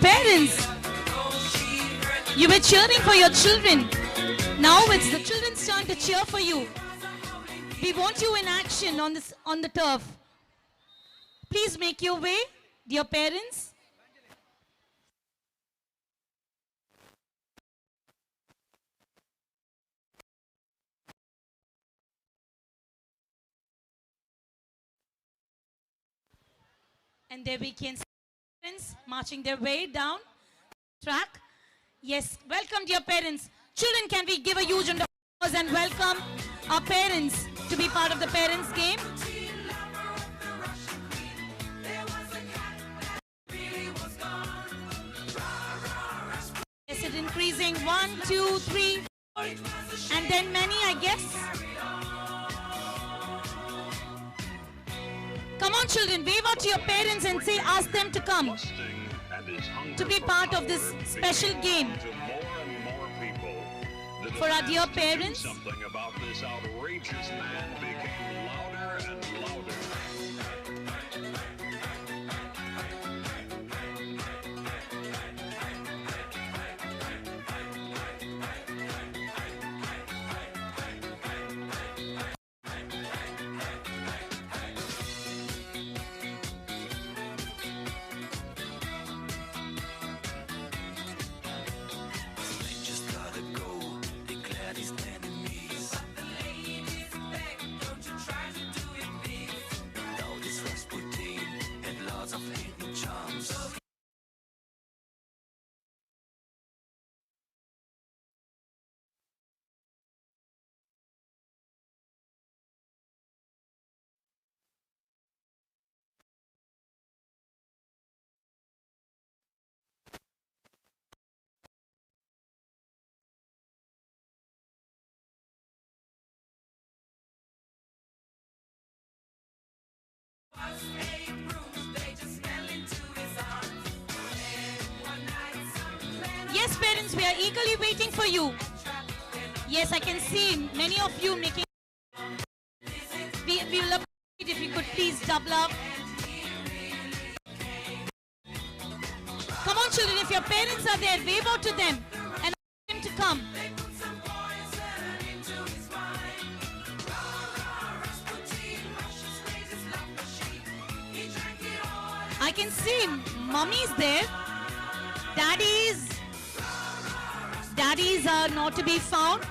Parents, you were cheering for your children. Now it's the children's turn to cheer for you. We want you in action on the turf. Please make your way, dear parents. And there we can see parents marching their way down track. Yes, welcome dear parents. Children, can we give a huge round of applause and welcome our parents to be part of the parents' game. Yes, it's increasing. 1, 2, 3, 4, and then many, I guess. Come on, children, wave out to your parents and say, ask them to come to be part of this special game. For our dear parents, something about this outrageous man became louder and louder. Yes, parents, we are eagerly waiting for you. Yes, I can see many of you making. We will appreciate if you could please double up. Come on, children, if your parents are there, wave out to them and ask them to come. I can see mummies there. Daddies are not to be found.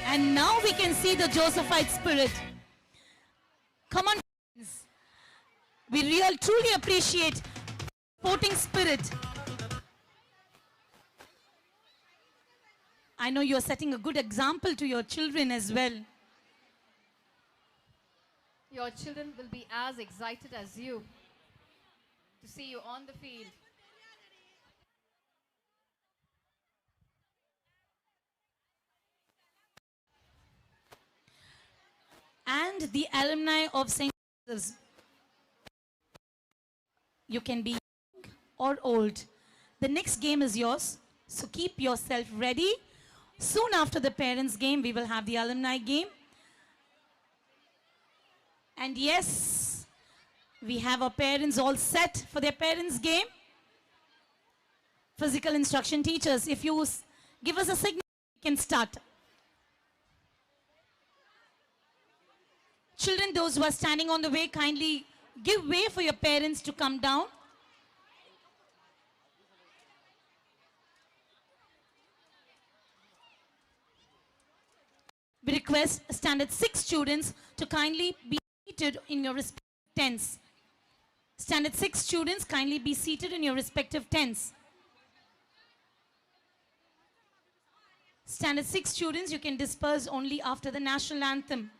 And now we can see the Josephite spirit. Come on, friends. We truly appreciate sporting spirit. I know you're setting a good example to your children as well. Your children will be as excited as you to see you on the field. And the alumni of St. Joseph's. You can be young or old. The next game is yours, so keep yourself ready. Soon after the parents' game, we will have the alumni game. And yes, we have our parents all set for their parents' game. Physical instruction teachers, if you give us a signal, we can start. Children, those who are standing on the way, kindly give way for your parents to come down. We request standard 6 students to kindly be seated in your respective tents. Standard 6 students, kindly be seated in your respective tents. Standard 6 students, you can disperse only after the national anthem.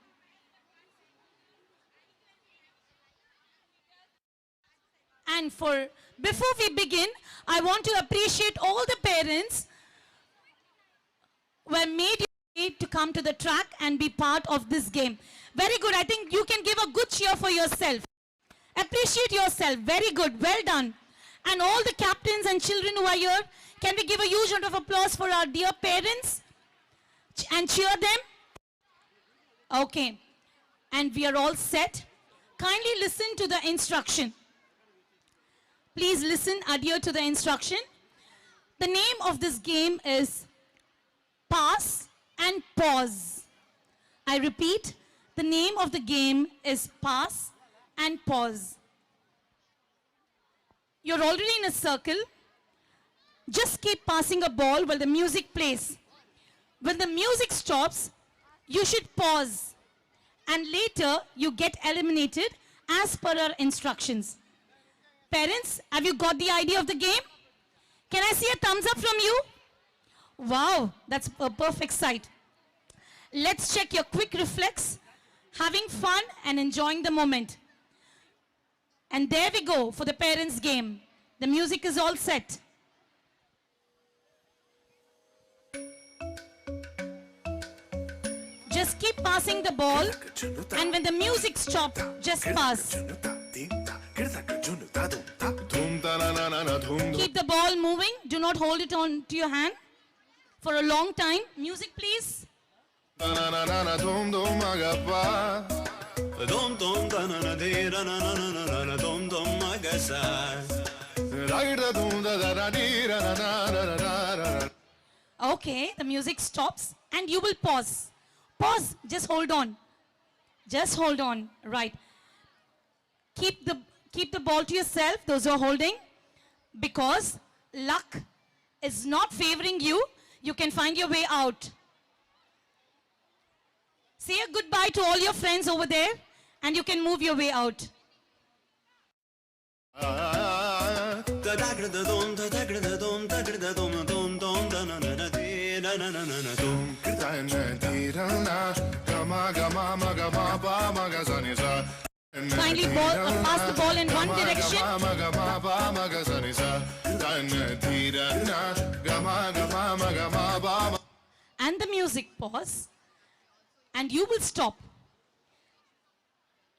And before we begin, I want to appreciate all the parents who have made to come to the track and be part of this game. Very good. I think you can give a good cheer for yourself. Appreciate yourself. Very good. Well done. And all the captains and children who are here, can we give a huge round of applause for our dear parents and cheer them? Okay. And we are all set. Kindly listen to the instruction. Please listen, adhere to the instruction. The name of this game is Pass and Pause. I repeat, the name of the game is Pass and Pause. You're already in a circle. Just keep passing a ball while the music plays. When the music stops, you should pause. And later, you get eliminated as per our instructions. Parents, have you got the idea of the game? Can I see a thumbs up from you? Wow, that's a perfect sight. Let's check your quick reflex, having fun and enjoying the moment. And there we go for the parents' game. The music is all set. Just keep passing the ball, and when the music stops, just pass. Keep the ball moving. Do not hold it on to your hand for a long time. Music, please. Okay, the music stops and you will pause. Pause, just hold on. Just hold on, right. Keep the ball to yourself, those who are holding, because luck is not favoring you. You can find your way out. Say a goodbye to all your friends over there and you can move your way out. Kindly pass the ball in one direction. And the music pause. and you will stop.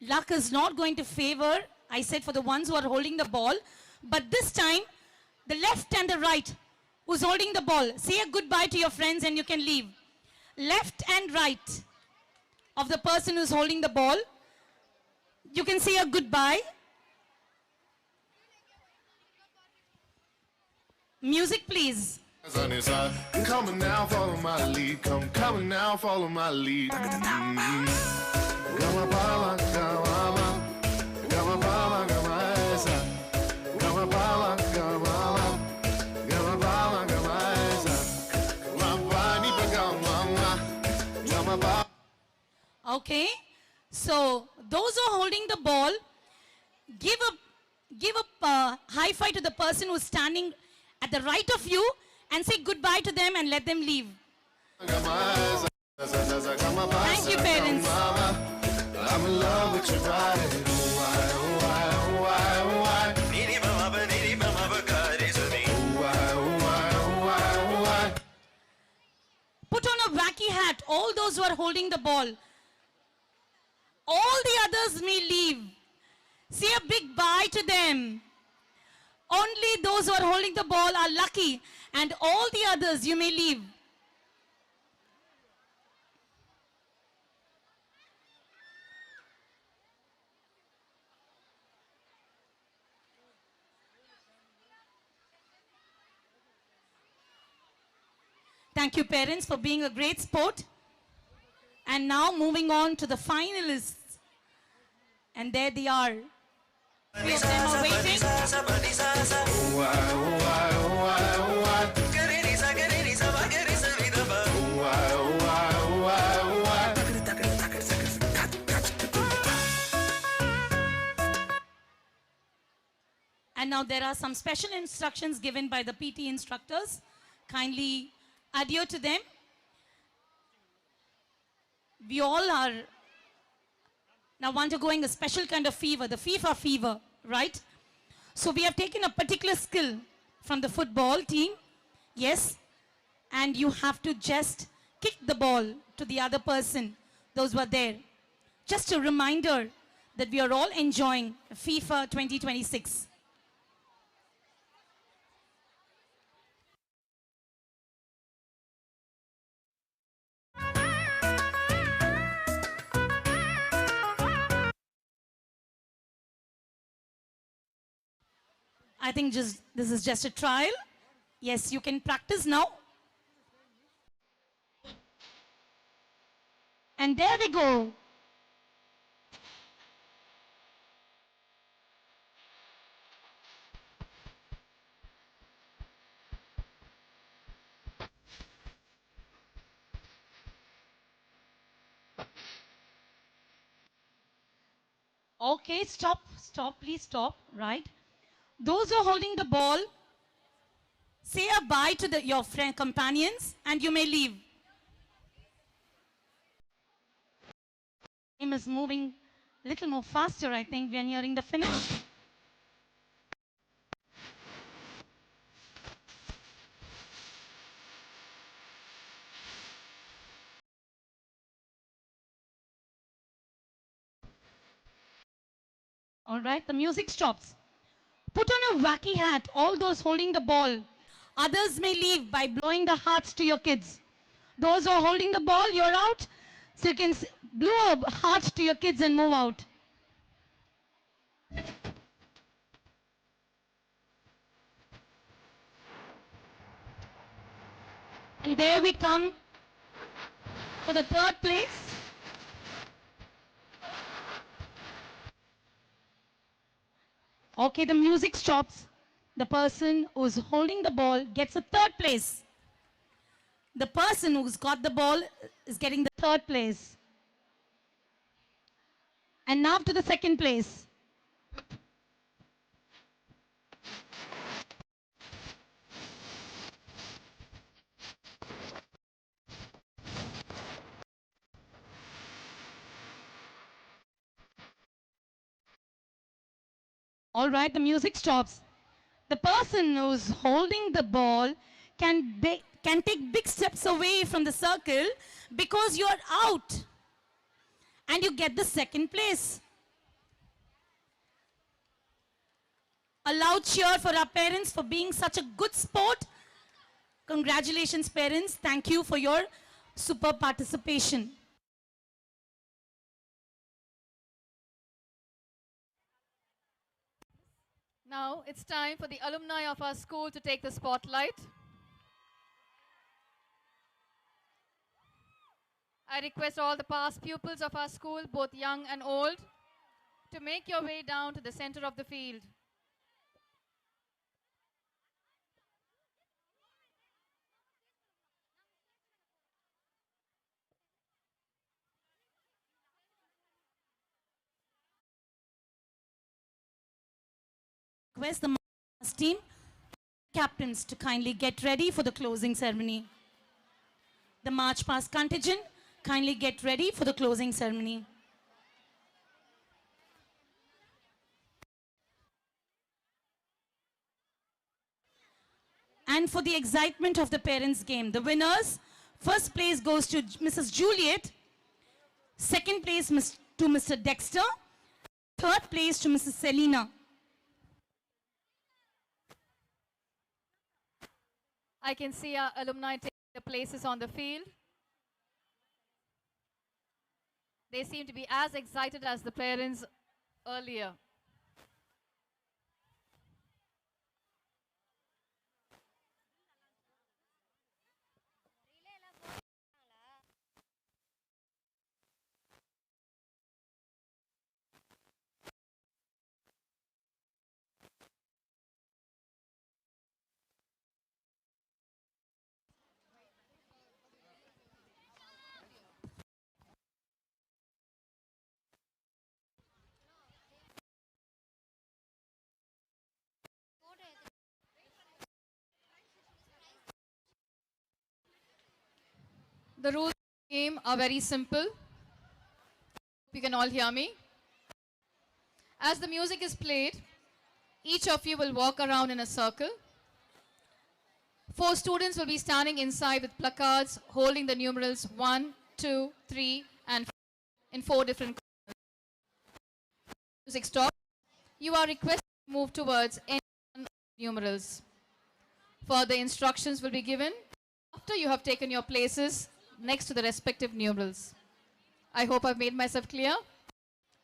Luck is not going to favor, I said, for the ones who are holding the ball, but this time, the left and the right who's holding the ball, say a goodbye to your friends and you can leave. Left and right of the person who's holding the ball, you can say a goodbye. Music, please. Come on now, follow my lead. Come now, follow my lead. Okay, so those who are holding the ball, give a high five to the person who's standing at the right of you and say goodbye to them and let them leave. Thank you, parents. I'm in love with your body. Put on a wacky hat, all those who are holding the ball. All the others may leave. Say a big bye to them. Only those who are holding the ball are lucky, and all the others you may leave. Thank you, parents, for being a great sport. And now moving on to the finalists. And there they are. Three of them are waiting. And now there are some special instructions given by the PT instructors. Kindly adhere to them. We all are now undergoing a special kind of fever, the FIFA fever, right? So we have taken a particular skill from the football team, yes, and you have to just kick the ball to the other person, those who are there. Just a reminder that we are all enjoying FIFA 2026. I think this is just a trial. Yes, you can practice now. And there we go. Okay, stop, please stop, right? Those who are holding the ball, say a bye to your companions and you may leave. Game is moving a little more faster, I think. We are nearing the finish. All right, the music stops. Put on a wacky hat, all those holding the ball. Others may leave by blowing the hearts to your kids. Those who are holding the ball, you're out. So you can blow a heart to your kids and move out. And there we come for the third place. Okay, the music stops. The person who's holding the ball gets a third place. The person who's got the ball is getting the third place. And now to the second place. All right, the music stops. The person who's holding the ball can take big steps away from the circle because you're out. and you get the second place. A loud cheer for our parents for being such a good sport. Congratulations, parents. Thank you for your super participation. Now it's time for the alumni of our school to take the spotlight. I request all the past pupils of our school, both young and old, to make your way down to the center of the field. Request the March Past team captains to kindly get ready for the closing ceremony. The March Past contingent, kindly get ready for the closing ceremony. And for the excitement of the parents' game, the winners, first place goes to Mrs. Juliet, second place to Mr. Dexter, third place to Mrs. Selina. I can see our alumni taking the places on the field. They seem to be as excited as the parents earlier. The rules of the game are very simple. You can all hear me. As the music is played, each of you will walk around in a circle. 4 students will be standing inside with placards holding the numerals 1, 2, 3, and 4 in 4 different corners. Music stops. You are requested to move towards any one of the numerals. Further instructions will be given after you have taken your places next to the respective numerals. I hope I've made myself clear.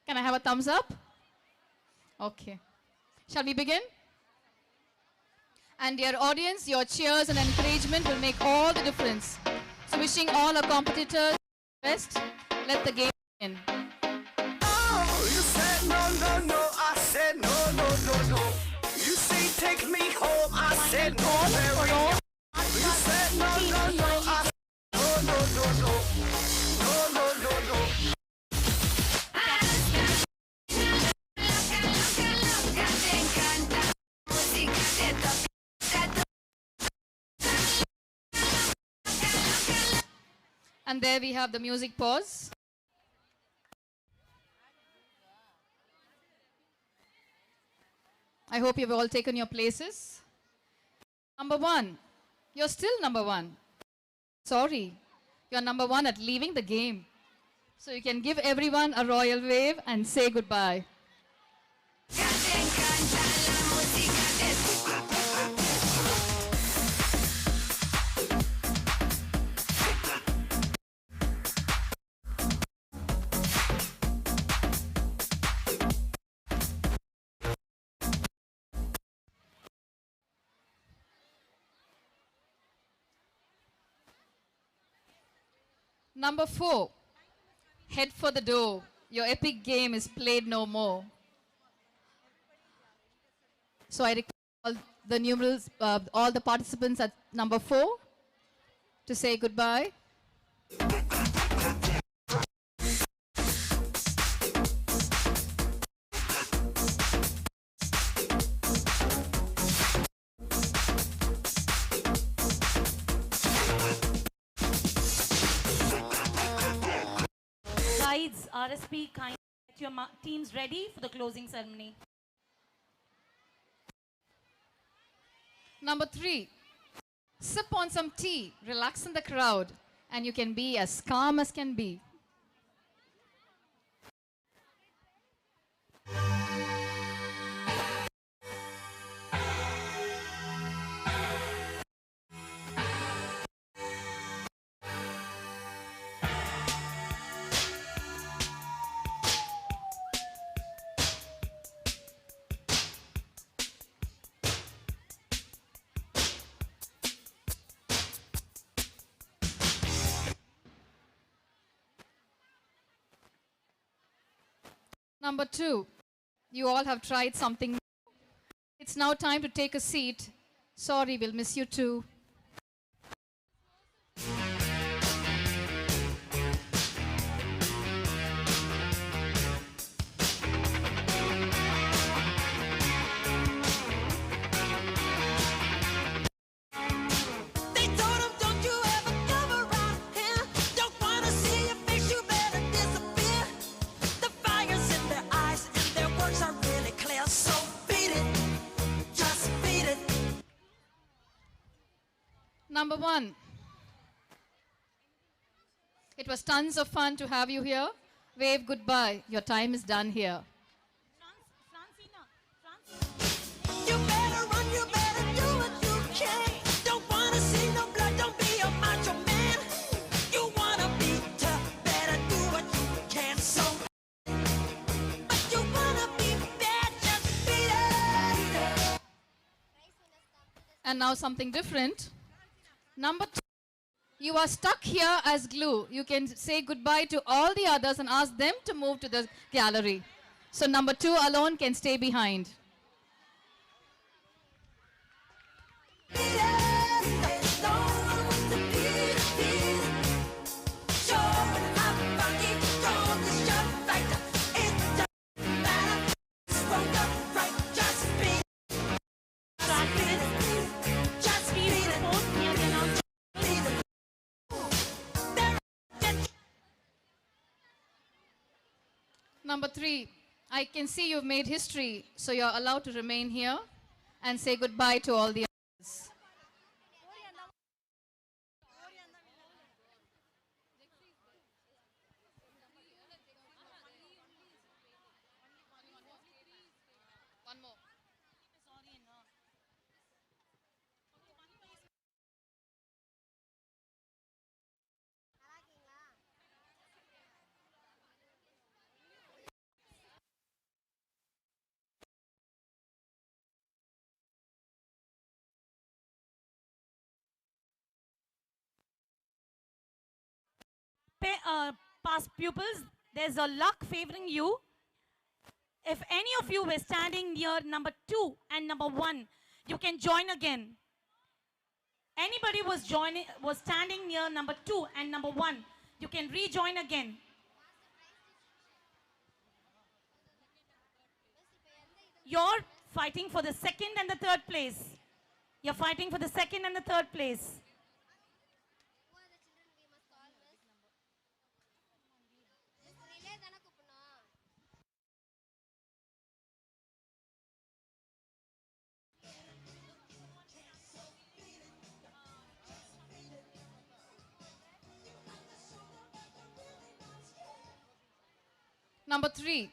Can I have a thumbs up? Okay. Shall we begin? And dear audience, your cheers and encouragement will make all the difference. So wishing all our competitors the best. Let the game begin. Oh, you said no, no, no. I said no, no, no, no. You say take me home. I said no, very no. You said no, no, no. I said no, no, no, no. No, no, no, no. And there we have the music pause. I hope you've all taken your places. Number 1. You're still number 1. Sorry. You're number 1 at leaving the game. So you can give everyone a royal wave and say goodbye. Number 4, head for the door. Your epic game is played no more. So I request all the numerals, all the participants at number 4 to say goodbye. Guides, RSP, kindly get your teams ready for the closing ceremony. Number 3, sip on some tea, relax in the crowd, and you can be as calm as can be. Number 2, you all have tried something new. It's now time to take a seat. Sorry, we'll miss you too. They told him, don't you ever come around here. Don't wanna see your face, you better disappear. The fire's in their eyes and their words are really clear. So beat it, just beat it. Number 1. It was tons of fun to have you here. Wave goodbye. Your time is done here. You better run, you better do what you can. Don't wanna see no blood, don't be a macho man. You wanna be tough, better do what you can. So, but you wanna be bad, just beat it. And now something different. Number 2. You are stuck here as glue. You can say goodbye to all the others and ask them to move to the gallery. So number 2 alone can stay behind. Number 3, I can see you've made history, so you're allowed to remain here and say goodbye to all the others. One more. Past pupils, there's a luck favoring you. If any of you were standing near number 2 and number 1, you can join again. Anybody was standing near number 2 and number 1, you can rejoin again. You're fighting for the second and the third place. You're fighting for the second and the third place. Number 3,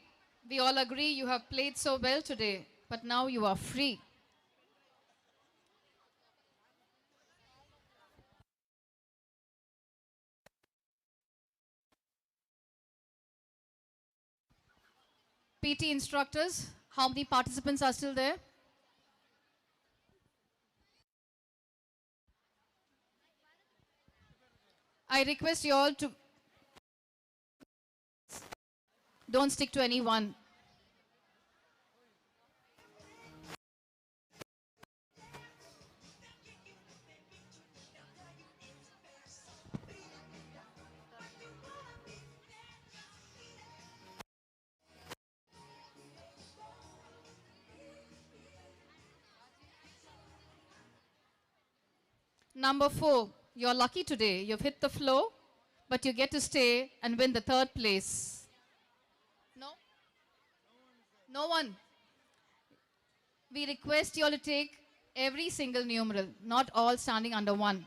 we all agree you have played so well today, but now you are free. PT instructors, how many participants are still there? I request you all to don't stick to anyone. Number 4, you're lucky today. You've hit the floor, but you get to stay and win the 3rd place. No? No one. We request you all to take every single numeral, not all standing under 1.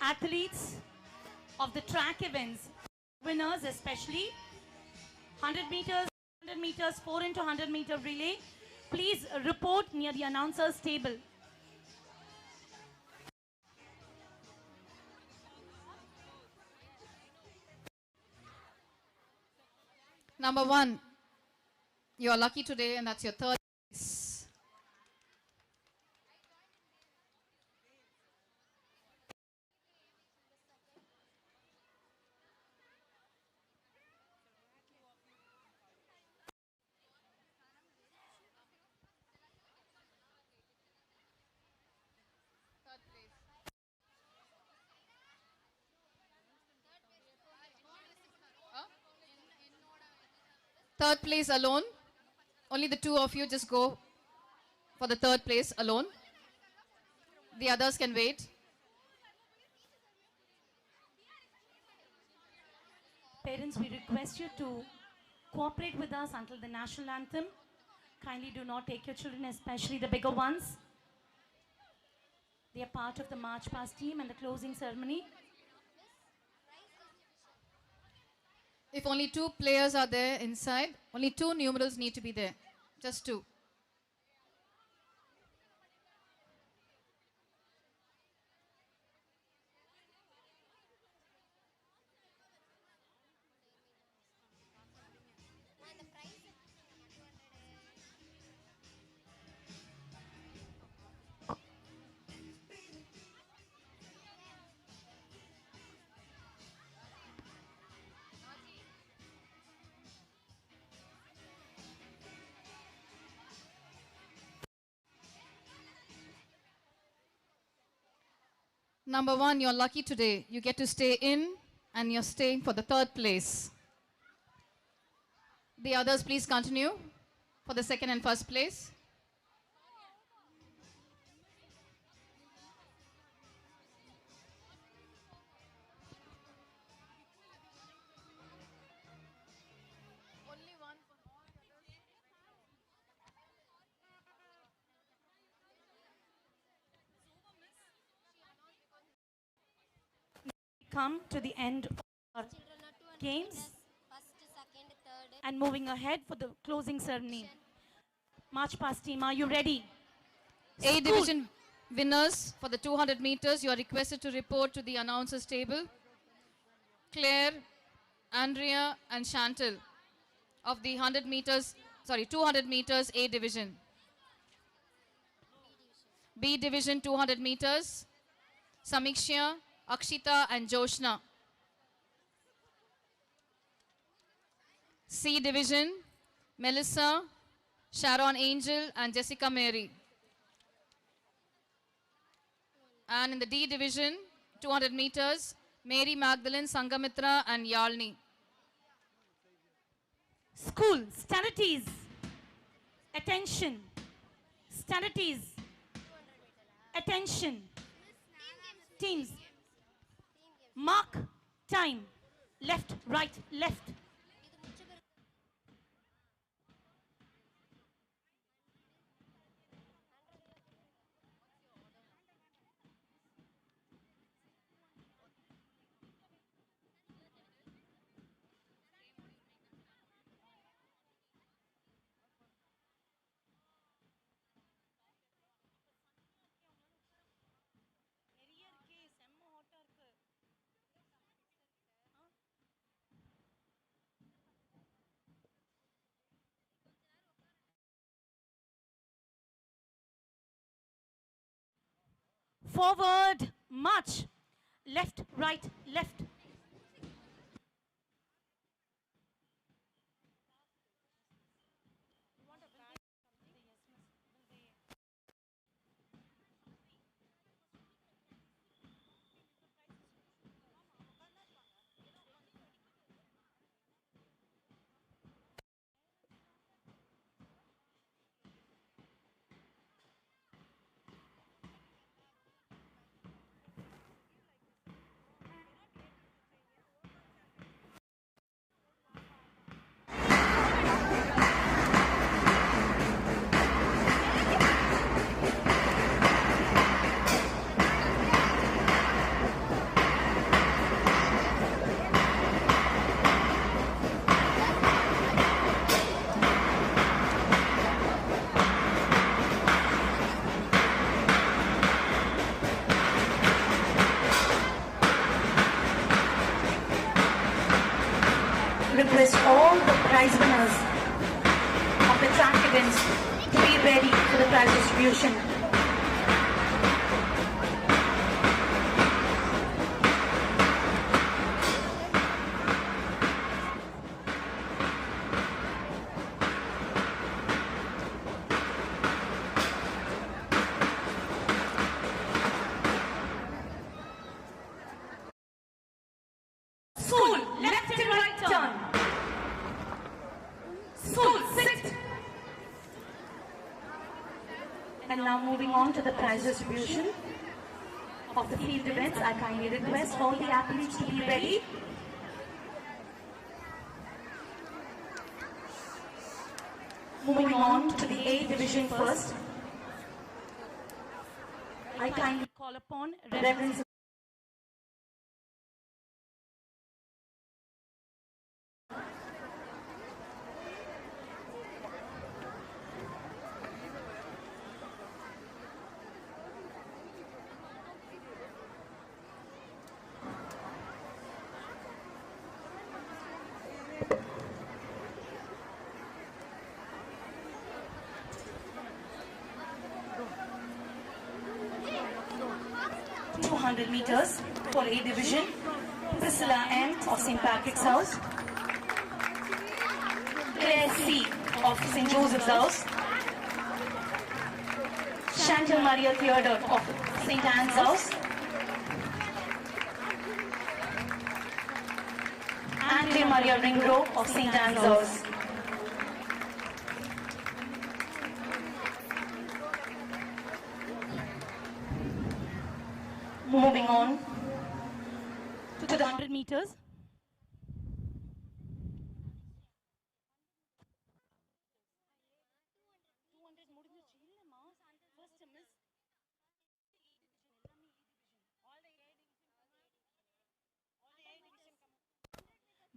Athletes of the track events, winners especially, 100 meters, 100 meters, 4 into 100 meter relay, please report near the announcer's table. Number 1, you're lucky today and that's your 3rd place. Third place alone. Only the two of you just go for the third place alone. The others can wait. Parents, we request you to cooperate with us until the national anthem. Kindly do not take your children, especially the bigger ones. They are part of the march past team and the closing ceremony. If only two players are there inside, only two numerals need to be there. Just two. Number one, you're lucky today. You get to stay in and you're staying for the third place. The others, please continue for the second and first place. Come to the end of our games and moving ahead for the closing ceremony. March past team, are you ready? A division winners for the 200 meters, you are requested to report to the announcers table. Claire, Andrea and Chantal of the 200 meters A division. B division 200 meters, Samiksha, Akshita and Joshna. C division, Melissa, Sharon Angel and Jessica Mary. And in the D division, 200 meters, Mary Magdalene, Sangamitra and Yalni. School, stand at ease. Attention. Stand at ease. Attention. Teams. Mark time. Left, right, left. Forward, march. Left, right, left. Request all the prize winners of the track events to be ready for the prize distribution. School, left and right turn. moving on to the prize distribution of the field events, I kindly request all the athletes to be ready. Moving on to the A division first, I kindly call upon Reverend 200 meters for A division, Priscilla M of St. Patrick's House, Claire C of St. Joseph's House, Chantal Maria Theodore of St. Anne's House, Andre Maria Ringro of St. Anne's House. Moving on to the 100 meters.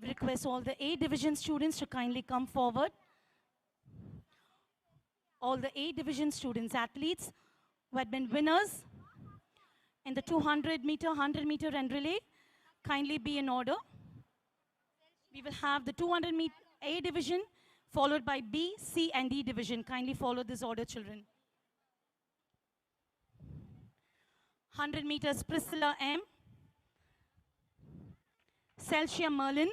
We request all the A division students to kindly come forward. All the A division students, athletes who had been winners in the 200 meter, 100 meter and relay, kindly be in order. We will have the 200 meter A division followed by B, C and D division. Kindly follow this order, children. 100 meters, Priscilla M, Celsia Merlin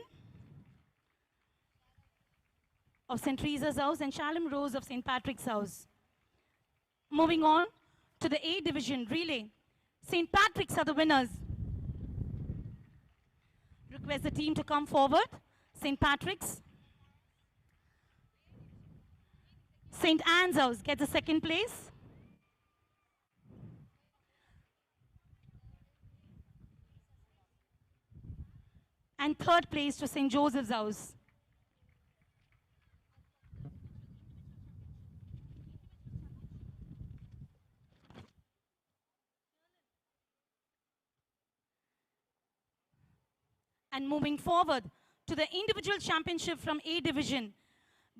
of St. Teresa's House and Shalom Rose of St. Patrick's House. Moving on to the A division relay. St. Patrick's are the winners. Request the team to come forward. St. Patrick's. St. Anne's House gets the second place. And third place to St. Joseph's House. And moving forward to the individual championship from A division,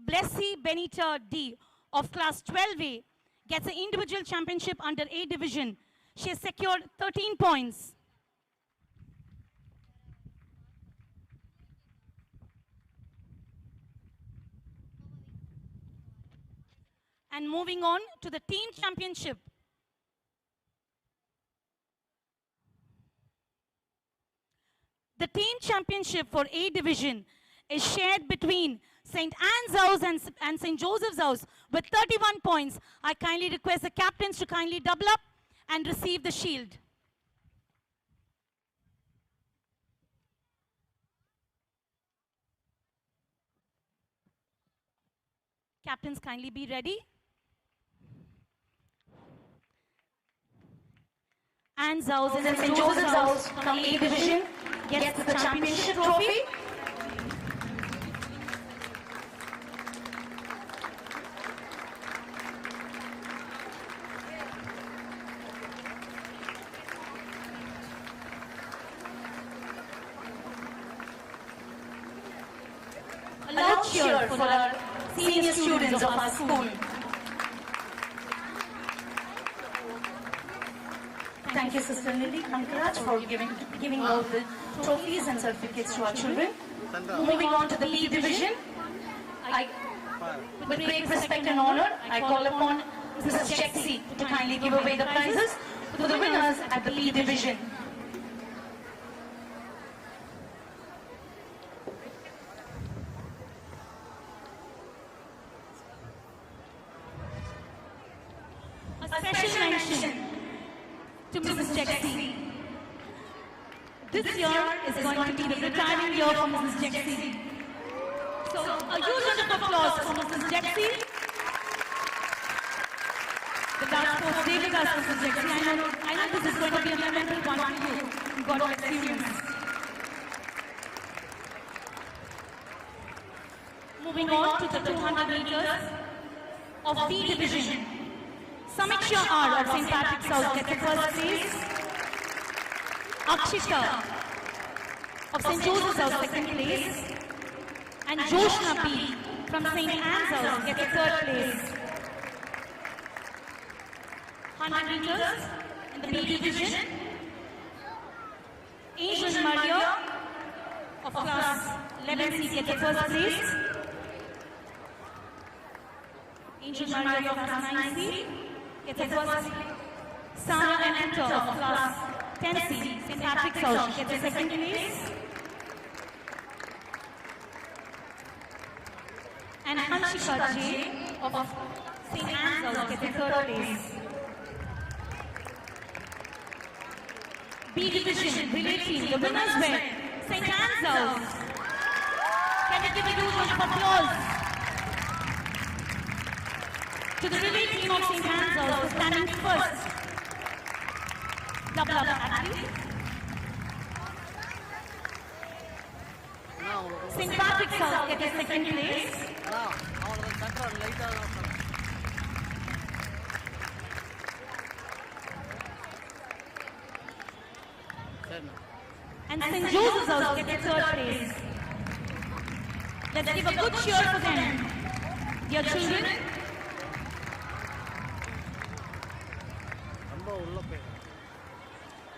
Blessy Benita D of class 12A gets the individual championship under A division. She has secured 13 points. And moving on to the team championship. The team championship for A division is shared between St. Anne's House and St. Joseph's House with 31 points. I kindly request the captains to kindly double up and receive the shield. Captains, kindly be ready. Anne's House and St. Joseph's House from A division gets the championship trophy. A loud cheer for our senior students of our school. Thank you, Sister Lily Kankaraj, for giving all the trophies and certificates to our children. Moving on to the B division, with great respect and honor, I call upon Mrs. Jexy to kindly give away the prizes to the winners at the B division. A special mention to Mrs. Jexy. This year is going to be the retiring year for Mrs. Jexy. So, a huge round of applause for Mrs. Jexy. The last sports day with us, Mrs. Jexi. I know this is going to be a memorable one for you. You got to experience. Moving on to the 200 meters of B division. Samiksha R of St. Patrick's House gets the first place. Akshita of St. Joseph's House second place. And Joshna P from St. Anne's House gets the third place. 100 meters in the B division. Angel Maria of class 11C gets the first place. Angel Maria of class 9C gets the first place. Sana and Enter of class 10C, St. Patrick's House, gets the second place. And Hanshika J of St. Anne's House gets the third place. B division relay team, the winners were St. Anne's House. Can you give a huge round of applause to the relay team of St. Anne's House for standing first? Double up athlete. St. Patrick's House gets the second place. And St. Joseph's House gets the third place. Let's give a good cheer for them. Dear children,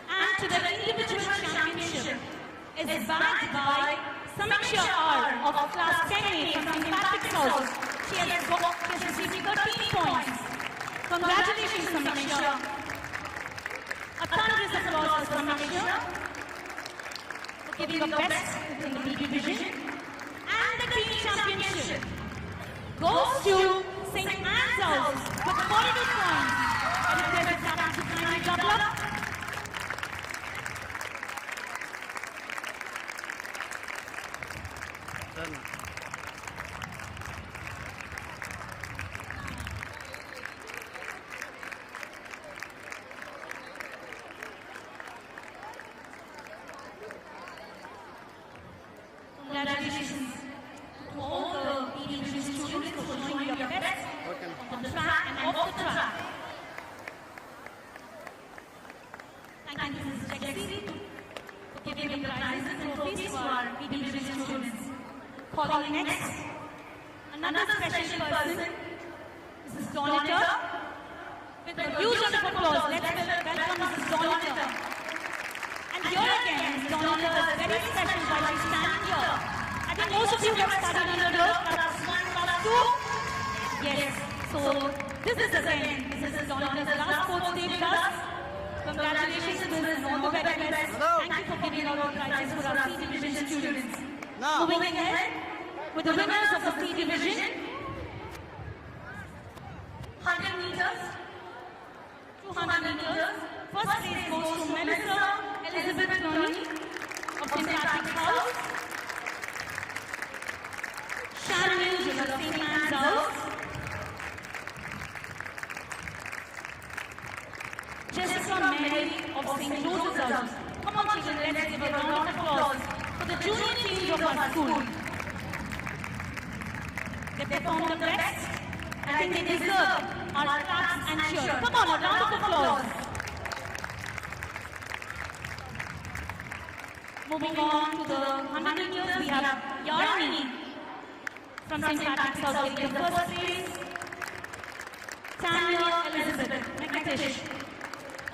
and to the individual championship is backed by Samiksha R of class 10A from St. Patrick's House. She has received 13 points. Congratulations, Samiksha. A thunderous applause for Samiksha for giving her best in the B division. And the team championship goes to St. Anne's House with 42 points. And if there's a captain to kindly double up. Congratulations to all the B division students for showing your best on the track and off the track. Thank you, Mrs. Jexi, for giving the prizes and trophies to our B division students. Calling next, another special person, Mrs. Donita. With a huge round of applause, let's welcome Mrs. Donita. And here again, Mrs. Donita is very special while she's standing here. I think most of you have studied under her class 1, class 2. Yes, so this is again Mrs. Donita's last sports day with us. Congratulations to this and all the very best. Thank you for giving out the prizes for our C division students. Moving ahead with the winners of the C division. 100 meters, 200 meters. First place goes to Melissa Elizabeth Tony of St. Patrick's House. Sharon Angel of St. Anne's House. Jessica Mary of St. Joseph's House. Come on children, let's give a round of applause for the junior teams of our school. They performed the best. I think they deserve our claps and cheer. Come on, a round of applause. Moving on to the 100 meters, we have Yarni from St. Patrick's House getting the first place. Tanya Elizabeth McIntish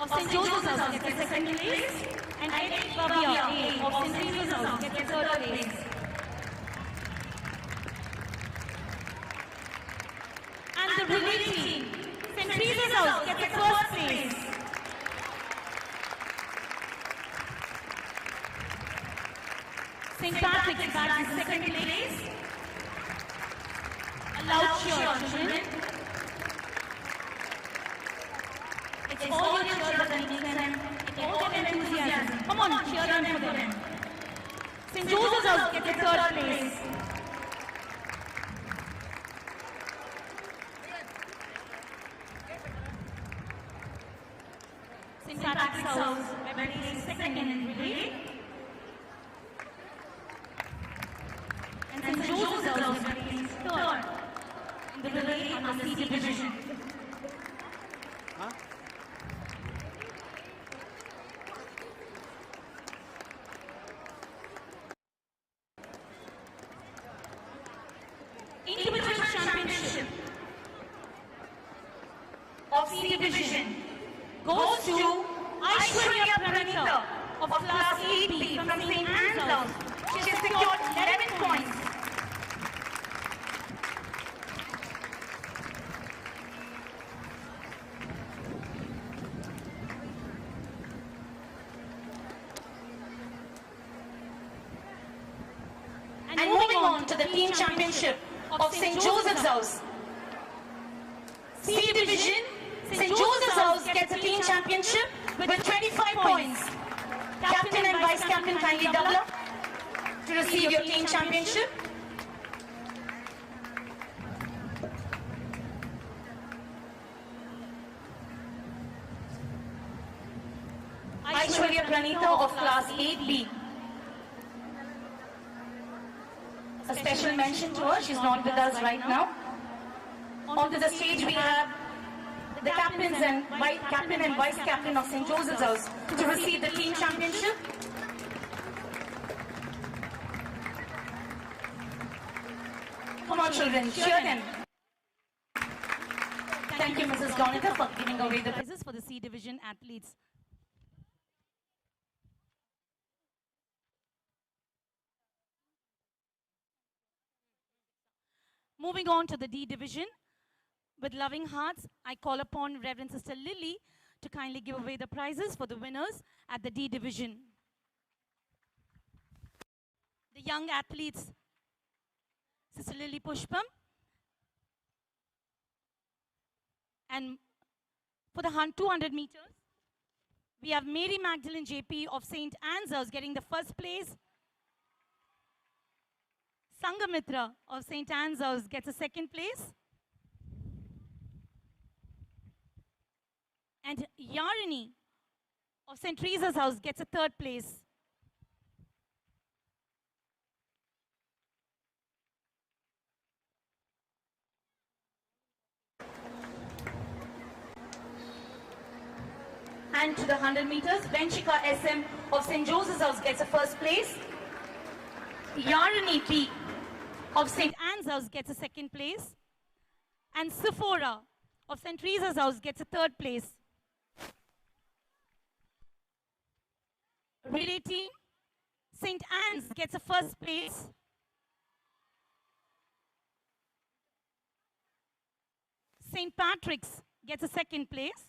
of St. Joseph's House gets the second place. And Eddie Babia A of St. Teresa's House gets the third place. And the relay team, St. Teresa's House gets the first place. St. Patrick's back in second place. A loud cheer, children. It's all your cheer that makes them, it's all their enthusiasm. Come on, cheer them for them. St. Joseph's House gets the third place. were placed second in relay. And St. Joseph's girls were placed third in the relay on the C division. Individual championship of C division goes to Aishwarya Pranita of class 8B from St. Anglo. She has secured 11 points. And moving on to the team championship of St. Joseph's House. C division, St. Joseph's House gets a team championship with 25 points. Captain and vice captain kindly double up to receive your team championship. Aishwarya Pranita of class 8B. A special mention to her, she's not with us right now. Onto the stage we have the captain and vice captain of St. Joseph's House to receive the team championship. Come on children, cheer them. Thank you Mrs. Donita for giving away the prizes for the C division athletes. Moving on to the D division, with loving hearts, I call upon Reverend Sister Lily to kindly give away the prizes for the winners at the D division. The young athletes, Sister Lily Pushpam, and for the 200 meters, we have Mary Magdalene JP of St. Anne's House getting the first place. Sangamitra of St. Anne's House gets a second place. And Yarini of St. Teresa's House gets a third place. And to the 100 meters, Benchika SM of St. Joseph's House gets a first place. Yarini P of St. Anne's House gets a second place. And Sephora of St. Teresa's House gets a third place. Relay team, St. Anne's gets a first place. St. Patrick's gets a second place.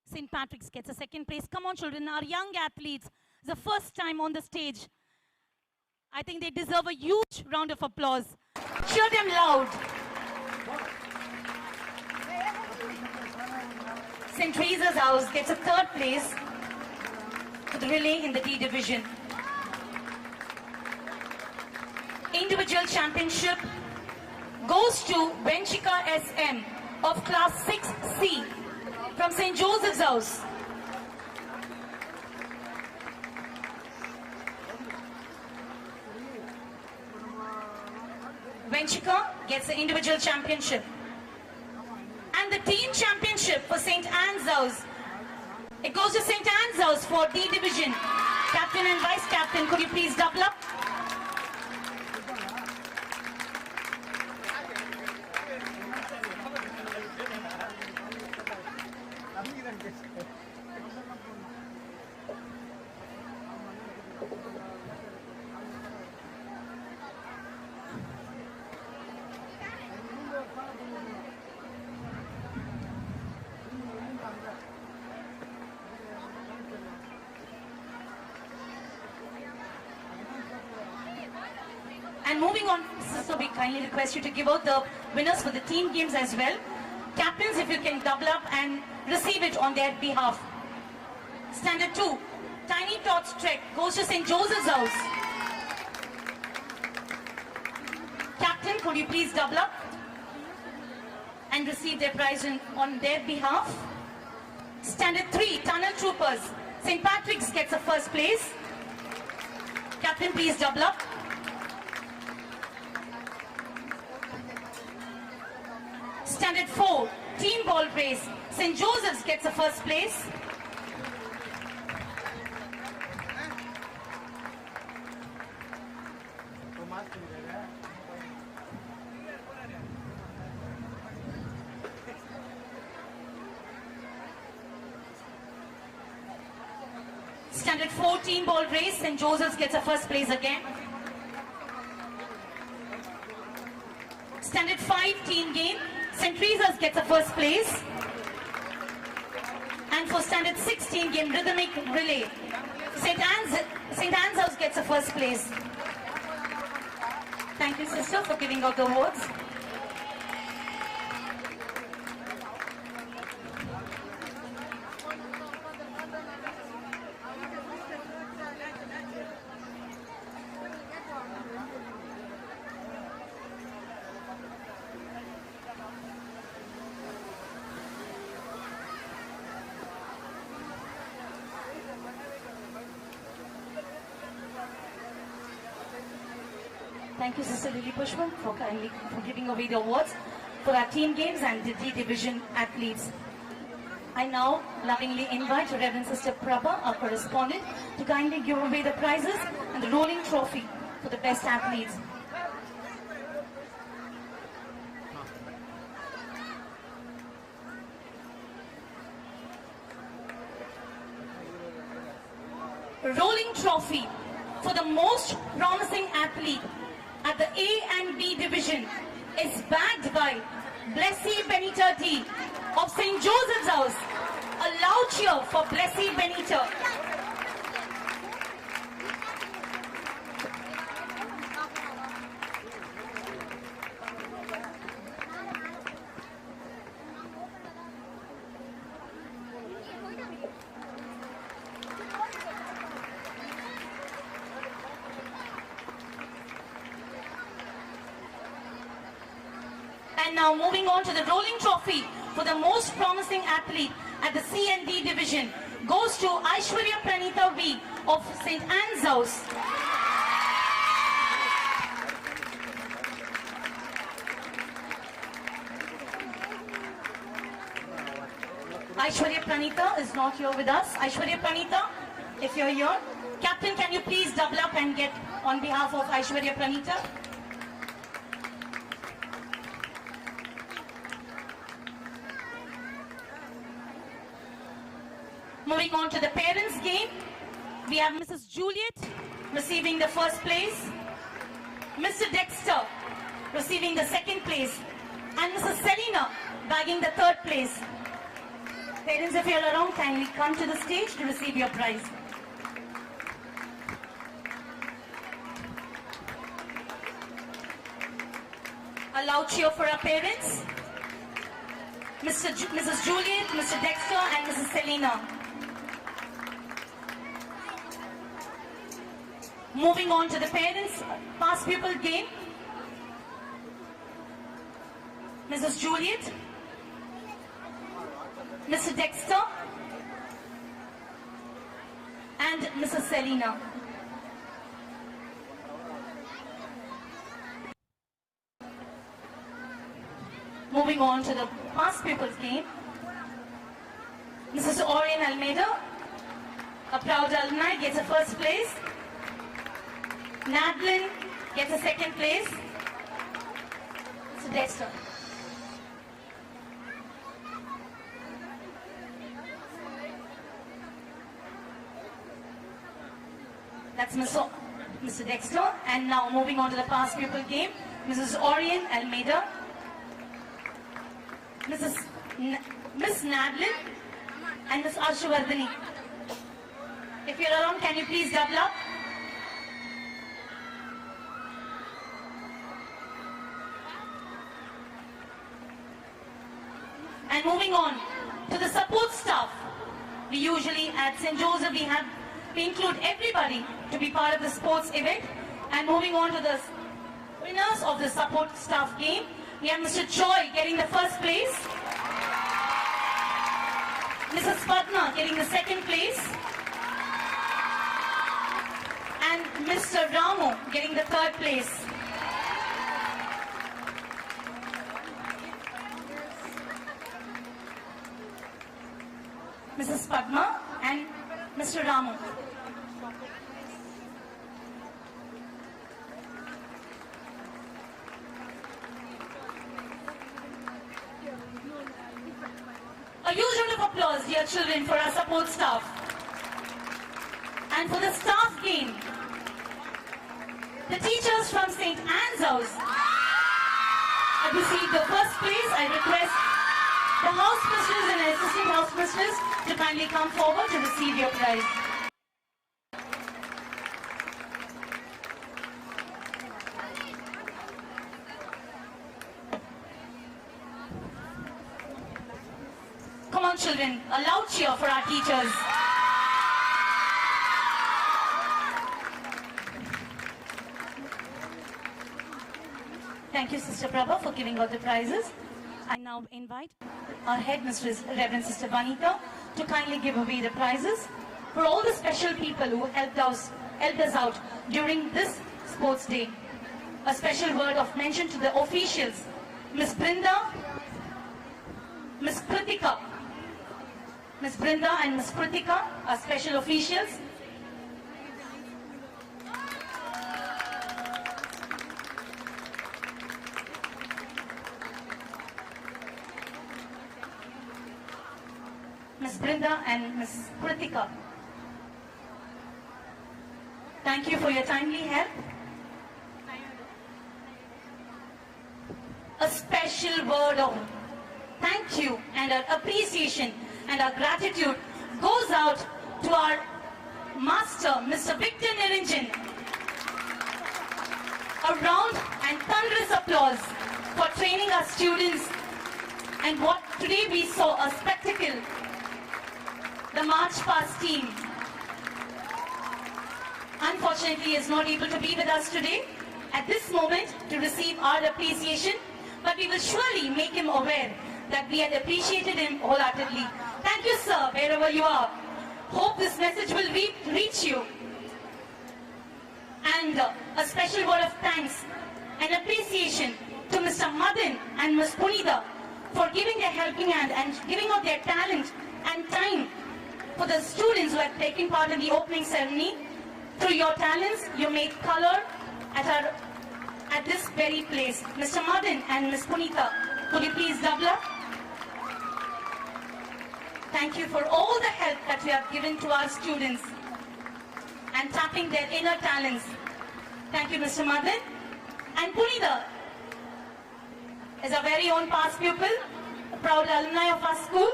St. Patrick's gets a second place. Come on, children, our young athletes, the first time on the stage. I think they deserve a huge round of applause. Cheer them loud. St. Teresa's House gets a third place for the relay in the D division. Individual championship goes to Benchika SM of class 6C. From St. Joseph's House. Benchika gets the individual championship. And the team championship for St. Anne's House. It goes to St. Anne's House for D division. Captain and vice captain, could you please double up? And moving on, so we kindly request you to give out the winners for the team games as well. Captains, if you can double up and receive it on their behalf. Standard 2, Tiny Tots Trek goes to St. Joseph's House. Captain, could you please double up and receive their prize on their behalf? Standard 3, Tunnel Troopers, St. Patrick's gets a first place. Captain, please double up. Standard 4, Team Ball Race, St. Joseph's gets a first place. Standard 4 team ball race, St. Joseph's gets a first place again. Standard 5 team game, St. Teresa's gets a first place. And for standard 6 team game, rhythmic relay, St. Anne's House gets a first place. Thank you, sister, for giving out the awards. Thank you, Sister Lily Pushpan, for giving away the awards for our team games and the D Division athletes. I now lovingly invite Reverend Sister Prabha, our correspondent, to kindly give away the prizes and the rolling trophy for the best athletes. Rolling trophy for the most promising athlete at the A and B division is bagged by Blessy Benita D of St. Joseph's House. A loud cheer for Blessy Benita. And now moving on to the rolling trophy for the most promising athlete at the C and D division goes to Aishwarya Pranita V of St. Anne's House. Aishwarya Pranita is not here with us. Aishwarya Pranita, if you're here, Captain, can you please double up and get on behalf of Aishwarya Pranita? Moving on to the parents' game, we have Mrs. Juliet receiving the first place, Mr. Dexter receiving the second place, and Mrs. Selina bagging the third place. Parents, if you're around, kindly come to the stage to receive your prize. A loud cheer for our parents, Mrs. Juliet, Mr. Dexter, and Mrs. Selina. Moving on to the parents' past pupil game, Mrs. Juliet, Mr. Dexter, and Mrs. Selina. Moving on to the past pupils game, Mrs. Orion Almeida, a proud alumni, gets a first place. Nadlin gets a second place. Mr. Dexter. That's Mr. Dexter. And now moving on to the past pupil game, Mrs. Orion Almeida, Miss Nadlin, and Miss Arshivardhani. If you're around, can you please double up? And moving on to the support staff, we usually at St. Joseph, we include everybody to be part of the sports event. And moving on to the winners of the support staff game, we have Mr. Choi getting the first place, Mrs. Padma getting the second place, and Mr. Ramu getting the third place. Mrs. Padma and Mr. Ramu. A huge round of applause, dear children, for our support staff. And for the staff game, the teachers from St. Anne's House have received the first place. I request the house mistress and assistant house mistress to kindly come forward to receive your prize. Come on, children, a loud cheer for our teachers. Thank you, Sister Prabha, for giving out the prizes. I now invite our headmistress, Reverend Sister Vanita, to kindly give away the prizes for all the special people who helped us out during this sports day. A special word of mention to the officials, Miss Brinda, Miss Kritika. Miss Brinda and Miss Kritika are special officials. Miss Brinda and Miss Kritika. Thank you for your timely help. A special word of thank you and our appreciation and our gratitude goes out to our master, Mr. Victor Niranjan. A round and thunderous applause for training our students, and what today we saw a spectacle, the March Past team. Unfortunately, is not able to be with us today at this moment to receive our appreciation, but we will surely make him aware that we had appreciated him wholeheartedly. Thank you, sir, wherever you are. Hope this message will reach you. And a special word of thanks and appreciation to Mr. Madan and Ms. Punita for giving their helping hand and giving out their talent and time for the students who have taken part in the opening ceremony. Through your talents, you made color at this very place. Mr. Madan and Ms. Punita, could you please double up? Thank you for all the help that you have given to our students and tapping their inner talents. Thank you, Mr. Madan. And Punita is our very own past pupil, a proud alumni of our school.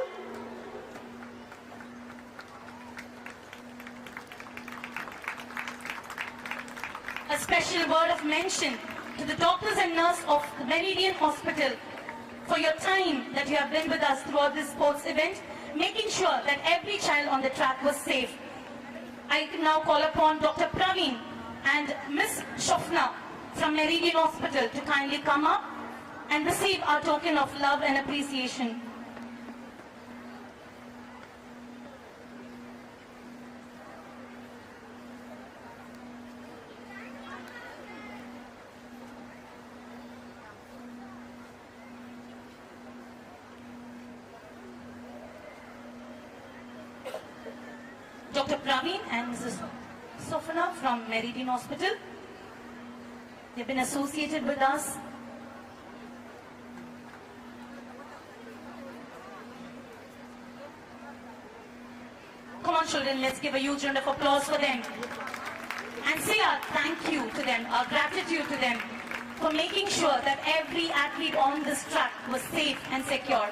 A special word of mention to the doctors and nurses of the Meridian Hospital for your time that you have been with us throughout this sports event, making sure that every child on the track was safe. I can now call upon Dr. Praveen and Miss Shofna from Meridian Hospital to kindly come up and receive our token of love and appreciation. Dr. Praveen and Mrs. Sofana from Meridian Hospital. They've been associated with us. Come on, children, let's give a huge round of applause for them. And say our thank you to them, our gratitude to them for making sure that every athlete on this track was safe and secure.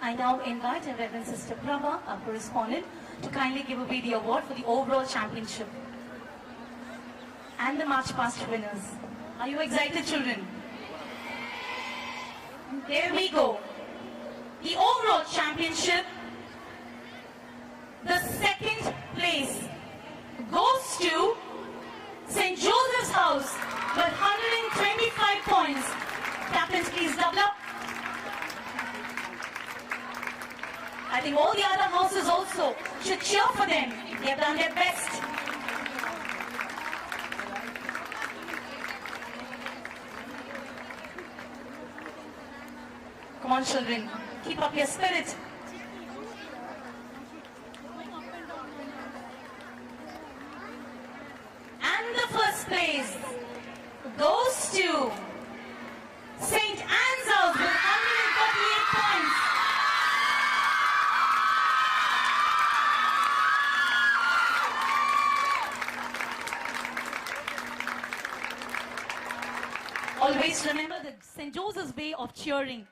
I now invite Reverend Sister Prabha, our correspondent, to kindly give away the award for the overall championship and the March Past winners. Are you excited, children? There we go. The overall championship, the second place goes to St. Joseph's House with 125 points. Captains, please double up. I think all the other houses also should cheer for them. They have done their best. Come on, children. Keep up your spirit. And the first place goes to St. Anne's House with 138 points. Always remember the St. Joseph's way of cheering.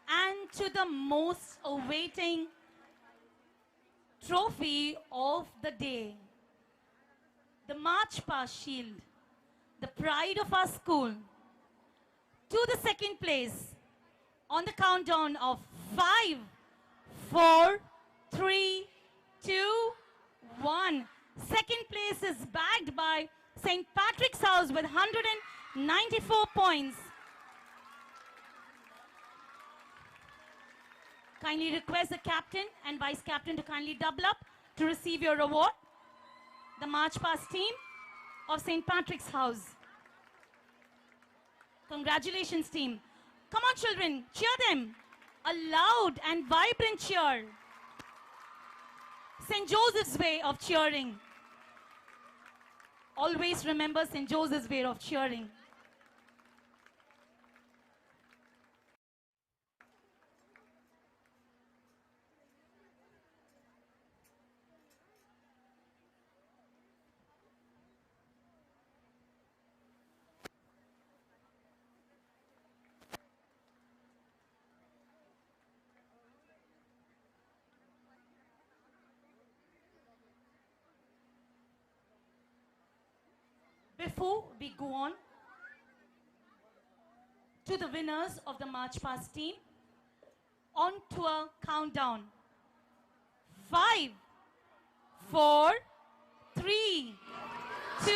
And to the most awaiting trophy of the day, the March Past Shield, the pride of our school, to the second place on the countdown of 5, 4, 3, 2, 1. Second place is bagged by St. Patrick's House with 194 points. Kindly request the captain and vice captain to kindly double up to receive your award. The March Past team of St. Patrick's House. Congratulations, team. Come on, children, cheer them. A loud and vibrant cheer. St. Joseph's way of cheering. Always remember St. Joseph's way of cheering. Before we go on to the winners of the March Past team, on to a countdown. 5, 4, 3, 2,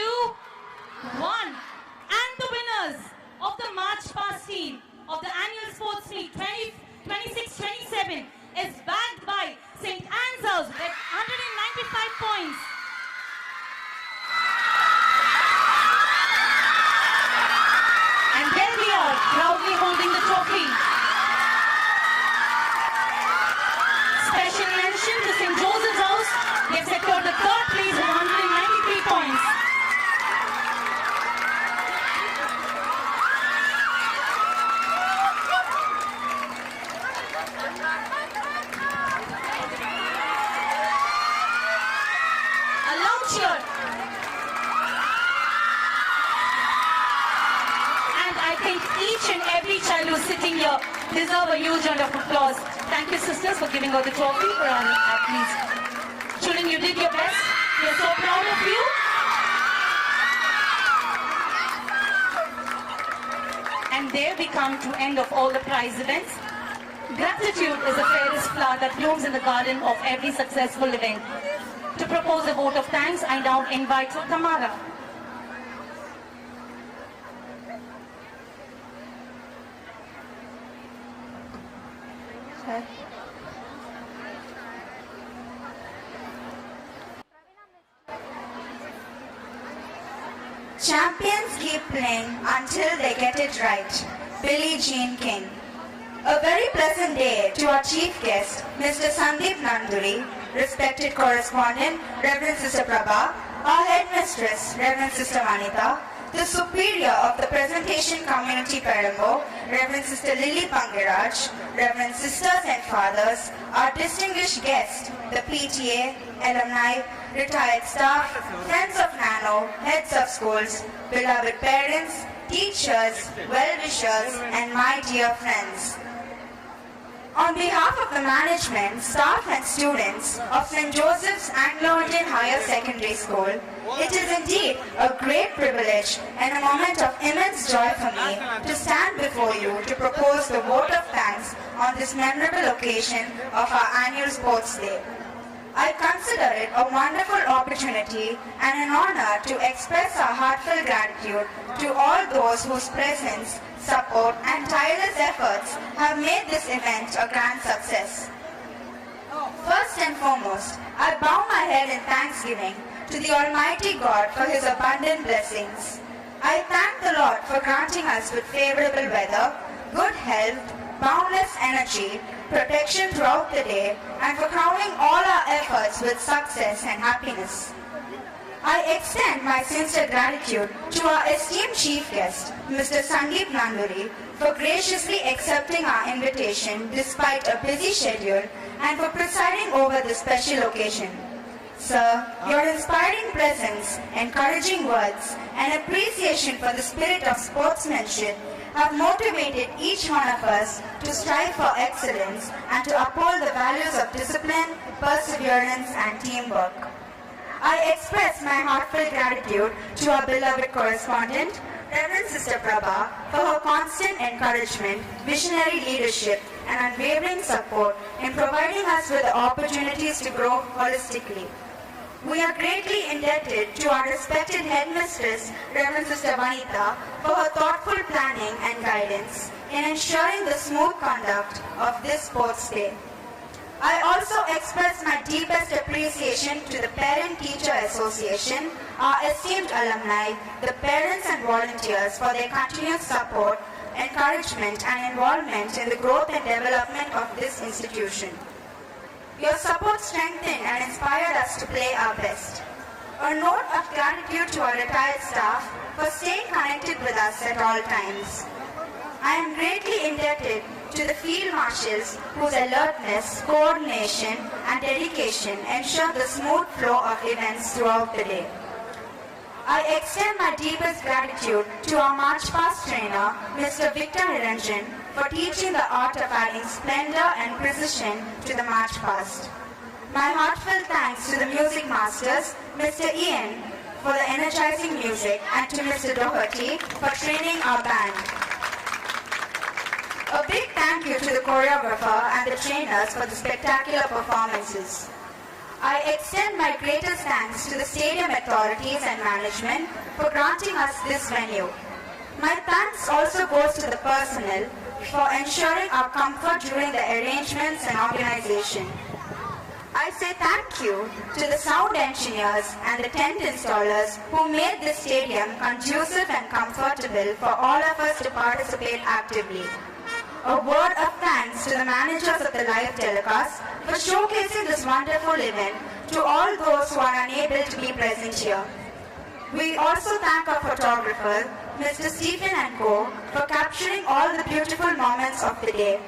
1. And the winners of the March Past team of the annual sports meet 2026-27 is backed by St. Anne's House with 195 points. And there we are, proudly holding the trophy. Special mention to St. Joseph's House. They have secured the third place with 193 points. A loud cheer. Each and every child who's sitting here deserve a huge round of applause. Thank you, sisters, for giving out the trophy for our athletes. Children, you did your best. We are so proud of you. And there we come to end of all the prize events. Gratitude is the fairest flower that blooms in the garden of every successful event. To propose a vote of thanks, I now invite Tamara. Champions keep playing until they get it right. Billie Jean King. A very pleasant day to our chief guest, Mr. Sandeep Nanduri, respected correspondent, Reverend Sister Prabha, our headmistress, Reverend Sister Vanita, the superior of the presentation community Perambur, Reverend Sister Lily Pangiraj, Reverend Sisters and Fathers, our distinguished guests, the PTA, alumni, retired staff, friends of Nano, heads of schools, beloved parents, teachers, well-wishers, and my dear friends. On behalf of the management, staff and students of St. Joseph's Anglo-Indian Higher Secondary School, it is indeed a great privilege and a moment of immense joy for me to stand before you to propose the vote of thanks on this memorable occasion of our annual Sports Day. I consider it a wonderful opportunity and an honor to express our heartfelt gratitude to all those whose presence, support and tireless efforts have made this event a grand success. First and foremost, I bow my head in thanksgiving to the Almighty God for His abundant blessings. I thank the Lord for granting us with favorable weather, good health, boundless energy, protection throughout the day, and for crowning all our efforts with success and happiness. I extend my sincere gratitude to our esteemed chief guest, Mr. Sandeep Nanduri, for graciously accepting our invitation despite a busy schedule and for presiding over this special occasion. Sir, your inspiring presence, encouraging words, and appreciation for the spirit of sportsmanship have motivated each one of us to strive for excellence and to uphold the values of discipline, perseverance, and teamwork. I express my heartfelt gratitude to our beloved correspondent, Reverend Sister Prabha, for her constant encouragement, visionary leadership, and unwavering support in providing us with the opportunities to grow holistically. We are greatly indebted to our respected headmistress, Reverend Sister Vanita, for her thoughtful planning and guidance in ensuring the smooth conduct of this sports day. I also express my deepest appreciation to the Parent-Teacher Association, our esteemed alumni, the parents and volunteers for their continued support, encouragement and involvement in the growth and development of this institution. Your support strengthened and inspired us to play our best. A note of gratitude to our retired staff for staying connected with us at all times. I am greatly indebted to the field marshals whose alertness, coordination and dedication ensure the smooth flow of events throughout the day. I extend my deepest gratitude to our March Past trainer, Mr. Victor Niranjan, for teaching the art of adding splendor and precision to the March Past. My heartfelt thanks to the music masters, Mr. Ian, for the energizing music, and to Mr. Doherty for training our band. A big thank you to the choreographer and the trainers for the spectacular performances. I extend my greatest thanks to the stadium authorities and management for granting us this venue. My thanks also goes to the personnel for ensuring our comfort during the arrangements and organization. I say thank you to the sound engineers and the tent installers who made this stadium conducive and comfortable for all of us to participate actively. A word of thanks to the managers of the live telecast for showcasing this wonderful event to all those who are unable to be present here. We also thank our photographer, Mr. Stephen and Co, for capturing all the beautiful moments of the day.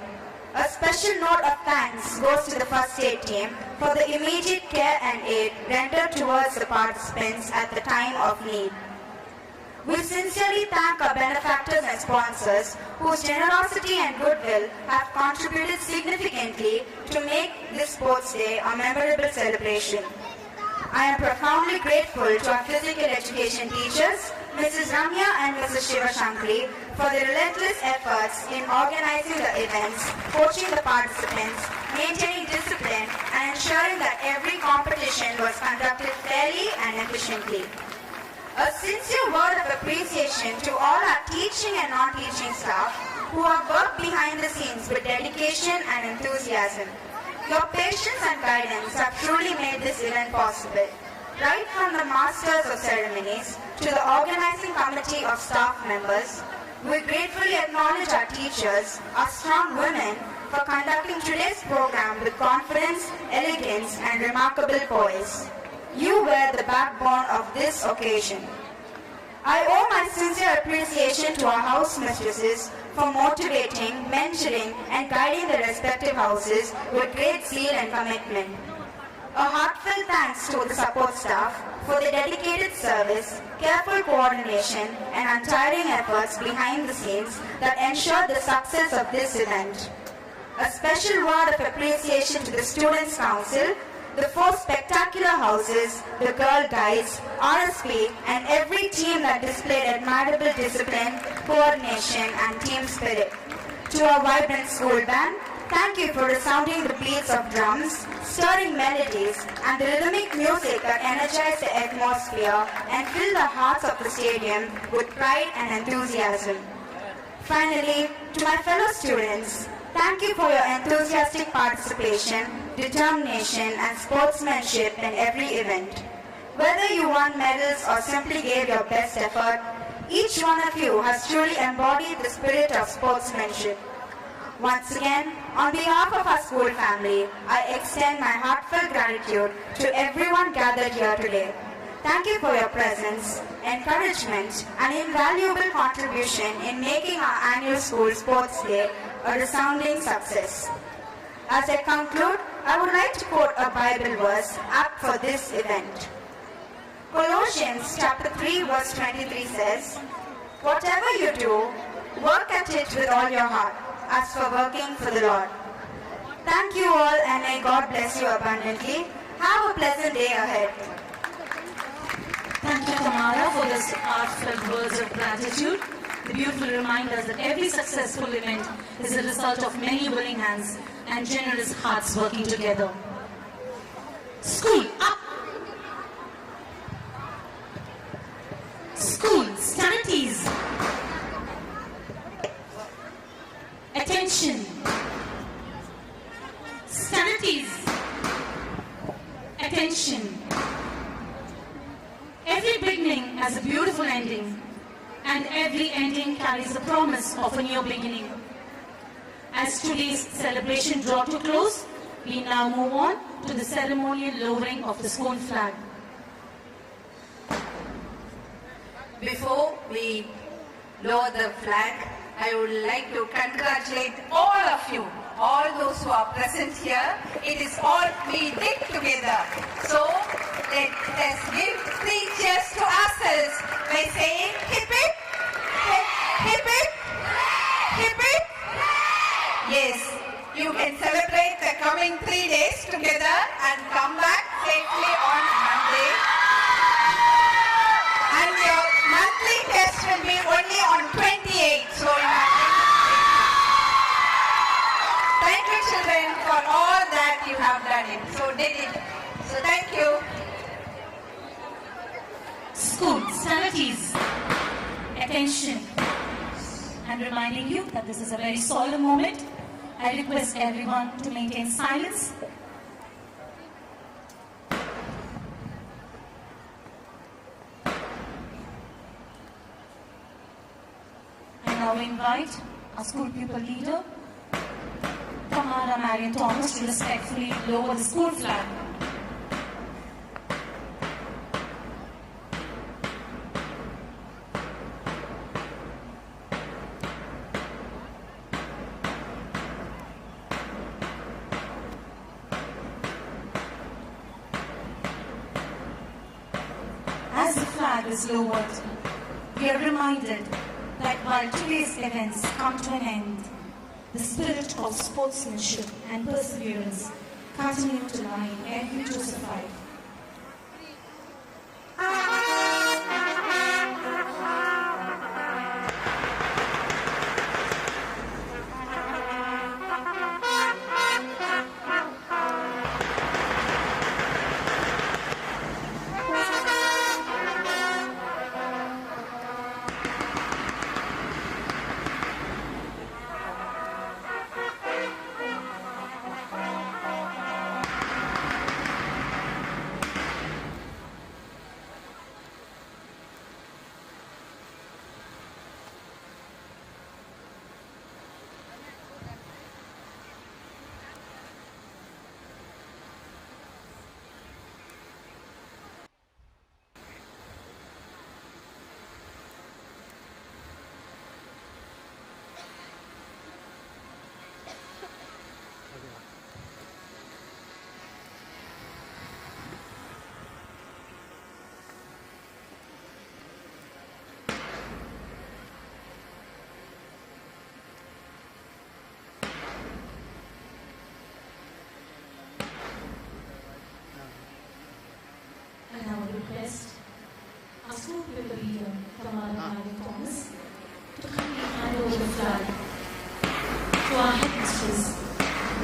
A special note of thanks goes to the first aid team for the immediate care and aid rendered towards the participants at the time of need. We sincerely thank our benefactors and sponsors whose generosity and goodwill have contributed significantly to make this sports day a memorable celebration. I am profoundly grateful to our physical education teachers, Mrs. Ramya and Mrs. Shivashankari, for their relentless efforts in organizing the events, coaching the participants, maintaining discipline, and ensuring that every competition was conducted fairly and efficiently. A sincere word of appreciation to all our teaching and non-teaching staff who have worked behind the scenes with dedication and enthusiasm. Your patience and guidance have truly made this event possible. Right from the Masters of Ceremonies to the organizing committee of staff members, we gratefully acknowledge our teachers, our strong women, for conducting today's program with confidence, elegance, and remarkable poise. You were the backbone of this occasion. I owe my sincere appreciation to our house mistresses for motivating, mentoring, and guiding the respective houses with great zeal and commitment. A heartfelt thanks to the support staff for their dedicated service, careful coordination, and untiring efforts behind the scenes that ensured the success of this event. A special word of appreciation to the Students' Council, the 4 spectacular houses, the Girl Guides, RSP, and every team that displayed admirable discipline, coordination, and team spirit. To our vibrant school band, thank you for resounding the beats of drums, stirring melodies, and the rhythmic music that energized the atmosphere and filled the hearts of the stadium with pride and enthusiasm. Finally, to my fellow students, thank you for your enthusiastic participation, determination, and sportsmanship in every event. Whether you won medals or simply gave your best effort, each one of you has truly embodied the spirit of sportsmanship. Once again, on behalf of our school family, I extend my heartfelt gratitude to everyone gathered here today. Thank you for your presence, encouragement, and invaluable contribution in making our annual school sports day a resounding success. As I conclude, I would like to quote a Bible verse apt for this event. Colossians chapter 3 verse 23 says, "Whatever you do, work at it with all your heart, as for working for the Lord." Thank you all, and may God bless you abundantly. Have a pleasant day ahead. Thank you, Tamara, for this heartfelt words of gratitude. The beautiful reminders that every successful event is a result of many willing hands and generous hearts working together. School up! School, stand at ease. Attention. Stand at ease. Attention. Every beginning has a beautiful ending, and every ending carries the promise of a new beginning. As today's celebration draws to close, we now move on to the ceremonial lowering of the school flag. Before we lower the flag, I would like to congratulate all of you, all those who are present here. It is all we did together. So let us give 3 cheers to ourselves by saying hip hip, hip hip, hip hip. Yes, you can celebrate the coming 3 days together and come back safely on Monday. And your monthly test will be only on 28th. So thank you, children, for all that you have done it. So did it. So thank you. School, stand at ease. Attention. I'm reminding you that this is a very solemn moment. I request everyone to maintain silence. I now invite our school pupil leader, Tamara Marian Thomas, to respectfully lower the school flag. As the flag is lowered, we are reminded that while today's events come to an end, the spirit of sportsmanship and perseverance continue to lie in every Josephite.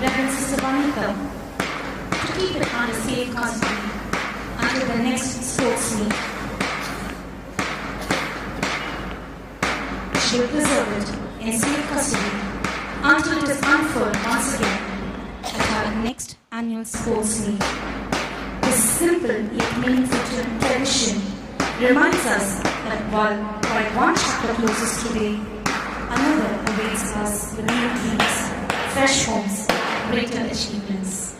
Reverend Sister Vanika, to keep it under safe custody until the next sports meet. She will preserve it in safe custody until it is unfurled once again at our next annual sports meet. This simple yet meaningful tradition reminds us that while one chapter closes today, another awaits us with new dreams, fresh homes, greater achievements.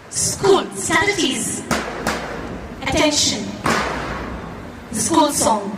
School strategies. Attention. The school song.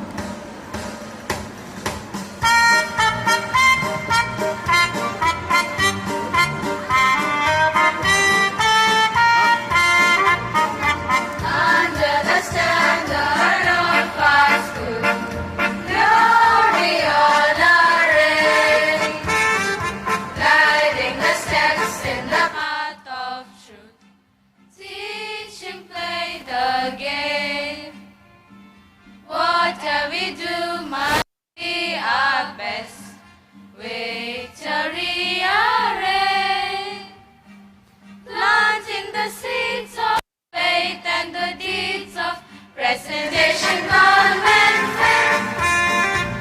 Presentation Convent Fair.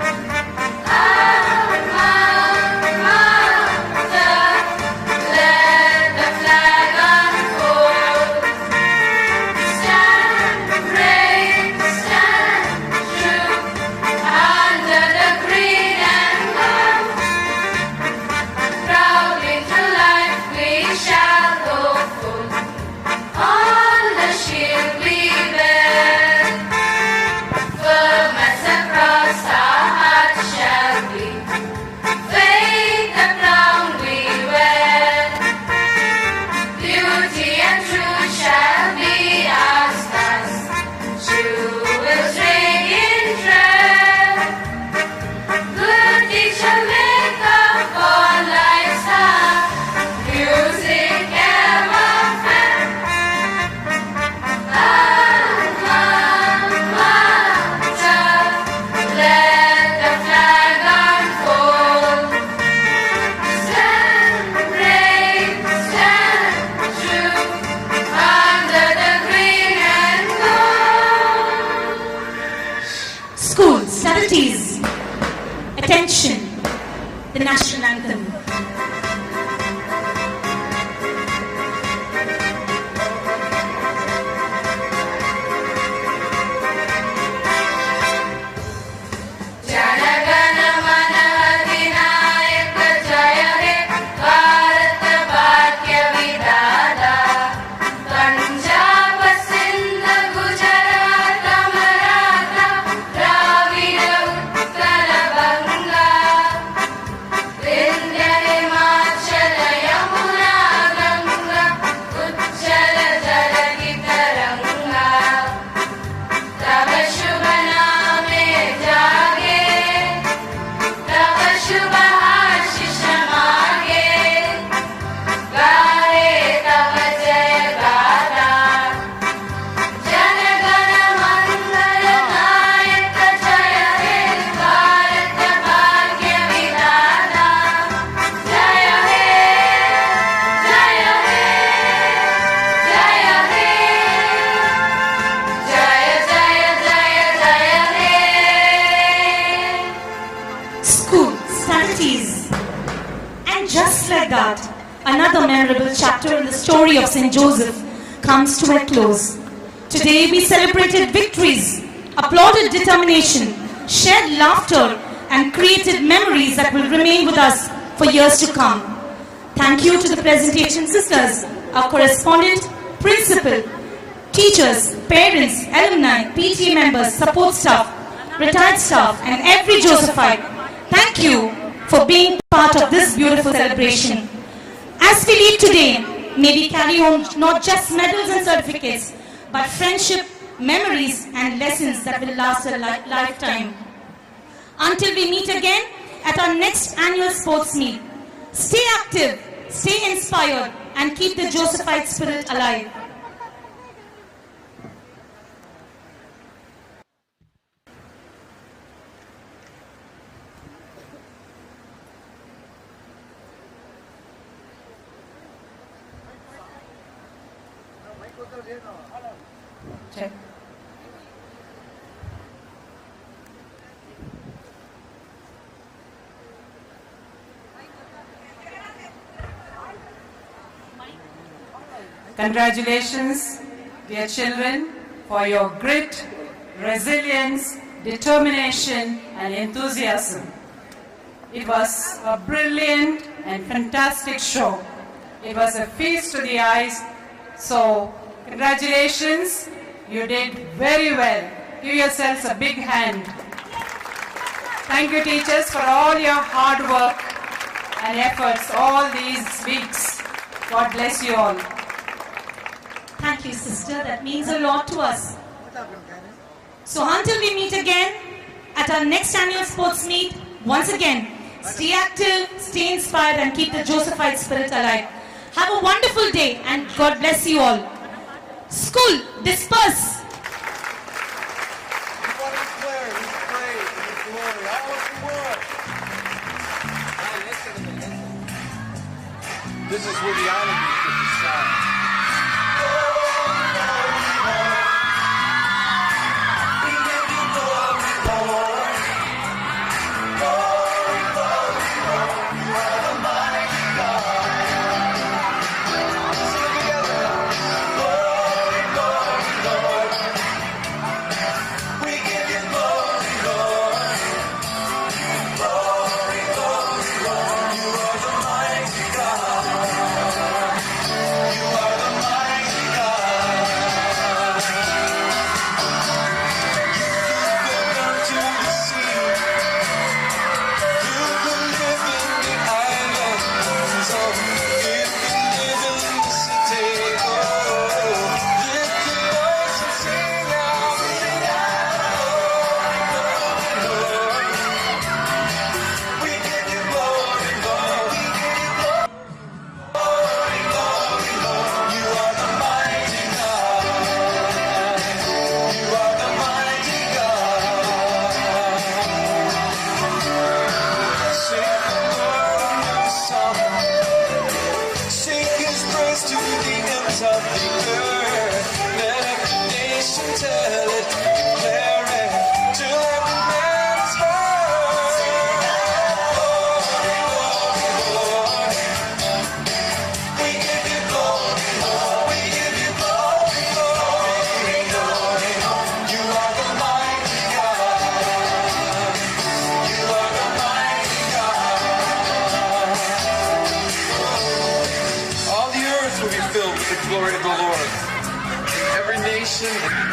Let the flag unfold. Stand brave, stand true under the green and gold. Proudly to life we shall go full. On the shield we bear. Firm as a cross our hearts shall be. Faith the crown we wear. Beauty and truth shall be our stars. Jewels ring in tread. Good deeds shall make up all life's heart. Music ever fair. Let the flag unfold. Stand brave, stand true under the green and gold. School strategies. Attention. The national anthem. जनगण मन अधिनायक जय हे भारत भाग्य विधाता पंजाब सिंध गुजरात मराठा द्राविड उत्कल बंगा विंध्य हिमाचल यमुना गंगा उज्जल जलधि तरंगा तब शुभ नामे जागे तब शुभ आशीष मागे गाए तब जय गाथा जनगण मंगल नायक जय हे भारत भाग्य विधाता जय हे जय हे जय हे जय जय जय जय हे School strategies. And just like that, another memorable chapter in the story of St. Joseph comes to a close. Today we celebrated victories, applauded determination, shared laughter, and created memories that will remain with us for years to come. Thank you to the presentation sisters, our correspondent, principal, teachers, parents, alumni, PTA members, support staff, retired staff, and every Josephite. Thank you for being part of this beautiful celebration. As we leave today, may we carry home not just medals and certificates, but friendship, memories, and lessons that will last a lifetime. Until we meet again at our next annual sports meet, stay active, stay inspired, and keep the Josephite spirit alive. Check. Congratulations, dear children, for your grit, resilience, determination, and enthusiasm. It was a brilliant and fantastic show. It was a feast to the eyes. So, congratulations, you did very well. Give yourselves a big hand. Thank you, teachers, for all your hard work and efforts all these weeks. God bless you all. Thank you, sister. That means a lot to us. So until we meet again at our next annual sports meet, once again, stay active, stay inspired, and keep the Josephite spirit alive. Have a wonderful day, and God bless you all. School, disperse. This is where the Islanders get the shine.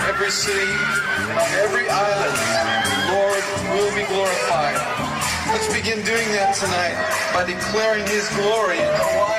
Every city and on every island, the Lord will be glorified. Let's begin doing that tonight by declaring His glory in Hawaii.